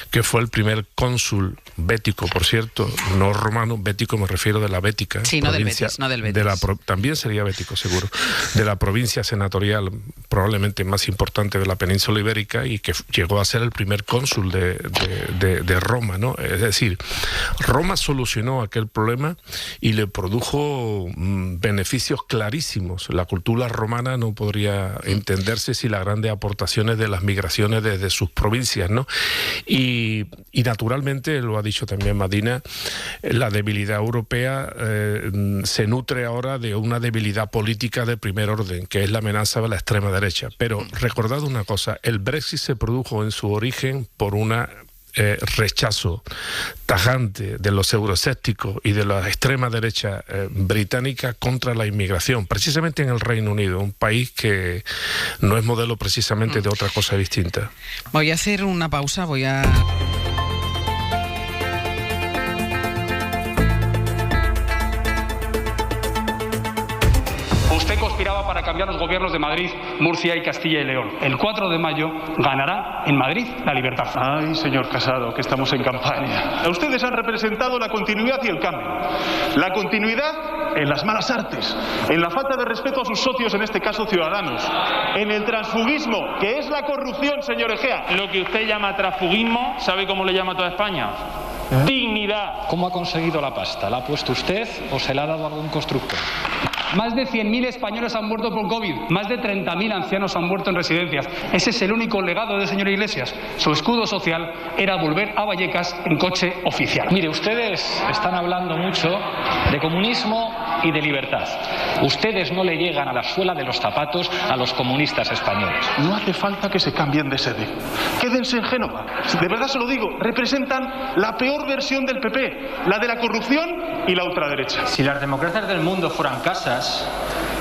que fue el primer cónsul bético, por cierto, no romano, bético me refiero de la Bética. Sí, no del Betis, no del Betis. También sería bético, seguro, de la provincia senatorial probablemente más importante de la península ibérica y que llegó a ser el primer cónsul de Roma, ¿no? Es decir, Roma solucionó aquel problema y le produjo beneficios clarísimos. La cultura romana no podría entenderse sin las grandes aportaciones de las migraciones desde sus provincias, ¿no? Y naturalmente, lo ha dicho también Madina, la debilidad europea se nutre ahora de una debilidad política de primer orden, que es la amenaza de la extrema derecha. Pero recordad una cosa, el Brexit se produjo en su origen por una rechazo tajante de los euroescépticos y de la extrema derecha británica contra la inmigración, precisamente en el Reino Unido, un país que no es modelo precisamente de otra cosa distinta. Voy a hacer una pausa, Usted conspiraba para cambiar los gobiernos de Madrid, Murcia y Castilla y León. El 4 de mayo ganará en Madrid la libertad. Ay, señor Casado, que estamos en campaña. Ustedes han representado la continuidad y el cambio. La continuidad en las malas artes, en la falta de respeto a sus socios, en este caso ciudadanos, en el transfugismo, que es la corrupción, señor Egea. Lo que usted llama transfugismo, ¿sabe cómo le llama a toda España? Dignidad. ¿Cómo ha conseguido la pasta? ¿La ha puesto usted o se la ha dado algún constructor? Más de 100.000 españoles han muerto por COVID, más de 30.000 ancianos han muerto en residencias. Ese es el único legado del señor Iglesias. Su escudo social era volver a Vallecas en coche oficial. Mire, ustedes están hablando mucho de comunismo y de libertad. Ustedes no le llegan a la suela de los zapatos a los comunistas españoles. No hace falta que se cambien de sede. Quédense en Génova. De verdad se lo digo, representan la peor versión del PP, la de la corrupción y la ultraderecha. Si las democracias del mundo fueran casas,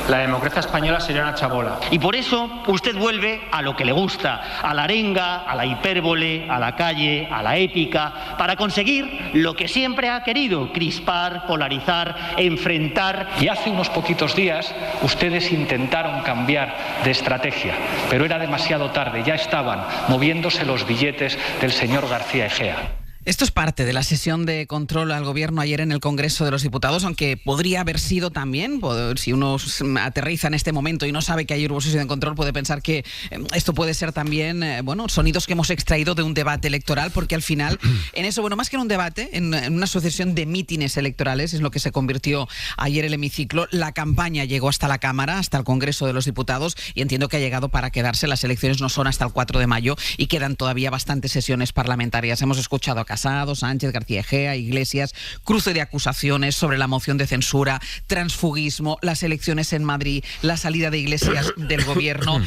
la democracia española sería una chabola. Y por eso usted vuelve a lo que le gusta, a la arenga, a la hipérbole, a la calle, a la épica, para conseguir lo que siempre ha querido: crispar, polarizar, enfrentar. Y hace unos poquitos días ustedes intentaron cambiar de estrategia, pero era demasiado tarde, ya estaban moviéndose los billetes del señor García Egea. Esto es parte de la sesión de control al gobierno ayer en el Congreso de los Diputados, aunque podría haber sido también, si uno aterriza en este momento y no sabe que ayer hubo sesión de control, puede pensar que esto puede ser también, sonidos que hemos extraído de un debate electoral, porque al final, en eso, más que en un debate, en una sucesión de mítines electorales, es lo que se convirtió ayer el hemiciclo. La campaña llegó hasta la Cámara, hasta el Congreso de los Diputados, y entiendo que ha llegado para quedarse. Las elecciones no son hasta el 4 de mayo y quedan todavía bastantes sesiones parlamentarias. Hemos escuchado a Casado, Sánchez, García Egea, Iglesias, cruce de acusaciones sobre la moción de censura, transfugismo, las elecciones en Madrid, la salida de Iglesias del gobierno.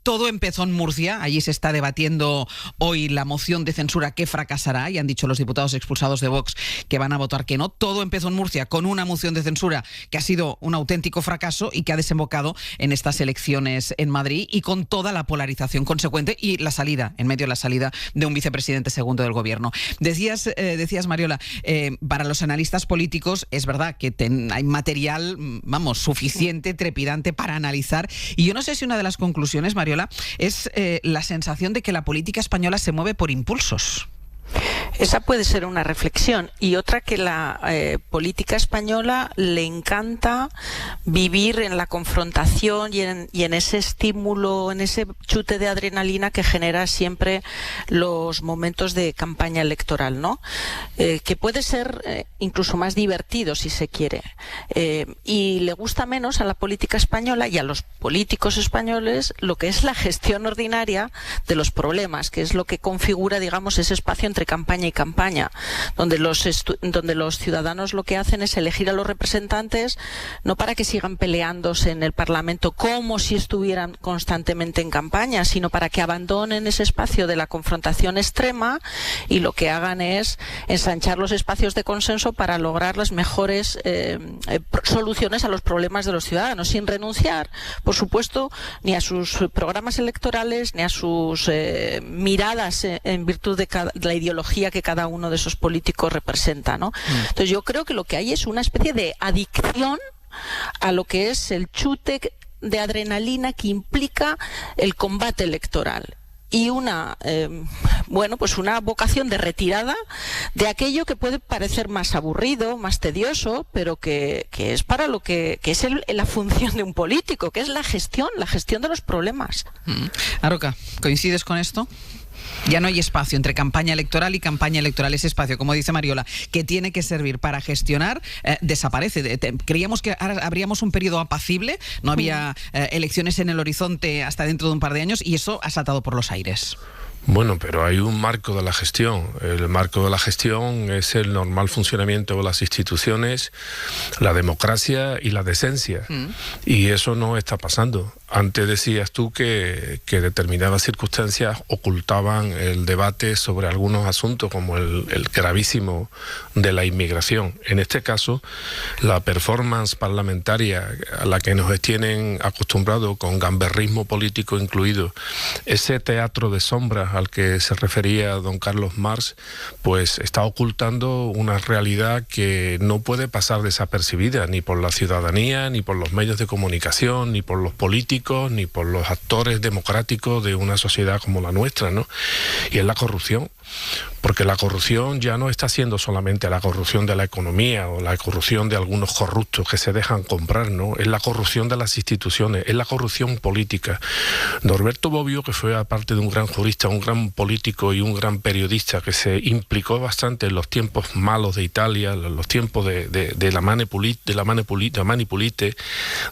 Todo empezó en Murcia, allí se está debatiendo hoy la moción de censura que fracasará, y han dicho los diputados expulsados de Vox que van a votar que no. Todo empezó en Murcia con una moción de censura que ha sido un auténtico fracaso y que ha desembocado en estas elecciones en Madrid, y con toda la polarización consecuente y la salida, en medio de la salida de un vicepresidente segundo del gobierno. Decías Mariola, para los analistas políticos es verdad que hay material, suficiente, trepidante para analizar, y yo no sé si una de las conclusiones, Mariola, es la sensación de que la política española se mueve por impulsos. Esa puede ser una reflexión, y otra, que la política española le encanta vivir en la confrontación y en ese estímulo, en ese chute de adrenalina que genera siempre los momentos de campaña electoral, ¿no? Que puede ser incluso más divertido si se quiere, y le gusta menos a la política española y a los políticos españoles lo que es la gestión ordinaria de los problemas, que es lo que configura, digamos, ese espacio entre campaña y campaña, donde los ciudadanos lo que hacen es elegir a los representantes no para que sigan peleándose en el Parlamento como si estuvieran constantemente en campaña, sino para que abandonen ese espacio de la confrontación extrema y lo que hagan es ensanchar los espacios de consenso para lograr las mejores soluciones a los problemas de los ciudadanos, sin renunciar, por supuesto, ni a sus programas electorales ni a sus miradas en virtud de la ideología que cada uno de esos políticos representa, ¿no? Entonces yo creo que lo que hay es una especie de adicción a lo que es el chute de adrenalina que implica el combate electoral, y una una vocación de retirada de aquello que puede parecer más aburrido, más tedioso, pero que es para lo que es la función de un político, que es la gestión de los problemas. Aroca, ¿coincides con esto? Ya no hay espacio entre campaña electoral y campaña electoral. Ese espacio, como dice Mariola, que tiene que servir para gestionar, desaparece. Creíamos que ahora habríamos un periodo apacible, no había elecciones en el horizonte hasta dentro de un par de años, y eso ha saltado por los aires. Bueno, pero hay un marco de la gestión. El marco de la gestión es el normal funcionamiento de las instituciones, la democracia y la decencia. Y eso no está pasando. Antes decías tú que determinadas circunstancias ocultaban el debate sobre algunos asuntos, como el gravísimo de la inmigración. En este caso, la performance parlamentaria a la que nos tienen acostumbrados, con gamberrismo político incluido, ese teatro de sombras al que se refería don Carlos Marx, pues está ocultando una realidad que no puede pasar desapercibida ni por la ciudadanía, ni por los medios de comunicación, ni por los políticos, ni por los actores democráticos de una sociedad como la nuestra, ¿no? Y es la corrupción. porque la corrupción ya no está siendo solamente la corrupción de la economía o la corrupción de algunos corruptos que se dejan comprar, ¿no? Es la corrupción de las instituciones, es la corrupción política. Norberto Bobbio, que fue aparte de un gran jurista, un gran político y un gran periodista que se implicó bastante en los tiempos malos de Italia, los tiempos de la Mani Pulite,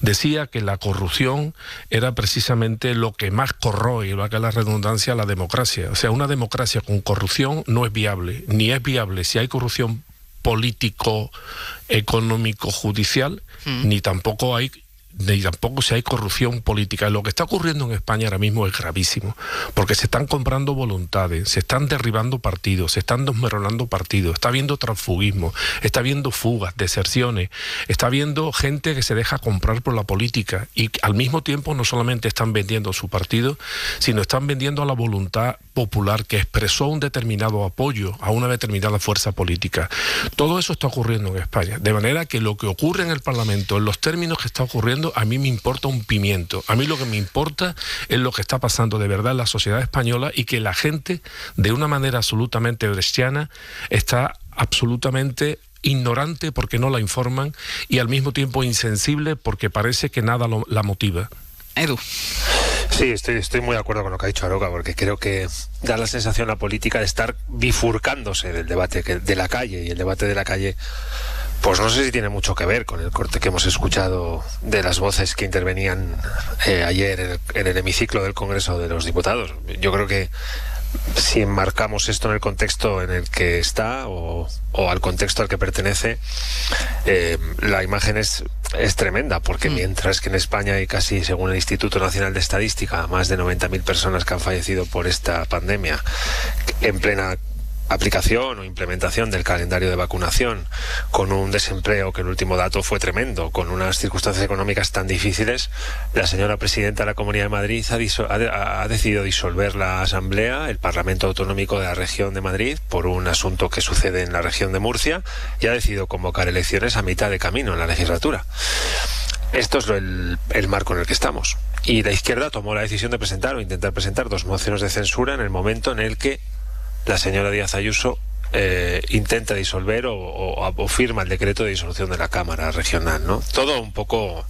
decía que la corrupción era precisamente lo que más corroe, y valga la redundancia, la democracia. O sea, una democracia con corrupción no es viable, ni es viable si hay corrupción político, económico, judicial, ni tampoco si hay corrupción política. Lo que está ocurriendo en España ahora mismo es gravísimo, porque se están comprando voluntades, se están derribando partidos, se están desmoronando partidos, está habiendo transfugismo, está habiendo fugas, deserciones, está habiendo gente que se deja comprar por la política, y al mismo tiempo no solamente están vendiendo su partido, sino están vendiendo a la voluntad popular que expresó un determinado apoyo a una determinada fuerza política. Todo eso está ocurriendo en España, de manera que lo que ocurre en el Parlamento, en los términos que está ocurriendo, a mí me importa un pimiento. A mí lo que me importa es lo que está pasando de verdad en la sociedad española, y que la gente, de una manera absolutamente brechtiana, está absolutamente ignorante porque no la informan, y al mismo tiempo insensible porque parece que nada la motiva. Edu. Sí, estoy muy de acuerdo con lo que ha dicho Aroca, porque creo que da la sensación la política de estar bifurcándose del debate de la calle, y el debate de la calle, pues no sé si tiene mucho que ver con el corte que hemos escuchado de las voces que intervenían ayer en el hemiciclo del Congreso de los Diputados. Yo creo que si enmarcamos esto en el contexto en el que está o al contexto al que pertenece, la imagen es tremenda, porque mientras que en España hay casi, según el Instituto Nacional de Estadística, más de 90.000 personas que han fallecido por esta pandemia, en plena aplicación o implementación del calendario de vacunación, con un desempleo que el último dato fue tremendo, con unas circunstancias económicas tan difíciles, la señora presidenta de la Comunidad de Madrid ha decidido disolver la Asamblea, el Parlamento Autonómico de la Región de Madrid, por un asunto que sucede en la región de Murcia, y ha decidido convocar elecciones a mitad de camino en la legislatura. Esto es el marco en el que estamos. Y la izquierda tomó la decisión de presentar o intentar presentar 2 mociones de censura en el momento en el que la señora Díaz Ayuso intenta disolver o firma el decreto de disolución de la Cámara Regional, ¿no? Todo un poco,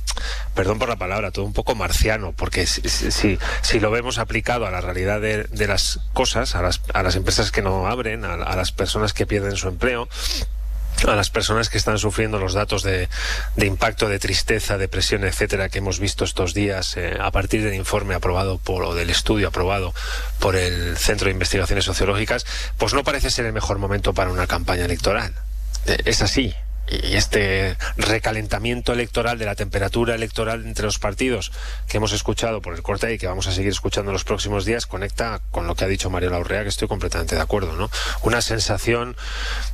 perdón por la palabra, todo un poco marciano, porque si lo vemos aplicado a la realidad de las cosas, a las empresas que no abren, a las personas que pierden su empleo, a las personas que están sufriendo los datos de impacto, de tristeza, depresión, etcétera, que hemos visto estos días a partir del informe aprobado o del estudio aprobado por el Centro de Investigaciones Sociológicas, pues no parece ser el mejor momento para una campaña electoral. Es así. Y este recalentamiento electoral, de la temperatura electoral entre los partidos que hemos escuchado por el corte y que vamos a seguir escuchando en los próximos días, conecta con lo que ha dicho Mariola Urrea, que estoy completamente de acuerdo, ¿no? Una sensación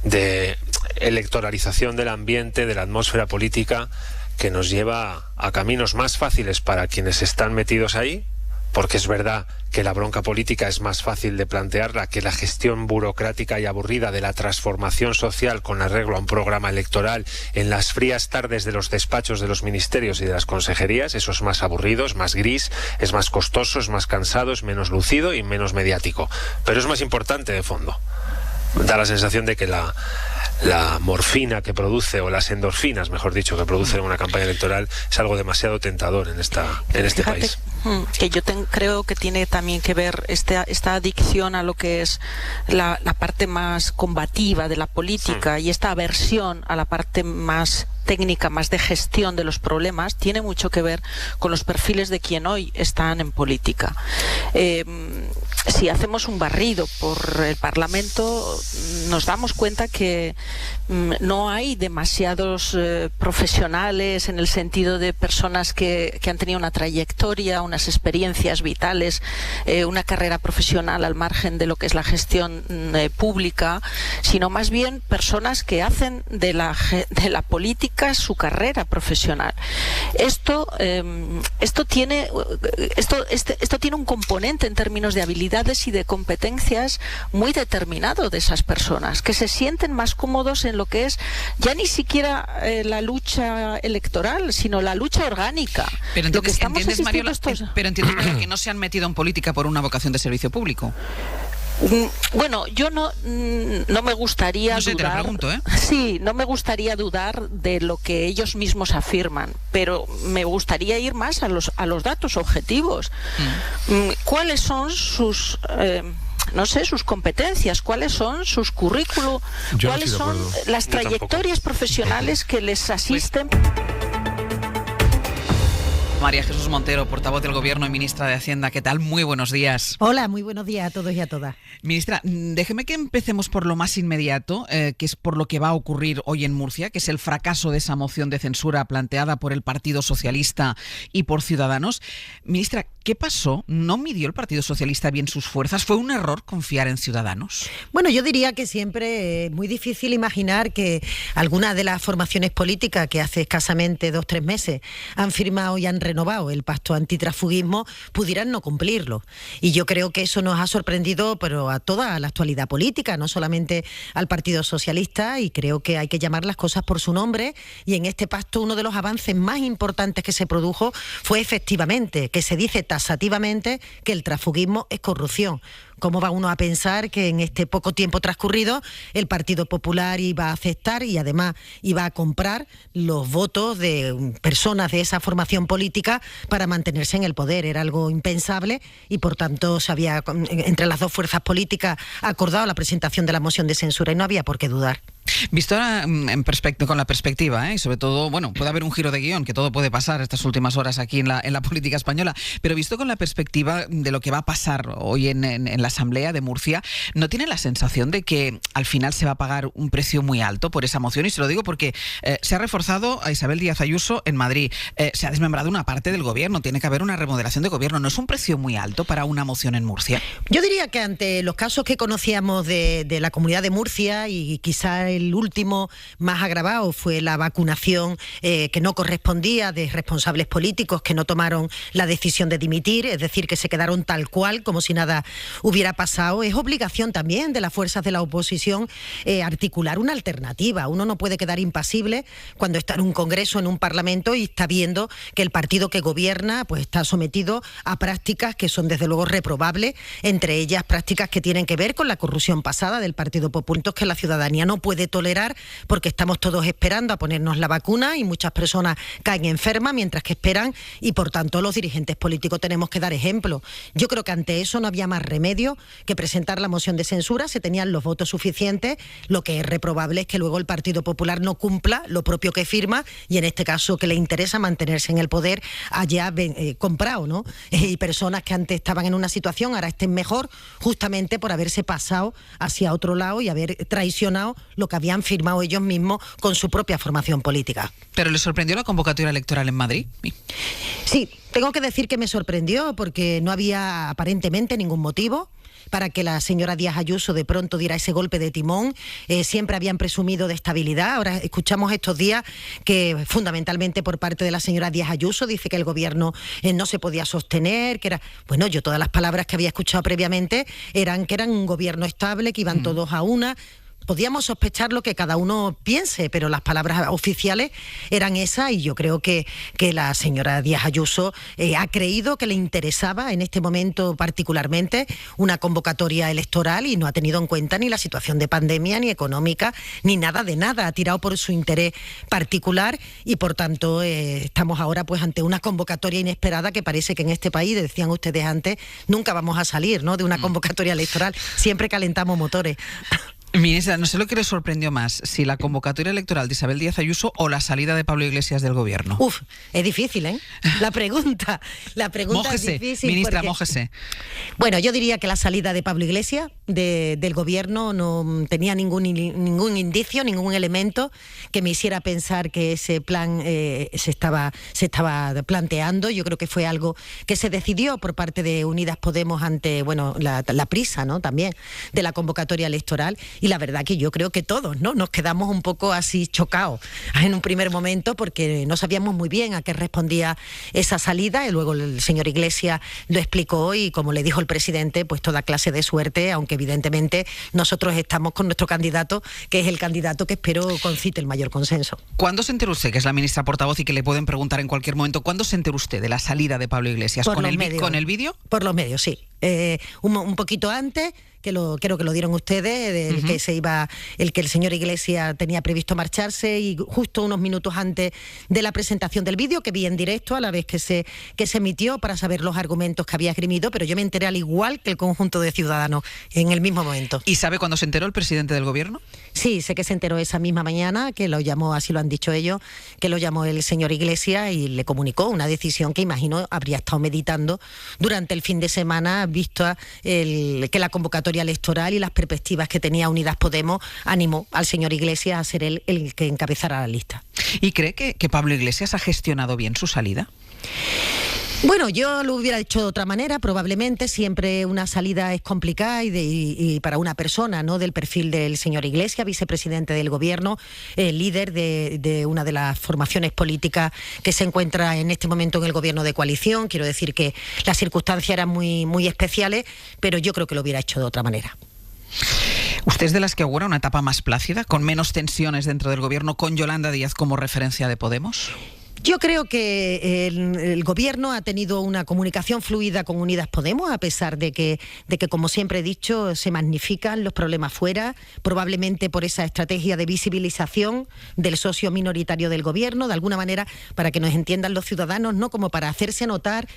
de electoralización del ambiente, de la atmósfera política, que nos lleva a caminos más fáciles para quienes están metidos ahí, porque es verdad que la bronca política es más fácil de plantearla que la gestión burocrática y aburrida de la transformación social con arreglo a un programa electoral en las frías tardes de los despachos de los ministerios y de las consejerías. Eso es más aburrido, es más gris, es más costoso, es más cansado, es menos lucido y menos mediático. Pero es más importante de fondo. Da la sensación de que la morfina que produce, o las endorfinas, mejor dicho, que produce una campaña electoral, es algo demasiado tentador en este país. Que yo creo que tiene también que ver esta adicción a lo que es la parte más combativa de la política, y esta aversión a la parte más técnica, más de gestión de los problemas, tiene mucho que ver con los perfiles de quien hoy están en política. Si hacemos un barrido por el Parlamento, nos damos cuenta que no hay demasiados profesionales, en el sentido de personas que han tenido una trayectoria, unas experiencias vitales, una carrera profesional al margen de lo que es la gestión pública, sino más bien personas que hacen de la política su carrera profesional. Esto tiene un componente en términos de habilidades y de competencias muy determinado de esas personas, que se sienten más cómodos en lo que es ya ni siquiera la lucha electoral, sino la lucha orgánica. Pero entiendes, Mariola, que no se han metido en política por una vocación de servicio público. Bueno, yo no me gustaría dudar. Te lo pregunto, ¿eh? Sí, no me gustaría dudar de lo que ellos mismos afirman, pero me gustaría ir más a los datos objetivos. ¿Cuáles son sus sus competencias, cuáles son sus currículos, cuáles son las trayectorias profesionales que les asisten? María Jesús Montero, portavoz del Gobierno y ministra de Hacienda. ¿Qué tal? Muy buenos días. Hola, muy buenos días a todos y a todas. Ministra, déjeme que empecemos por lo más inmediato, que es por lo que va a ocurrir hoy en Murcia, que es el fracaso de esa moción de censura planteada por el Partido Socialista y por Ciudadanos. Ministra, ¿qué pasó? ¿No midió el Partido Socialista bien sus fuerzas? ¿Fue un error confiar en Ciudadanos? Bueno, yo diría que siempre es muy difícil imaginar que algunas de las formaciones políticas que hace escasamente 2-3 meses han firmado y han renovado el pacto antitransfugismo pudieran no cumplirlo. Y yo creo que eso nos ha sorprendido, pero a toda la actualidad política, no solamente al Partido Socialista, y creo que hay que llamar las cosas por su nombre. Y en este pacto uno de los avances más importantes que se produjo fue efectivamente que se dice tasativamente que el transfugismo es corrupción. ¿Cómo va uno a pensar que en este poco tiempo transcurrido el Partido Popular iba a aceptar y además iba a comprar los votos de personas de esa formación política para mantenerse en el poder? Era algo impensable y por tanto se había entre las dos fuerzas políticas acordado la presentación de la moción de censura y no había por qué dudar. Visto ahora con la perspectiva, y sobre todo, bueno, puede haber un giro de guión, que todo puede pasar estas últimas horas aquí en la política española, pero visto con la perspectiva de lo que va a pasar hoy en la Asamblea de Murcia, ¿no tiene la sensación de que al final se va a pagar un precio muy alto por esa moción? Y se lo digo porque se ha reforzado a Isabel Díaz Ayuso en Madrid, se ha desmembrado una parte del gobierno, tiene que haber una remodelación de gobierno. ¿No es un precio muy alto para una moción en Murcia? Yo diría que ante los casos que conocíamos de la Comunidad de Murcia, y quizá el último más agravado fue la vacunación que no correspondía de responsables políticos que no tomaron la decisión de dimitir, es decir, que se quedaron tal cual, como si nada hubiera pasado. Es obligación también de las fuerzas de la oposición articular una alternativa. Uno no puede quedar impasible cuando está en un congreso, en un parlamento, y está viendo que el partido que gobierna pues está sometido a prácticas que son desde luego reprobables, entre ellas prácticas que tienen que ver con la corrupción pasada del Partido Popular, que la ciudadanía no puede tolerar, porque estamos todos esperando a ponernos la vacuna y muchas personas caen enfermas mientras que esperan, y por tanto los dirigentes políticos tenemos que dar ejemplo. Yo creo que ante eso no había más remedio que presentar la moción de censura. Se tenían los votos suficientes. Lo que es reprobable es que luego el Partido Popular no cumpla lo propio que firma, y en este caso que le interesa mantenerse en el poder haya comprado, ¿no? Y personas que antes estaban en una situación ahora estén mejor, justamente por haberse pasado hacia otro lado y haber traicionado lo que habían firmado ellos mismos con su propia formación política. ¿Pero les sorprendió la convocatoria electoral en Madrid? Sí, tengo que decir que me sorprendió porque no había aparentemente ningún motivo para que la señora Díaz Ayuso de pronto diera ese golpe de timón. Siempre habían presumido de estabilidad. Ahora escuchamos estos días que fundamentalmente por parte de la señora Díaz Ayuso dice que el gobierno no se podía sostener, que era... Bueno, yo todas las palabras que había escuchado previamente eran que eran un gobierno estable, que iban todos a una... Podíamos sospechar lo que cada uno piense, pero las palabras oficiales eran esas, y yo creo que la señora Díaz Ayuso ha creído que le interesaba en este momento particularmente una convocatoria electoral y no ha tenido en cuenta ni la situación de pandemia, ni económica, ni nada de nada. Ha tirado por su interés particular y por tanto estamos ahora pues ante una convocatoria inesperada que parece que en este país, decían ustedes antes, nunca vamos a salir, ¿no?, de una convocatoria electoral. Siempre calentamos motores. Ministra, no sé lo que le sorprendió más, si la convocatoria electoral de Isabel Díaz Ayuso o la salida de Pablo Iglesias del gobierno. Es difícil, ¿eh? La pregunta mójese, es difícil. Ministra, mójese. Bueno, yo diría que la salida de Pablo Iglesias del gobierno no tenía ningún indicio, ningún elemento que me hiciera pensar que ese plan se estaba planteando. Yo creo que fue algo que se decidió por parte de Unidas Podemos ante, bueno, la prisa, ¿no?, también de la convocatoria electoral. Y la verdad que yo creo que todos, ¿no?, nos quedamos un poco así chocados en un primer momento porque no sabíamos muy bien a qué respondía esa salida, y luego el señor Iglesias lo explicó y, como le dijo el presidente, pues toda clase de suerte, aunque evidentemente nosotros estamos con nuestro candidato, que es el candidato que espero concite el mayor consenso. ¿Cuándo se enteró usted, que es la ministra portavoz y que le pueden preguntar en cualquier momento, cuándo se enteró usted de la salida de Pablo Iglesias? ¿Con el vídeo? Por los medios, sí. un poquito antes, creo que lo dieron ustedes, el que el señor Iglesias tenía previsto marcharse, y justo unos minutos antes de la presentación del vídeo, que vi en directo a la vez que se emitió, para saber los argumentos que había esgrimido, pero yo me enteré al igual que el conjunto de ciudadanos en el mismo momento. ¿Y sabe cuándo se enteró el presidente del gobierno? Sí, sé que se enteró esa misma mañana, que lo llamó, así lo han dicho ellos, que lo llamó el señor Iglesias y le comunicó una decisión que imagino habría estado meditando durante el fin de semana, visto que la convocatoria electoral y las perspectivas que tenía Unidas Podemos animó al señor Iglesias a ser él el que encabezara la lista. ¿Y cree que Pablo Iglesias ha gestionado bien su salida? Bueno, yo lo hubiera hecho de otra manera, probablemente. Siempre una salida es complicada y para una persona, ¿no?, del perfil del señor Iglesias, vicepresidente del gobierno, líder de una de las formaciones políticas que se encuentra en este momento en el gobierno de coalición. Quiero decir que las circunstancias eran muy, muy especiales, pero yo creo que lo hubiera hecho de otra manera. ¿Usted es de las que augura una etapa más plácida, con menos tensiones dentro del gobierno, con Yolanda Díaz como referencia de Podemos? Yo creo que el gobierno ha tenido una comunicación fluida con Unidas Podemos, a pesar de que, como siempre he dicho, se magnifican los problemas fuera, probablemente por esa estrategia de visibilización del socio minoritario del gobierno, de alguna manera, para que nos entiendan los ciudadanos, no como para hacerse notar.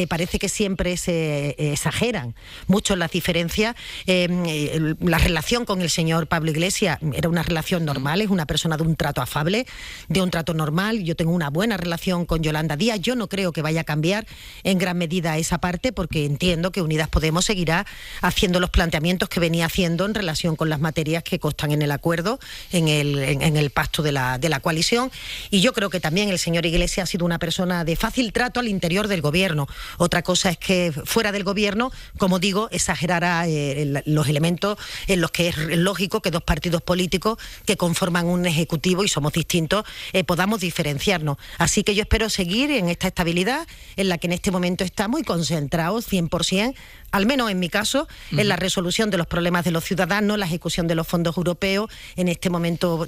Parece que siempre se exageran mucho las diferencias. La relación con el señor Pablo Iglesias era una relación normal, es una persona de un trato afable, de un trato normal. Yo tengo una buena relación con Yolanda Díaz. Yo no creo que vaya a cambiar en gran medida esa parte, porque entiendo que Unidas Podemos seguirá haciendo los planteamientos que venía haciendo en relación con las materias que constan en el acuerdo, en el pacto de la coalición. Y yo creo que también el señor Iglesias ha sido una persona de fácil trato al interior del gobierno. Otra cosa es que fuera del gobierno, como digo, exagerará los elementos en los que es lógico que dos partidos políticos que conforman un ejecutivo y somos distintos podamos diferenciarnos. Así que yo espero seguir en esta estabilidad en la que en este momento estamos, y concentrados 100%, al menos en mi caso, en la resolución de los problemas de los ciudadanos, la ejecución de los fondos europeos. En este momento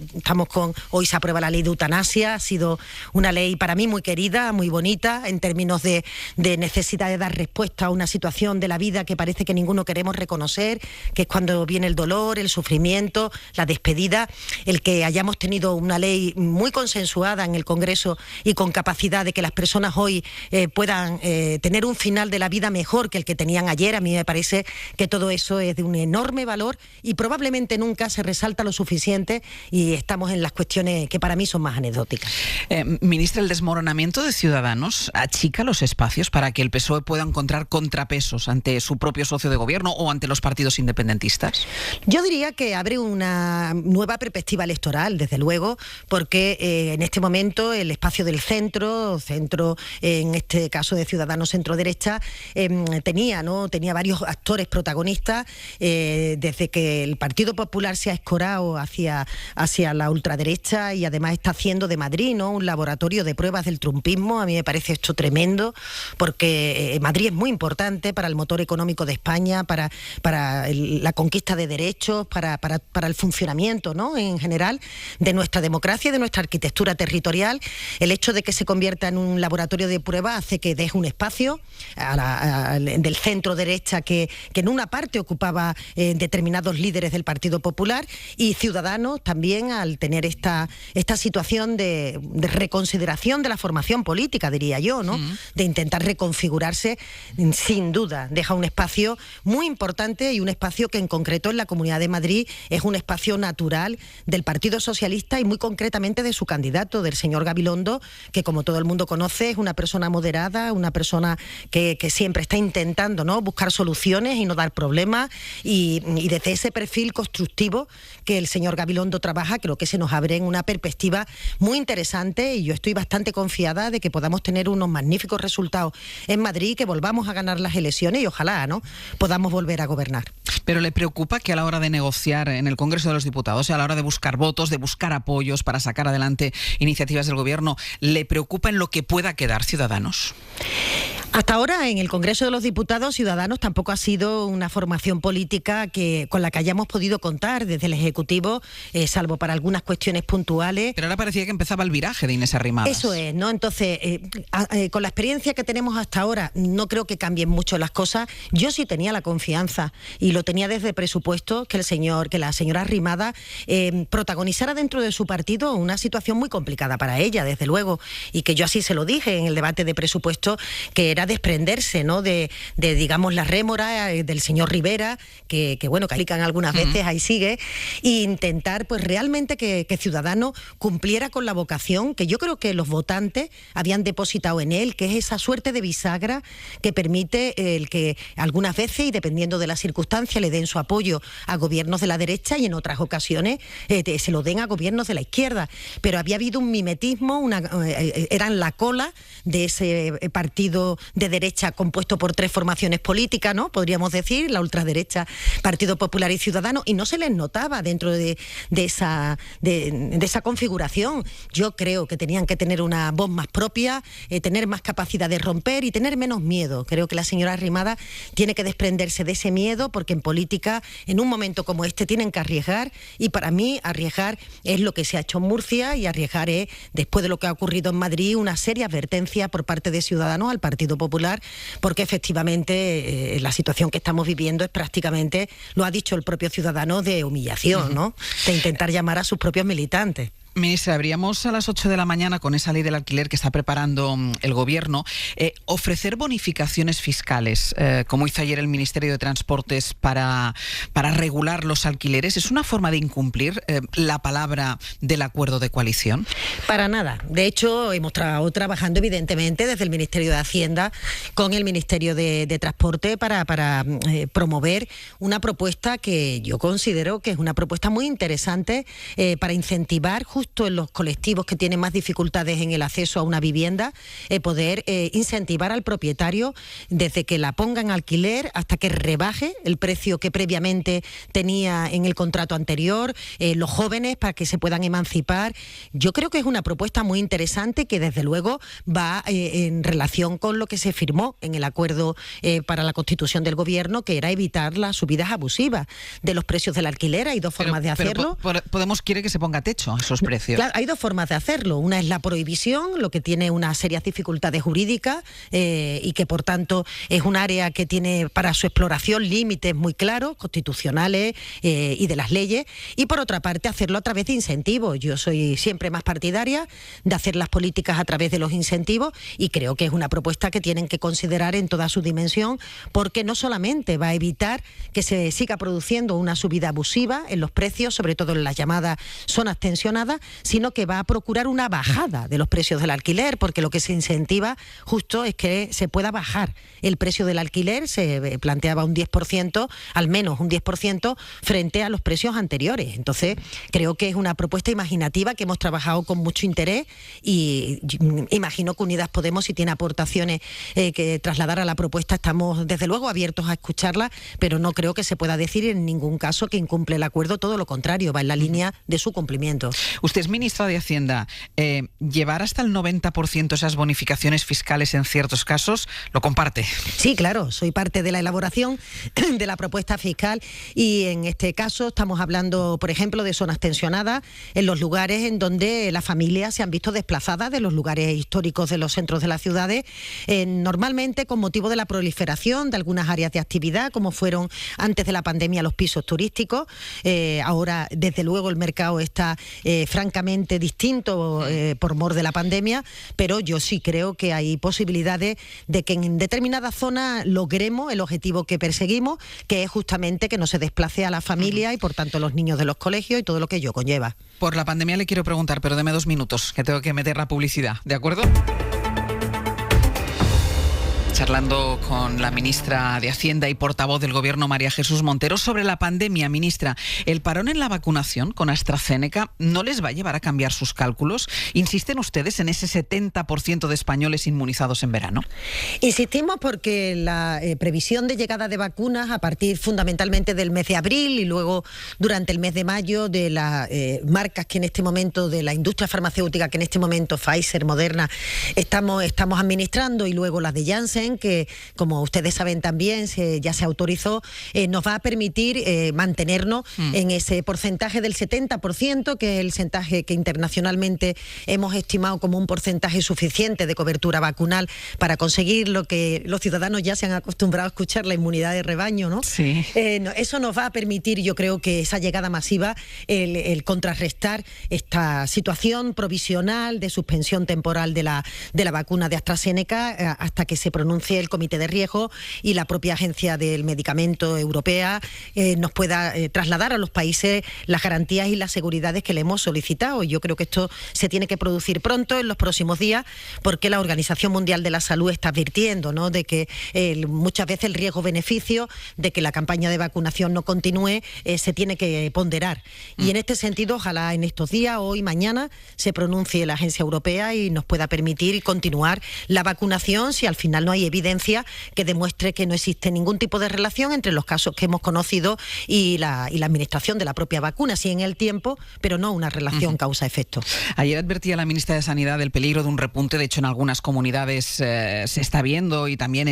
hoy se aprueba la ley de eutanasia. Ha sido una ley para mí muy querida, muy bonita, en términos de necesidad de dar respuesta a una situación de la vida que parece que ninguno queremos reconocer, que es cuando viene el dolor, el sufrimiento, la despedida. El que hayamos tenido una ley muy consensuada en el Congreso y con capacidad de que las personas hoy puedan tener un final de la vida mejor que el que tenían ayer, a mí me parece que todo eso es de un enorme valor y probablemente nunca se resalta lo suficiente, y estamos en las cuestiones que para mí son más anecdóticas. Ministra, ¿el desmoronamiento de Ciudadanos achica los espacios para que el PSOE pueda encontrar contrapesos ante su propio socio de gobierno o ante los partidos independentistas? Yo diría que abre una nueva perspectiva electoral, desde luego, porque en este momento el espacio del centro, en este caso de Ciudadanos centro-derecha, tenía varios actores protagonistas, desde que el Partido Popular se ha escorado hacia la ultraderecha, y además está haciendo de Madrid, ¿no?, un laboratorio de pruebas del trumpismo. A mí me parece esto tremendo, porque Madrid es muy importante para el motor económico de España, para la conquista de derechos, para el funcionamiento, ¿no?, en general, de nuestra democracia y de nuestra arquitectura territorial. El hecho de que se convierta en un laboratorio de pruebas hace que deje un espacio del centro derecha que en una parte ocupaba determinados líderes del Partido Popular, y Ciudadanos también, al tener esta situación de reconsideración de la formación política, diría yo, ¿no?, de intentar reconfigurarse, sin duda deja un espacio muy importante, y un espacio que en concreto en la Comunidad de Madrid es un espacio natural del Partido Socialista, y muy concretamente de su candidato, del señor Gabilondo, que, como todo el mundo conoce, es una persona moderada, una persona que siempre está intentando, ¿no?, buscar soluciones y no dar problemas, y desde ese perfil constructivo que el señor Gabilondo trabaja, creo que se nos abre en una perspectiva muy interesante, y yo estoy bastante confiada de que podamos tener unos magníficos resultados en Madrid, que volvamos a ganar las elecciones y ojalá, ¿no?, podamos volver a gobernar. ¿Pero le preocupa que a la hora de negociar en el Congreso de los Diputados, a la hora de buscar votos, de buscar apoyos para sacar adelante iniciativas del gobierno, le preocupa en lo que pueda quedar Ciudadanos? Hasta ahora, en el Congreso de los Diputados, Ciudadanos tampoco ha sido una formación política con la que hayamos podido contar desde el Ejecutivo, salvo para algunas cuestiones puntuales. Pero ahora parecía que empezaba el viraje de Inés Arrimadas. Eso es, ¿no? Entonces, con la experiencia que tenemos hasta ahora, no creo que cambien mucho las cosas. Yo sí tenía la confianza, y lo tenía desde presupuesto, que la señora Arrimadas protagonizara dentro de su partido una situación muy complicada para ella, desde luego, y que yo así se lo dije en el debate de presupuesto, que era desprenderse, ¿no?, de digamos, la rémora del señor Rivera, que bueno, que aplican algunas veces, ahí sigue, e intentar pues realmente que Ciudadanos cumpliera con la vocación que yo creo que los votantes habían depositado en él, que es esa suerte de bisagra que permite el que algunas veces, y dependiendo de las circunstancias, le den su apoyo a gobiernos de la derecha y en otras ocasiones se lo den a gobiernos de la izquierda. Pero había habido un mimetismo, eran la cola de ese partido de derecha compuesto por 3 formaciones políticas, ¿no?, podríamos decir, la ultraderecha, Partido Popular y Ciudadanos, y no se les notaba dentro de esa configuración. Yo creo que tenían que tener una voz más propia, tener más capacidad de romper y tener menos miedo. Creo que la señora Arrimadas tiene que desprenderse de ese miedo, porque en política, en un momento como este, tienen que arriesgar, y para mí arriesgar es lo que se ha hecho en Murcia, y arriesgar es, después de lo que ha ocurrido en Madrid, una seria advertencia por parte de Ciudadanos al Partido Popular, porque efectivamente la situación que estamos viviendo es prácticamente, lo ha dicho el propio Ciudadano, de humillación, ¿no?, de intentar llamar a sus propios militantes. Ministra, abríamos a las 8 de la mañana con esa ley del alquiler que está preparando el Gobierno. Ofrecer bonificaciones fiscales, como hizo ayer el Ministerio de Transportes para regular los alquileres, ¿es una forma de incumplir la palabra del acuerdo de coalición? Para nada. De hecho, hemos estado trabajando evidentemente desde el Ministerio de Hacienda con el Ministerio de Transporte para promover una propuesta que yo considero que es una propuesta muy interesante para incentivar justo en los colectivos que tienen más dificultades en el acceso a una vivienda, poder incentivar al propietario desde que la ponga en alquiler hasta que rebaje el precio que previamente tenía en el contrato anterior, los jóvenes para que se puedan emancipar. Yo creo que es una propuesta muy interesante que desde luego va en relación con lo que se firmó en el acuerdo para la constitución del Gobierno, que era evitar las subidas abusivas de los precios del alquiler. Hay 2 formas de hacerlo. Podemos quiere que se ponga techo a esos precios. Claro, hay 2 formas de hacerlo. Una es la prohibición, lo que tiene unas serias dificultades jurídicas y que por tanto es un área que tiene para su exploración límites muy claros, constitucionales y de las leyes. Y por otra parte, hacerlo a través de incentivos. Yo soy siempre más partidaria de hacer las políticas a través de los incentivos, y creo que es una propuesta que tienen que considerar en toda su dimensión, porque no solamente va a evitar que se siga produciendo una subida abusiva en los precios, sobre todo en las llamadas zonas tensionadas, sino que va a procurar una bajada de los precios del alquiler, porque lo que se incentiva justo es que se pueda bajar el precio del alquiler. Se planteaba un 10%, al menos un 10%, frente a los precios anteriores. Entonces, creo que es una propuesta imaginativa que hemos trabajado con mucho interés, y imagino que Unidas Podemos, si tiene aportaciones que trasladar a la propuesta, estamos desde luego abiertos a escucharla, pero no creo que se pueda decir en ningún caso que incumple el acuerdo, todo lo contrario, va en la línea de su cumplimiento. Usted es ministra de Hacienda. ¿Llevar hasta el 90% esas bonificaciones fiscales en ciertos casos, lo comparte? Sí, claro, soy parte de la elaboración de la propuesta fiscal, y en este caso estamos hablando, por ejemplo, de zonas tensionadas, en los lugares en donde las familias se han visto desplazadas de los lugares históricos de los centros de las ciudades, normalmente con motivo de la proliferación de algunas áreas de actividad, como fueron antes de la pandemia los pisos turísticos. Ahora, desde luego, el mercado está francamente distinto por mor de la pandemia, pero yo sí creo que hay posibilidades de que en determinadas zonas logremos el objetivo que perseguimos, que es justamente que no se desplace a la familia y por tanto los niños de los colegios y todo lo que ello conlleva. Por la pandemia le quiero preguntar, pero deme 2 minutos, que tengo que meter la publicidad, ¿de acuerdo? Charlando con la ministra de Hacienda y portavoz del Gobierno, María Jesús Montero, sobre la pandemia. Ministra, ¿el parón en la vacunación con AstraZeneca no les va a llevar a cambiar sus cálculos? ¿Insisten ustedes en ese 70% de españoles inmunizados en verano? Insistimos porque la previsión de llegada de vacunas a partir fundamentalmente del mes de abril y luego durante el mes de mayo de las marcas que en este momento, de la industria farmacéutica que en este momento Pfizer, Moderna, estamos administrando, y luego las de Janssen, también que, como ustedes saben también, ya se autorizó, nos va a permitir mantenernos en ese porcentaje del 70%, que es el porcentaje que internacionalmente hemos estimado como un porcentaje suficiente de cobertura vacunal para conseguir lo que los ciudadanos ya se han acostumbrado a escuchar, la inmunidad de rebaño, ¿no? Sí. Eso nos va a permitir, yo creo, que esa llegada masiva, el contrarrestar esta situación provisional de suspensión temporal de la vacuna de AstraZeneca hasta que se pronuncie el Comité de Riesgo y la propia Agencia del Medicamento Europea nos pueda trasladar a los países las garantías y las seguridades que le hemos solicitado. Yo creo que esto se tiene que producir pronto, en los próximos días, porque la Organización Mundial de la Salud está advirtiendo, ¿no?, de que muchas veces el riesgo-beneficio de que la campaña de vacunación no continúe se tiene que ponderar. Y en este sentido, ojalá en estos días, hoy, mañana, se pronuncie la Agencia Europea y nos pueda permitir continuar la vacunación si al final no hay evidencia que demuestre que no existe ningún tipo de relación entre los casos que hemos conocido y la administración de la propia vacuna, sí en el tiempo, pero no una relación causa-efecto. Ayer advertía la ministra de Sanidad del peligro de un repunte. De hecho, en algunas comunidades se está viendo, y también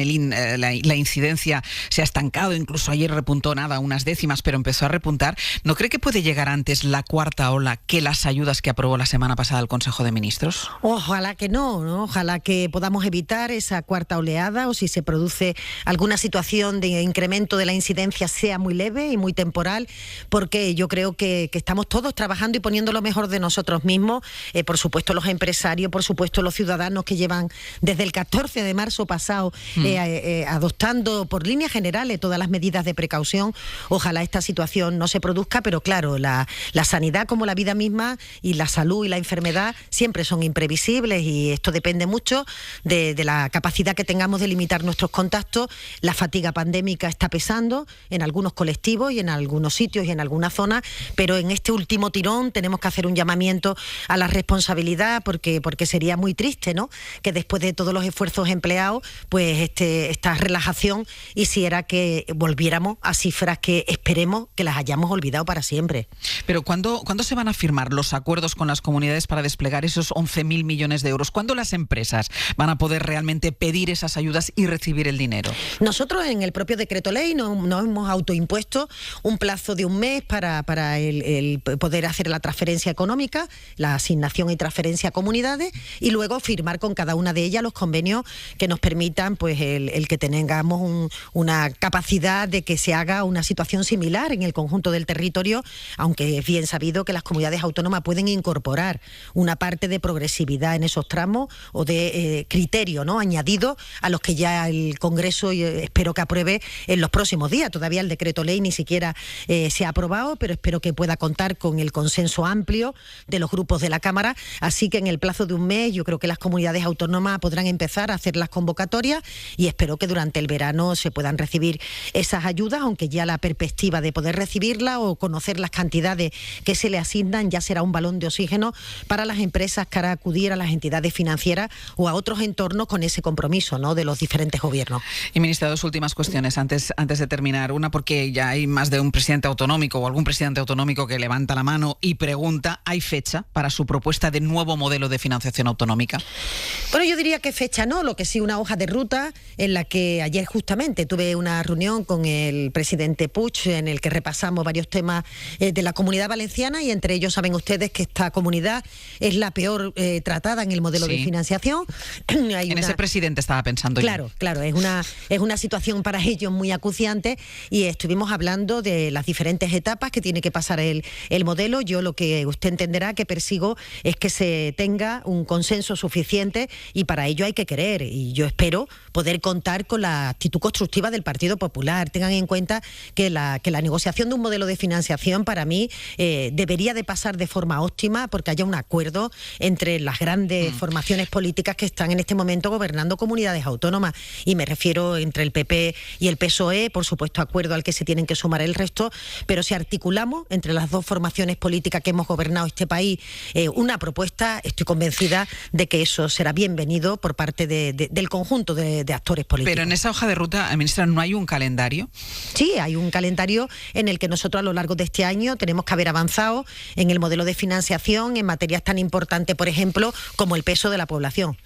la incidencia se ha estancado. Incluso ayer repuntó unas décimas, pero empezó a repuntar. ¿No cree que puede llegar antes la cuarta ola que las ayudas que aprobó la semana pasada el Consejo de Ministros? Ojalá que no. Ojalá que podamos evitar esa cuarta oleada, o si se produce alguna situación de incremento de la incidencia sea muy leve y muy temporal, porque yo creo que estamos todos trabajando y poniendo lo mejor de nosotros mismos, por supuesto los empresarios, por supuesto los ciudadanos que llevan desde el 14 de marzo pasado adoptando por líneas generales todas las medidas de precaución. Ojalá esta situación no se produzca, pero claro, la sanidad, como la vida misma, y la salud y la enfermedad siempre son imprevisibles, y esto depende mucho de la capacidad que tengamos de limitar nuestros contactos. La fatiga pandémica está pesando en algunos colectivos y en algunos sitios y en algunas zonas, pero en este último tirón tenemos que hacer un llamamiento a la responsabilidad, porque sería muy triste, ¿no?, que después de todos los esfuerzos empleados, pues esta relajación hiciera que volviéramos a cifras que esperemos que las hayamos olvidado para siempre. Pero ¿cuándo se van a firmar los acuerdos con las comunidades para desplegar esos 11.000 millones de euros? ¿Cuándo las empresas van a poder realmente pedir esas ayudas y recibir el dinero? Nosotros en el propio decreto ley nos hemos autoimpuesto un plazo de un mes para el poder hacer la transferencia económica, la asignación y transferencia a comunidades, y luego firmar con cada una de ellas los convenios que nos permitan, pues, el que tengamos una capacidad de que se haga una situación similar en el conjunto del territorio, aunque es bien sabido que las comunidades autónomas pueden incorporar una parte de progresividad en esos tramos o de criterio, ¿no?, añadido a los que ya el Congreso espero que apruebe en los próximos días. Todavía el decreto ley ni siquiera se ha aprobado, pero espero que pueda contar con el consenso amplio de los grupos de la Cámara, así que en el plazo de un mes yo creo que las comunidades autónomas podrán empezar a hacer las convocatorias, y espero que durante el verano se puedan recibir esas ayudas, aunque ya la perspectiva de poder recibirla o conocer las cantidades que se le asignan ya será un balón de oxígeno para las empresas que hará acudir a las entidades financieras o a otros entornos con ese compromiso, ¿no?, de los diferentes gobiernos. Y ministra, dos últimas cuestiones antes de terminar. Una, porque ya hay más de un presidente autonómico o algún presidente autonómico que levanta la mano y pregunta: ¿hay fecha para su propuesta de nuevo modelo de financiación autonómica? Bueno, yo diría que fecha no, lo que sí una hoja de ruta, en la que ayer justamente tuve una reunión con el presidente Puig en el que repasamos varios temas de la Comunidad Valenciana, y entre ellos saben ustedes que esta comunidad es la peor tratada en el modelo de financiación. Ese presidente estaba pensando yo. Claro, es una situación para ellos muy acuciante, y estuvimos hablando de las diferentes etapas que tiene que pasar el modelo. Yo lo que usted entenderá que persigo es que se tenga un consenso suficiente, y para ello hay que querer, y yo espero poder contar con la actitud constructiva del Partido Popular. Tengan en cuenta que la negociación de un modelo de financiación para mí debería de pasar de forma óptima, porque haya un acuerdo entre las grandes formaciones políticas que están en este momento gobernando comunidades autónomas, y me refiero entre el PP y el PSOE, por supuesto acuerdo al que se tienen que sumar el resto, pero si articulamos entre las dos formaciones políticas que hemos gobernado este país una propuesta, estoy convencida de que eso será bienvenido por parte del conjunto de actores políticos. Pero en esa hoja de ruta, ministra, ¿no hay un calendario? Sí, hay un calendario en el que nosotros a lo largo de este año tenemos que haber avanzado en el modelo de financiación en materias tan importantes, por ejemplo, como el peso de la población.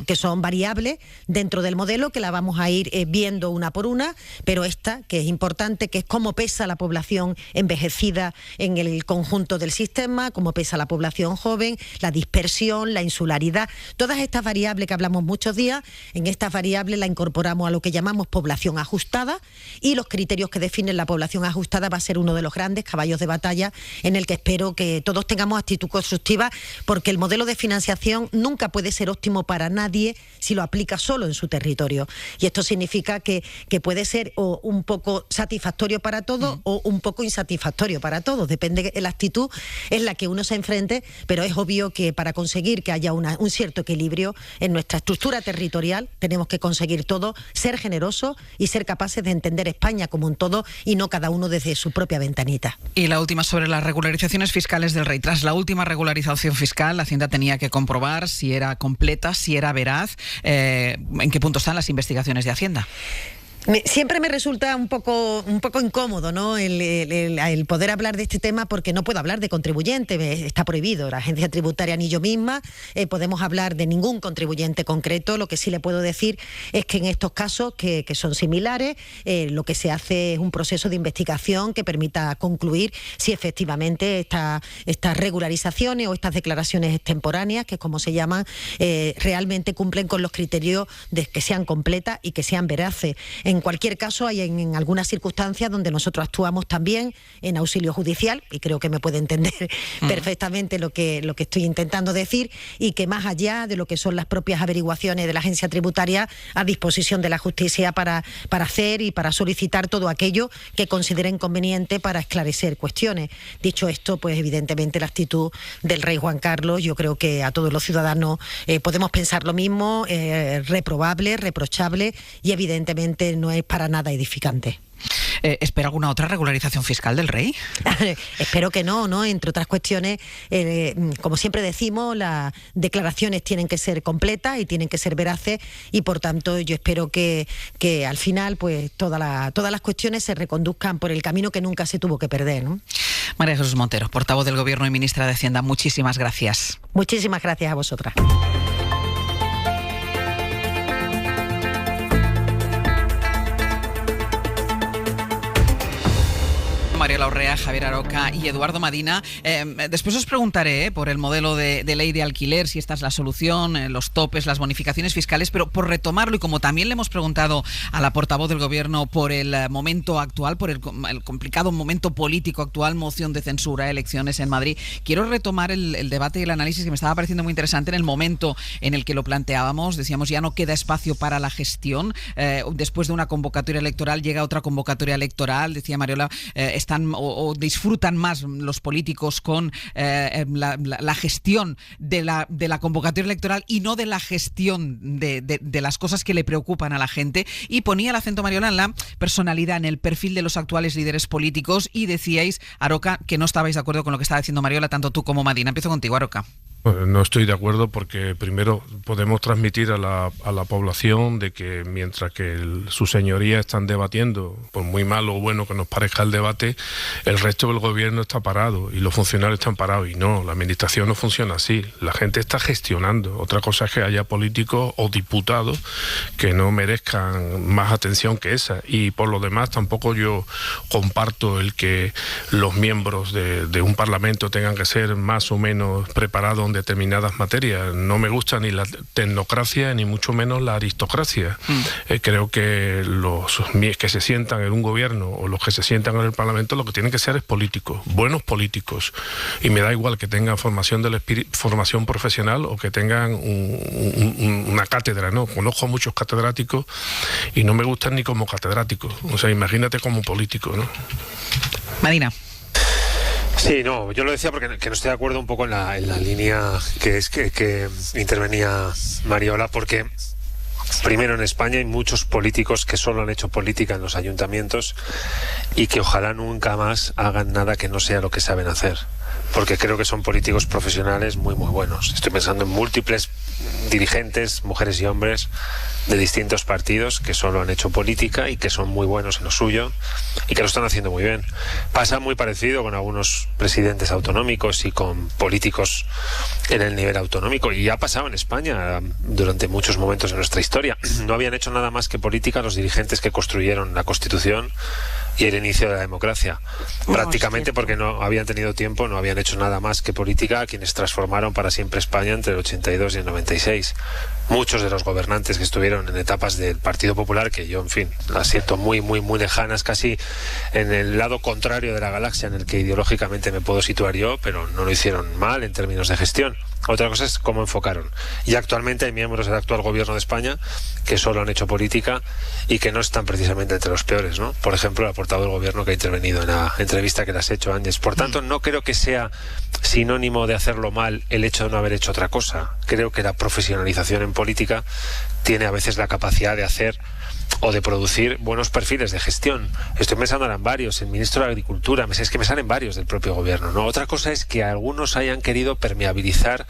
que son variables dentro del modelo, que la vamos a ir viendo una por una, pero esta, que es importante, que es cómo pesa la población envejecida en el conjunto del sistema, cómo pesa la población joven, la dispersión, la insularidad, todas estas variables que hablamos muchos días, en estas variables la incorporamos a lo que llamamos población ajustada, y los criterios que definen la población ajustada va a ser uno de los grandes caballos de batalla en el que espero que todos tengamos actitud constructiva, porque el modelo de financiación nunca puede ser óptimo para nadie si lo aplica solo en su territorio. Y esto significa que puede ser o un poco satisfactorio para todos o un poco insatisfactorio para todos. Depende de la actitud en la que uno se enfrente, pero es obvio que para conseguir que haya un cierto equilibrio en nuestra estructura territorial tenemos que conseguir todo, ser generosos y ser capaces de entender España como un todo y no cada uno desde su propia ventanita. Y la última sobre las regularizaciones fiscales del Rey. Tras la última regularización fiscal, la Hacienda tenía que comprobar si era completa, si era veraz. ¿En qué punto están las investigaciones de Hacienda? Siempre me resulta un poco incómodo, ¿no? el poder hablar de este tema, porque no puedo hablar de contribuyente, está prohibido. La agencia tributaria ni yo misma podemos hablar de ningún contribuyente concreto. Lo que sí le puedo decir es que en estos casos que son similares, lo que se hace es un proceso de investigación que permita concluir si efectivamente estas regularizaciones o estas declaraciones extemporáneas, que es como se llaman, realmente cumplen con los criterios de que sean completas y que sean veraces. En cualquier caso, hay en algunas circunstancias donde nosotros actuamos también en auxilio judicial, y creo que me puede entender perfectamente lo que estoy intentando decir, y que más allá de lo que son las propias averiguaciones de la agencia tributaria, a disposición de la justicia para hacer y para solicitar todo aquello que consideren conveniente para esclarecer cuestiones. Dicho esto, pues evidentemente la actitud del Rey Juan Carlos, yo creo que a todos los ciudadanos podemos pensar lo mismo, reprobable, reprochable, y evidentemente no es para nada edificante. ¿Espera alguna otra regularización fiscal del Rey? Espero que no, entre otras cuestiones, como siempre decimos, las declaraciones tienen que ser completas y tienen que ser veraces, y por tanto yo espero que al final pues todas las cuestiones se reconduzcan por el camino que nunca se tuvo que perder, ¿no? María Jesús Montero, portavoz del Gobierno y ministra de Hacienda, muchísimas gracias. Muchísimas gracias a vosotras. Mariela Orrea, Javier Aroca y Eduardo Madina. Después os preguntaré por el modelo de ley de alquiler, si esta es la solución, los topes, las bonificaciones fiscales, pero por retomarlo, y como también le hemos preguntado a la portavoz del Gobierno por el momento actual, por el complicado momento político actual, moción de censura, elecciones en Madrid, quiero retomar el debate y el análisis que me estaba pareciendo muy interesante en el momento en el que lo planteábamos. Decíamos, ya no queda espacio para la gestión. Después de una convocatoria electoral llega otra convocatoria electoral. Decía Mariola, están o disfrutan más los políticos con la gestión de la convocatoria electoral y no de la gestión de las cosas que le preocupan a la gente. Y ponía el acento, Mariola, en la personalidad, en el perfil de los actuales líderes políticos, y decíais, Aroca, que no estabais de acuerdo con lo que estaba diciendo Mariola, tanto tú como Madina. Empiezo contigo, Aroca. No estoy de acuerdo, porque primero podemos transmitir a la población de que mientras que sus señorías están debatiendo, por muy malo o bueno que nos parezca el debate, el resto del gobierno está parado y los funcionarios están parados. Y no, la administración no funciona así. La gente está gestionando. Otra cosa es que haya políticos o diputados que no merezcan más atención que esa. Y por lo demás tampoco yo comparto el que los miembros de un parlamento tengan que ser más o menos preparados en determinadas materias. No me gusta ni la tecnocracia ni mucho menos la aristocracia. Creo que los que se sientan en un gobierno o los que se sientan en el parlamento lo que tienen que ser es políticos, buenos políticos, y me da igual que tengan formación profesional o que tengan una cátedra, ¿no? Conozco muchos catedráticos y no me gustan ni como catedráticos, o sea, imagínate como político, ¿no? Madina. Sí, no, yo lo decía porque no estoy de acuerdo un poco en la línea que intervenía Mariola, porque primero, en España hay muchos políticos que solo han hecho política en los ayuntamientos y que ojalá nunca más hagan nada que no sea lo que saben hacer. porque creo que son políticos profesionales muy buenos. Estoy pensando en múltiples dirigentes, mujeres y hombres de distintos partidos que solo han hecho política y que son muy buenos en lo suyo y que lo están haciendo muy bien. Pasa muy parecido con algunos presidentes autonómicos y con políticos en el nivel autonómico, y ha pasado en España durante muchos momentos de nuestra historia. No habían hecho nada más que política los dirigentes que construyeron la Constitución y el inicio de la democracia, prácticamente porque no habían tenido tiempo, no habían hecho nada más que política quienes transformaron para siempre España entre el 82 y el 96. Muchos de los gobernantes que estuvieron en etapas del Partido Popular, que yo, en fin, las siento muy lejanas, casi en el lado contrario de la galaxia en el que ideológicamente me puedo situar yo, pero no lo hicieron mal en términos de gestión. Otra cosa es cómo enfocaron. Y actualmente hay miembros del actual gobierno de España que solo han hecho política y que no están precisamente entre los peores, ¿no? Por ejemplo, el portavoz del gobierno que ha intervenido en la entrevista que le has hecho, Ángels. Por tanto, no creo que sea sinónimo de hacerlo mal el hecho de no haber hecho otra cosa. Creo que la profesionalización en política tiene a veces la capacidad de hacer o de producir buenos perfiles de gestión. Estoy pensando ahora en varios, el ministro de Agricultura, es que me salen varios del propio gobierno, ¿no? Otra cosa es que algunos hayan querido permeabilizar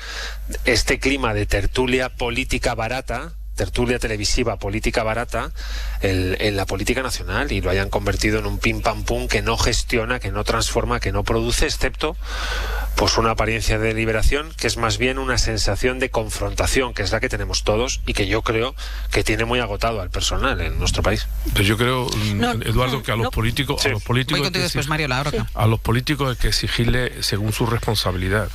este clima de tertulia política barata, tertulia televisiva política barata en la política nacional, y lo hayan convertido en un pim pam pum que no gestiona, que no transforma, que no produce, excepto pues una apariencia de liberación que es más bien una sensación de confrontación, que es la que tenemos todos y que yo creo que tiene muy agotado al personal en nuestro país. Pero yo creo, Eduardo, que a los políticos, Voy contigo después, Mario, la hora. A los políticos hay que exigirle según su responsabilidad.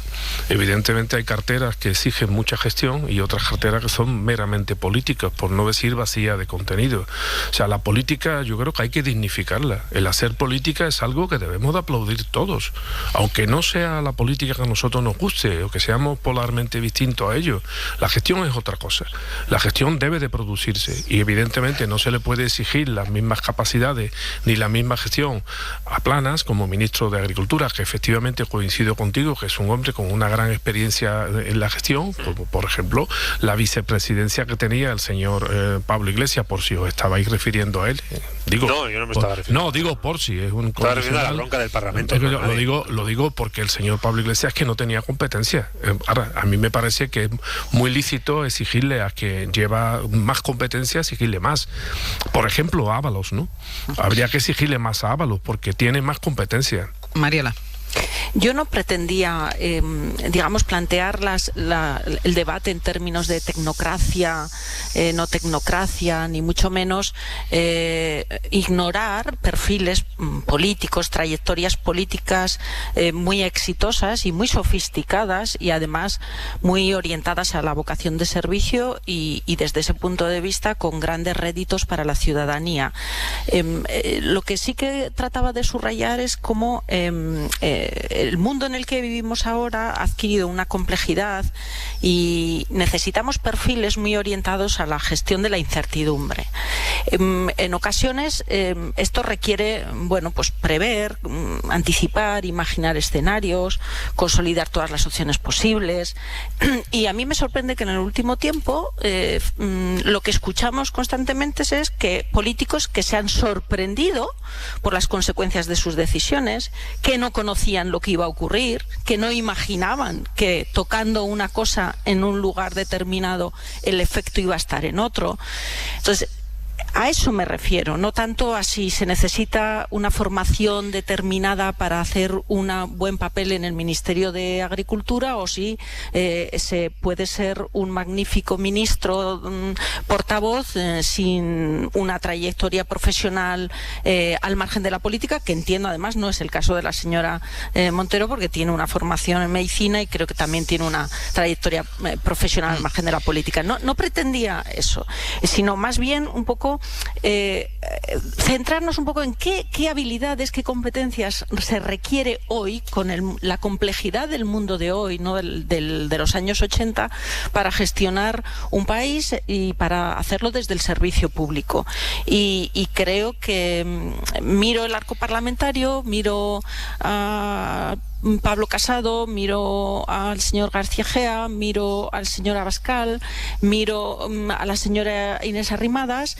Evidentemente hay carteras que exigen mucha gestión y otras carteras que son meramente políticas, por no decir vacía de contenido. O sea, la política yo creo que hay que dignificarla. El hacer política es algo que debemos de aplaudir todos, aunque no sea la política que a nosotros nos guste o que seamos polarmente distintos a ellos. La gestión es otra cosa. La gestión debe de producirse y evidentemente no se le puede exigir las mismas capacidades ni la misma gestión a Planas como ministro de Agricultura, que efectivamente coincido contigo, que es un hombre con una gran experiencia en la gestión, como por ejemplo la vicepresidencia que tenía el señor Pablo Iglesias, por si os estabais refiriendo a él. Digo, no, yo no me estaba refiriendo. No, digo por si es un estaba refiriendo a la bronca del Parlamento. Lo digo porque el señor Pablo Iglesias que no tenía competencia. Ahora, a mí me parece que es muy lícito exigirle a que lleva más competencia, exigirle más. Por ejemplo, a Ábalos, ¿no? Habría que exigirle más a Ábalos porque tiene más competencia. Mariela. Yo no pretendía, digamos, plantear el debate en términos de tecnocracia, no tecnocracia, ni mucho menos ignorar perfiles políticos, trayectorias políticas muy exitosas y muy sofisticadas y además muy orientadas a la vocación de servicio y desde ese punto de vista con grandes réditos para la ciudadanía. Lo que sí que trataba de subrayar es cómo el mundo en el que vivimos ahora ha adquirido una complejidad y necesitamos perfiles muy orientados a la gestión de la incertidumbre. En ocasiones esto requiere, bueno, pues prever, anticipar, imaginar escenarios, consolidar todas las opciones posibles, y a mí me sorprende que en el último tiempo lo que escuchamos constantemente es que políticos que se han sorprendido por las consecuencias de sus decisiones, que no conocían lo que iba a ocurrir, que no imaginaban que tocando una cosa en un lugar determinado el efecto iba a estar en otro. Entonces, a eso me refiero, no tanto a si se necesita una formación determinada para hacer un buen papel en el Ministerio de Agricultura o si se puede ser un magnífico ministro portavoz sin una trayectoria profesional al margen de la política, que entiendo además no es el caso de la señora Montero, porque tiene una formación en medicina y creo que también tiene una trayectoria profesional al margen de la política. No pretendía eso, sino más bien un poco centrarnos un poco en qué habilidades, qué competencias se requiere hoy con la complejidad del mundo de hoy, no de los años 80, para gestionar un país y para hacerlo desde el servicio público. Y creo que miro el arco parlamentario, miro a Pablo Casado, miro al señor García Egea, miro al señor Abascal, miro a la señora Inés Arrimadas,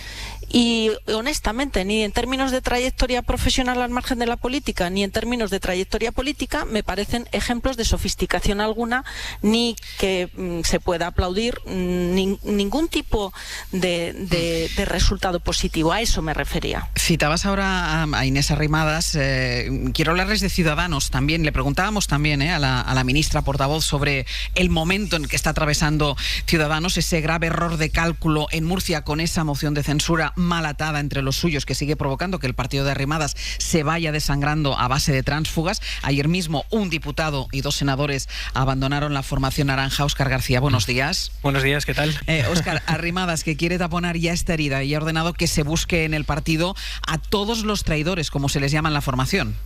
y honestamente, ni en términos de trayectoria profesional al margen de la política, ni en términos de trayectoria política, me parecen ejemplos de sofisticación alguna, ni que se pueda aplaudir ningún tipo de resultado positivo. A eso me refería. Citabas ahora a Inés Arrimadas. Quiero hablarles de Ciudadanos también. Le preguntábamos también a la ministra portavoz sobre el momento en que está atravesando Ciudadanos, ese grave error de cálculo en Murcia con esa moción de censura mal atada entre los suyos, que sigue provocando que el partido de Arrimadas se vaya desangrando a base de tránsfugas. Ayer mismo un diputado y 2 senadores abandonaron la formación naranja. Óscar García, buenos días. Buenos días, ¿qué tal? Óscar, Arrimadas, que quiere taponar ya esta herida y ha ordenado que se busque en el partido a todos los traidores, como se les llama en la formación.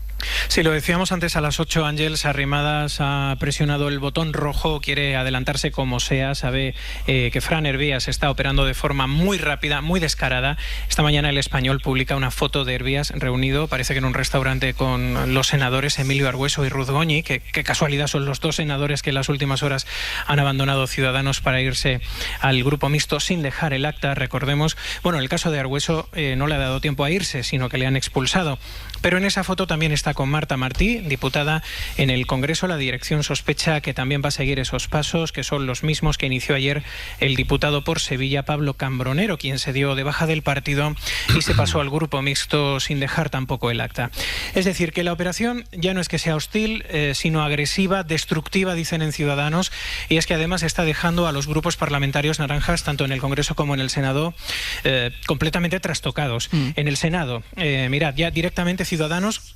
Sí, lo decíamos antes a las 8, Ángeles. Arrimadas ha presionado el botón rojo, quiere adelantarse como sea, sabe que Fran Hervías está operando de forma muy rápida, muy descarada. Esta mañana El Español publica una foto de Hervías reunido, parece que en un restaurante, con los senadores Emilio Argüeso y Ruth Goñi, que casualidad son los 2 senadores que en las últimas horas han abandonado Ciudadanos para irse al grupo mixto sin dejar el acta, recordemos. Bueno, el caso de Argüeso no le ha dado tiempo a irse, sino que le han expulsado. Pero en esa foto también está con Marta Martí, diputada en el Congreso. La dirección sospecha que también va a seguir esos pasos, que son los mismos que inició ayer el diputado por Sevilla, Pablo Cambronero, quien se dio de baja del partido y se pasó al grupo mixto sin dejar tampoco el acta. Es decir, que la operación ya no es que sea hostil, sino agresiva, destructiva, dicen en Ciudadanos, y es que además está dejando a los grupos parlamentarios naranjas, tanto en el Congreso como en el Senado, completamente trastocados. En el Senado, mirad, ya directamente Ciudadanos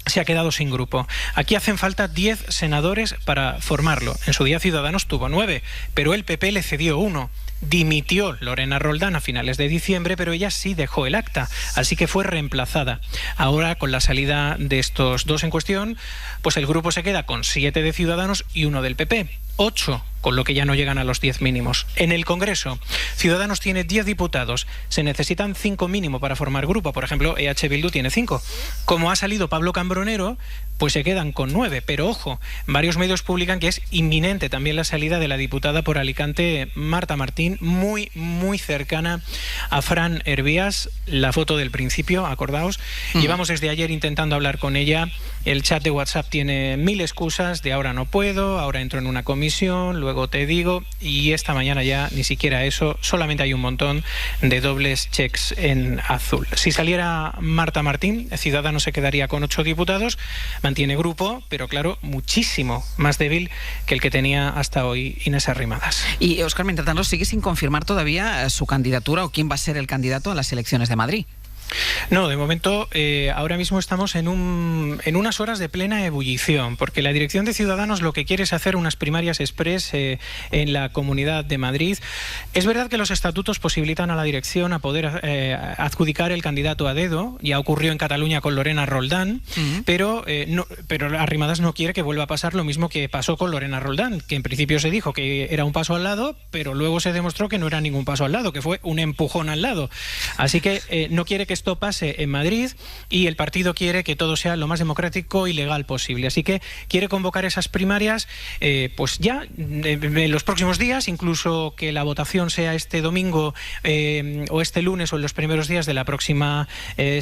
se ha quedado sin grupo. Aquí hacen falta 10 senadores para formarlo. En su día Ciudadanos tuvo 9, pero el PP le cedió 1. Dimitió Lorena Roldán a finales de diciembre, pero ella sí dejó el acta, así que fue reemplazada. Ahora, con la salida de estos 2 en cuestión, pues el grupo se queda con 7 de Ciudadanos y 1 del PP. 8, con lo que ya no llegan a los 10 mínimos. En el Congreso, Ciudadanos tiene 10 diputados. Se necesitan 5 mínimo para formar grupo. Por ejemplo, EH Bildu tiene 5. Como ha salido Pablo Cambronero, pues se quedan con 9. Pero ojo, varios medios publican que es inminente también la salida de la diputada por Alicante, Marta Martín, muy cercana a Fran Hervías. La foto del principio, acordaos. Llevamos desde ayer intentando hablar con ella. El chat de WhatsApp tiene 1000 excusas de ahora no puedo, ahora entro en una comisión, luego te digo, y esta mañana ya ni siquiera eso, solamente hay un montón de dobles checks en azul. Si saliera Marta Martín, Ciudadanos se quedaría con 8 diputados, mantiene grupo, pero claro, muchísimo más débil que el que tenía hasta hoy Inés Arrimadas. Y Óscar, mientras tanto, sigue sin confirmar todavía su candidatura o quién va a ser el candidato a las elecciones de Madrid. No, de momento ahora mismo estamos en unas horas de plena ebullición, porque la dirección de Ciudadanos lo que quiere es hacer unas primarias express en la Comunidad de Madrid. Es verdad que los estatutos posibilitan a la dirección a poder adjudicar el candidato a dedo. Ya ocurrió en Cataluña con Lorena Roldán, pero Arrimadas no quiere que vuelva a pasar lo mismo que pasó con Lorena Roldán, que en principio se dijo que era un paso al lado, pero luego se demostró que no era ningún paso al lado, que fue un empujón al lado. Así que no quiere que esto pase en Madrid, y el partido quiere que todo sea lo más democrático y legal posible. Así que quiere convocar esas primarias pues ya en los próximos días, incluso que la votación sea este domingo o este lunes o en los primeros días de la próxima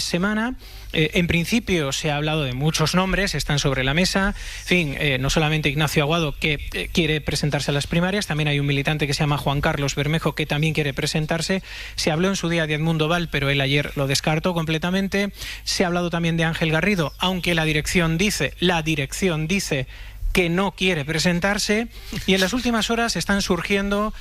semana. En principio se ha hablado de muchos nombres, están sobre la mesa. En fin, no solamente Ignacio Aguado, que quiere presentarse a las primarias, también hay un militante que se llama Juan Carlos Bermejo, que también quiere presentarse. Se habló en su día de Edmundo Val, pero él ayer lo descartó completamente. Se ha hablado también de Ángel Garrido, aunque la dirección dice que no quiere presentarse, y en las últimas horas están surgiendo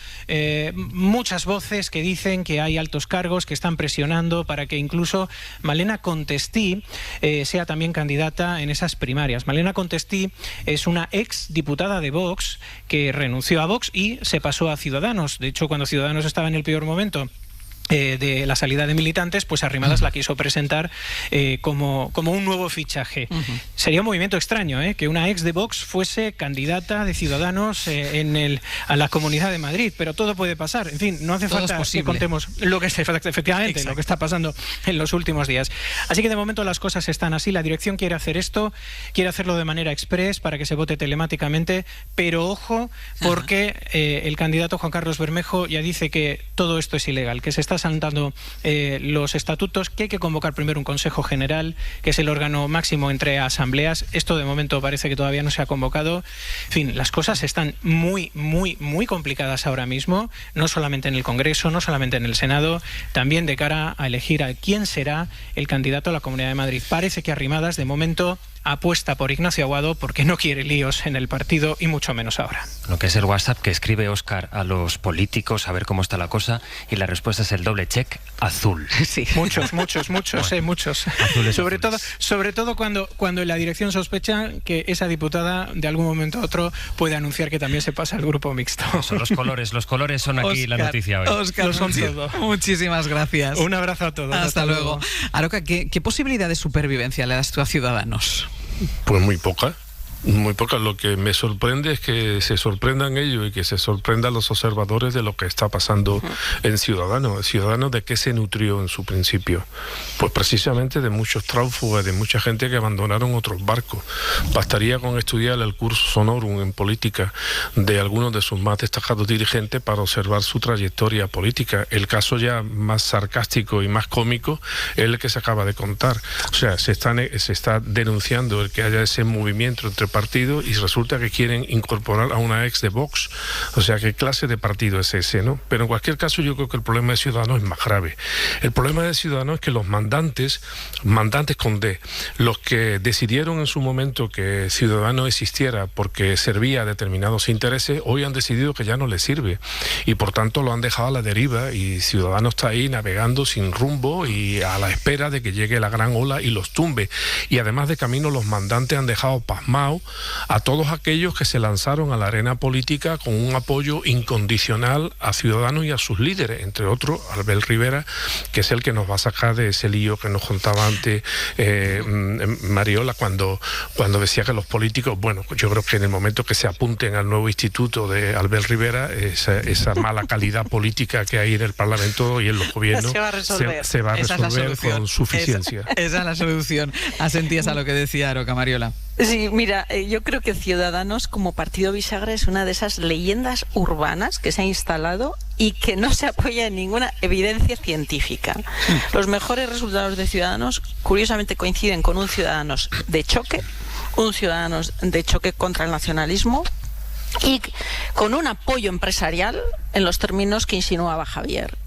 muchas voces que dicen que hay altos cargos que están presionando para que incluso Malena Contestí sea también candidata en esas primarias. Malena Contestí es una ex diputada de Vox que renunció a Vox y se pasó a Ciudadanos. De hecho, cuando Ciudadanos estaba en el peor momento, de la salida de militantes, pues Arrimadas la quiso presentar como un nuevo fichaje. Sería un movimiento extraño, que una ex de Vox fuese candidata de Ciudadanos a la Comunidad de Madrid, pero todo puede pasar. En fin, no hace falta que contemos lo que efectivamente lo que está pasando en los últimos días. Así que de momento las cosas están así. La dirección quiere hacer esto, quiere hacerlo de manera express para que se vote telemáticamente, pero ojo, porque el candidato Juan Carlos Bermejo ya dice que todo esto es ilegal, que se está saltando los estatutos, que hay que convocar primero un Consejo General, que es el órgano máximo entre asambleas. Esto de momento parece que todavía no se ha convocado. En fin, las cosas están muy, muy, muy complicadas ahora mismo, no solamente en el Congreso, no solamente en el Senado, también de cara a elegir a quién será el candidato a la Comunidad de Madrid. Parece que Arrimadas, de momento, apuesta por Ignacio Aguado porque no quiere líos en el partido y mucho menos ahora. Lo que es el WhatsApp que escribe Óscar a los políticos a ver cómo está la cosa y la respuesta es el doble check azul. Sí, muchos, bueno, muchos. Sobre todo cuando en la dirección sospecha que esa diputada de algún momento a otro puede anunciar que también se pasa al grupo mixto. Son los colores son aquí Óscar, la noticia hoy. Óscar, muchísimas gracias. Un abrazo a todos. Hasta luego. Aroca, ¿qué posibilidad de supervivencia le das tú a Ciudadanos? Pues muy poca. Muy poca. Lo que me sorprende es que se sorprendan ellos y que se sorprendan los observadores de lo que está pasando en Ciudadanos. ¿Ciudadanos de qué se nutrió en su principio? Pues precisamente de muchos tránsfugas, de mucha gente que abandonaron otros barcos. Bastaría con estudiar el cursus honorum en política de algunos de sus más destacados dirigentes para observar su trayectoria política. El caso ya más sarcástico y más cómico es el que se acaba de contar. O sea, se está denunciando el que haya ese movimiento entre partido y resulta que quieren incorporar a una ex de Vox. O sea, ¿qué clase de partido es ese, no? Pero en cualquier caso yo creo que el problema de Ciudadanos es más grave. El problema de Ciudadanos es que los mandantes con D, los que decidieron en su momento que Ciudadanos existiera porque servía a determinados intereses, hoy han decidido que ya no les sirve y por tanto lo han dejado a la deriva y Ciudadanos está ahí navegando sin rumbo y a la espera de que llegue la gran ola y los tumbe. Y además de camino los mandantes han dejado pasmados a todos aquellos que se lanzaron a la arena política con un apoyo incondicional a Ciudadanos y a sus líderes, entre otros Albert Rivera, que es el que nos va a sacar de ese lío que nos contaba antes Mariola cuando decía que los políticos, bueno, yo creo que en el momento que se apunten al nuevo instituto de Albert Rivera, esa mala calidad política que hay en el Parlamento y en los gobiernos se va a resolver con suficiencia. Esa es la solución. Asentías a lo que decía Aroca, Mariola. Sí, mira, yo creo que Ciudadanos como partido bisagra es una de esas leyendas urbanas que se ha instalado y que no se apoya en ninguna evidencia científica. Los mejores resultados de Ciudadanos curiosamente coinciden con un Ciudadanos de choque, un Ciudadanos de choque contra el nacionalismo y con un apoyo empresarial en los términos que insinuaba Javier.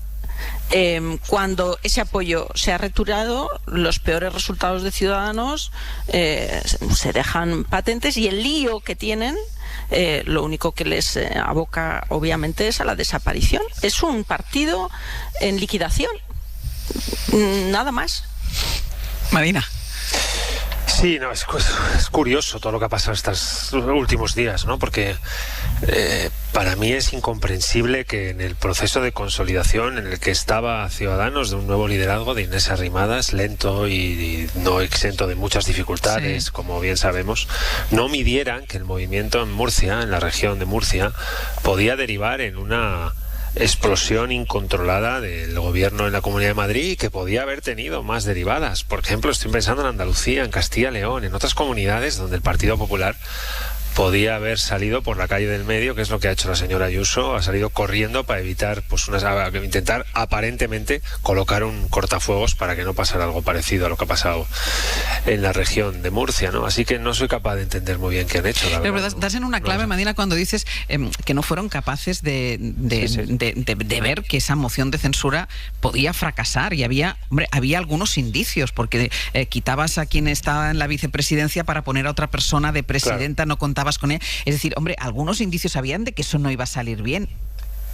Cuando ese apoyo se ha retirado, los peores resultados de Ciudadanos se dejan patentes y el lío que tienen lo único que les aboca obviamente es a la desaparición. Es un partido en liquidación, nada más. Marina. Sí, no, es curioso todo lo que ha pasado estos últimos días, ¿no? Porque para mí es incomprensible que en el proceso de consolidación en el que estaba Ciudadanos, de un nuevo liderazgo de Inés Arrimadas, lento y no exento de muchas dificultades, sí, como bien sabemos, no midieran que el movimiento en Murcia, en la región de Murcia, podía derivar en una explosión incontrolada del gobierno en la Comunidad de Madrid y que podía haber tenido más derivadas. Por ejemplo, estoy pensando en Andalucía, en Castilla y León, en otras comunidades donde el Partido Popular podía haber salido por la calle del medio, que es lo que ha hecho la señora Ayuso, ha salido corriendo para evitar, pues intentar aparentemente colocar un cortafuegos para que no pasara algo parecido a lo que ha pasado en la región de Murcia, ¿no? Así que no soy capaz de entender muy bien qué han hecho, la verdad. Pero das en una clave, Marina, cuando dices que no fueron capaces de ver que esa moción de censura podía fracasar y había algunos indicios, porque quitabas a quien estaba en la vicepresidencia para poner a otra persona de presidenta, claro, no contabas con él. Es decir, hombre, algunos indicios habían de que eso no iba a salir bien.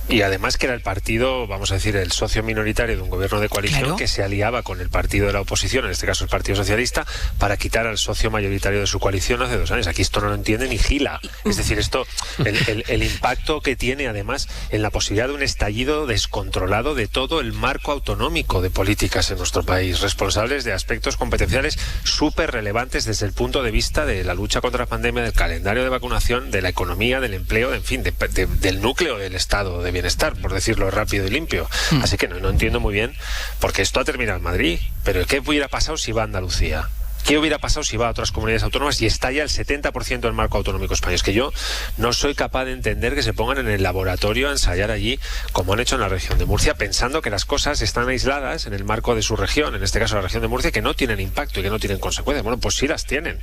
Y además que era el partido, vamos a decir, el socio minoritario de un gobierno de coalición, claro, que se aliaba con el partido de la oposición, en este caso el Partido Socialista, para quitar al socio mayoritario de su coalición hace 2 años. Aquí esto no lo entiende ni Gila. Es decir, esto, el impacto que tiene además en la posibilidad de un estallido descontrolado de todo el marco autonómico de políticas en nuestro país, responsables de aspectos competenciales súper relevantes desde el punto de vista de la lucha contra la pandemia, del calendario de vacunación, de la economía, del empleo, en fin, del núcleo del Estado de bienestar, por decirlo rápido y limpio. Así que no entiendo muy bien, porque esto ha terminado en Madrid, pero ¿qué hubiera pasado si va a Andalucía? ¿Qué hubiera pasado si va a otras comunidades autónomas y está ya el 70% del marco autonómico español? Es que yo no soy capaz de entender que se pongan en el laboratorio a ensayar allí, como han hecho en la región de Murcia, pensando que las cosas están aisladas en el marco de su región, en este caso la región de Murcia, que no tienen impacto y que no tienen consecuencias. Bueno, pues sí las tienen.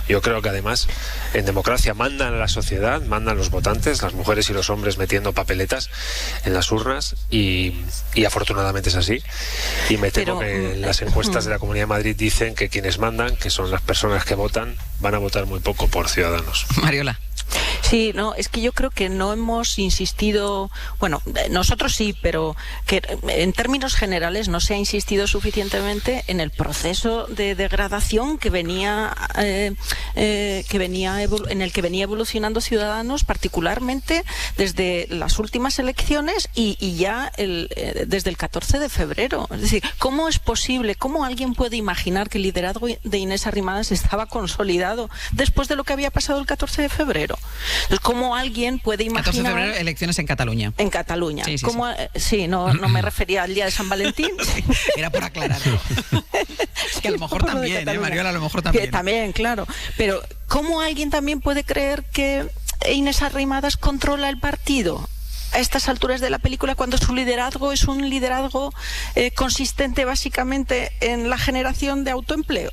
Yo creo que además en democracia mandan a la sociedad, mandan los votantes, las mujeres y los hombres metiendo papeletas en las urnas y afortunadamente es así. Y me temo que las encuestas de la Comunidad de Madrid dicen que quienes mandan, que son las personas que votan, van a votar muy poco por Ciudadanos. Mariola. Sí, no, es que yo creo que no hemos insistido, bueno, nosotros sí, pero que en términos generales no se ha insistido suficientemente en el proceso de degradación que venía en el que venía evolucionando Ciudadanos, particularmente desde las últimas elecciones y ya desde el 14 de febrero. Es decir, ¿cómo es posible, cómo alguien puede imaginar que el liderazgo de Inés Arrimadas estaba consolidado después de lo que había pasado el 14 de febrero? Entonces, ¿cómo alguien puede imaginar... 14 de febrero, elecciones en Cataluña. En Cataluña. Sí, sí, no me refería al día de San Valentín. Era por aclararlo. Es que a lo mejor también, Mariola, a lo mejor también. Que también, claro. Pero, ¿cómo alguien también puede creer que Inés Arrimadas controla el partido a estas alturas de la película, cuando su liderazgo es un liderazgo consistente básicamente en la generación de autoempleo?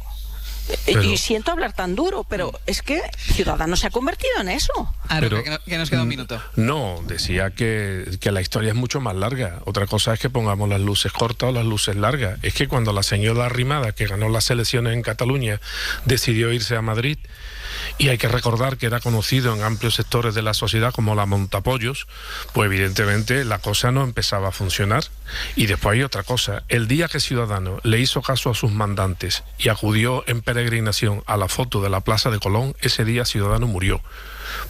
Y siento hablar tan duro, pero es que Ciudadanos se ha convertido en eso. Pero, que nos queda un minuto. No, decía que la historia es mucho más larga. Otra cosa es que pongamos las luces cortas o las luces largas. Es que cuando la señora Arrimadas, que ganó las elecciones en Cataluña, decidió irse a Madrid, y hay que recordar que era conocido en amplios sectores de la sociedad como la montapollos, pues evidentemente la cosa no empezaba a funcionar. Y después hay otra cosa: el día que Ciudadanos le hizo caso a sus mandantes y acudió en peregrinación a la foto de la Plaza de Colón, ese día Ciudadanos murió,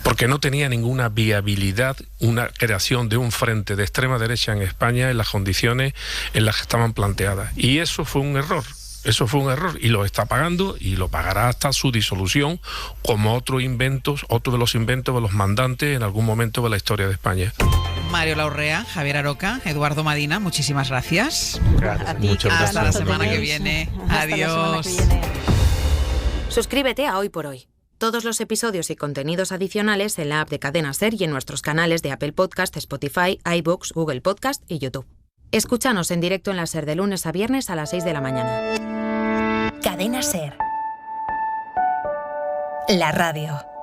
porque no tenía ninguna viabilidad una creación de un frente de extrema derecha en España en las condiciones en las que estaban planteadas. Y eso fue un error. Eso fue un error y lo está pagando y lo pagará hasta su disolución, como otro de los inventos de los mandantes en algún momento de la historia de España. Mariola Urrea, Javier Aroca, Eduardo Madina, muchísimas gracias. Gracias. Hasta la semana que viene. Adiós. Suscríbete a Hoy por Hoy. Todos los episodios y contenidos adicionales en la app de Cadena SER y en nuestros canales de Apple Podcast, Spotify, iVoox, Google Podcast y YouTube. Escúchanos en directo en la SER de lunes a viernes a las 6 de la mañana. Cadena SER. La radio.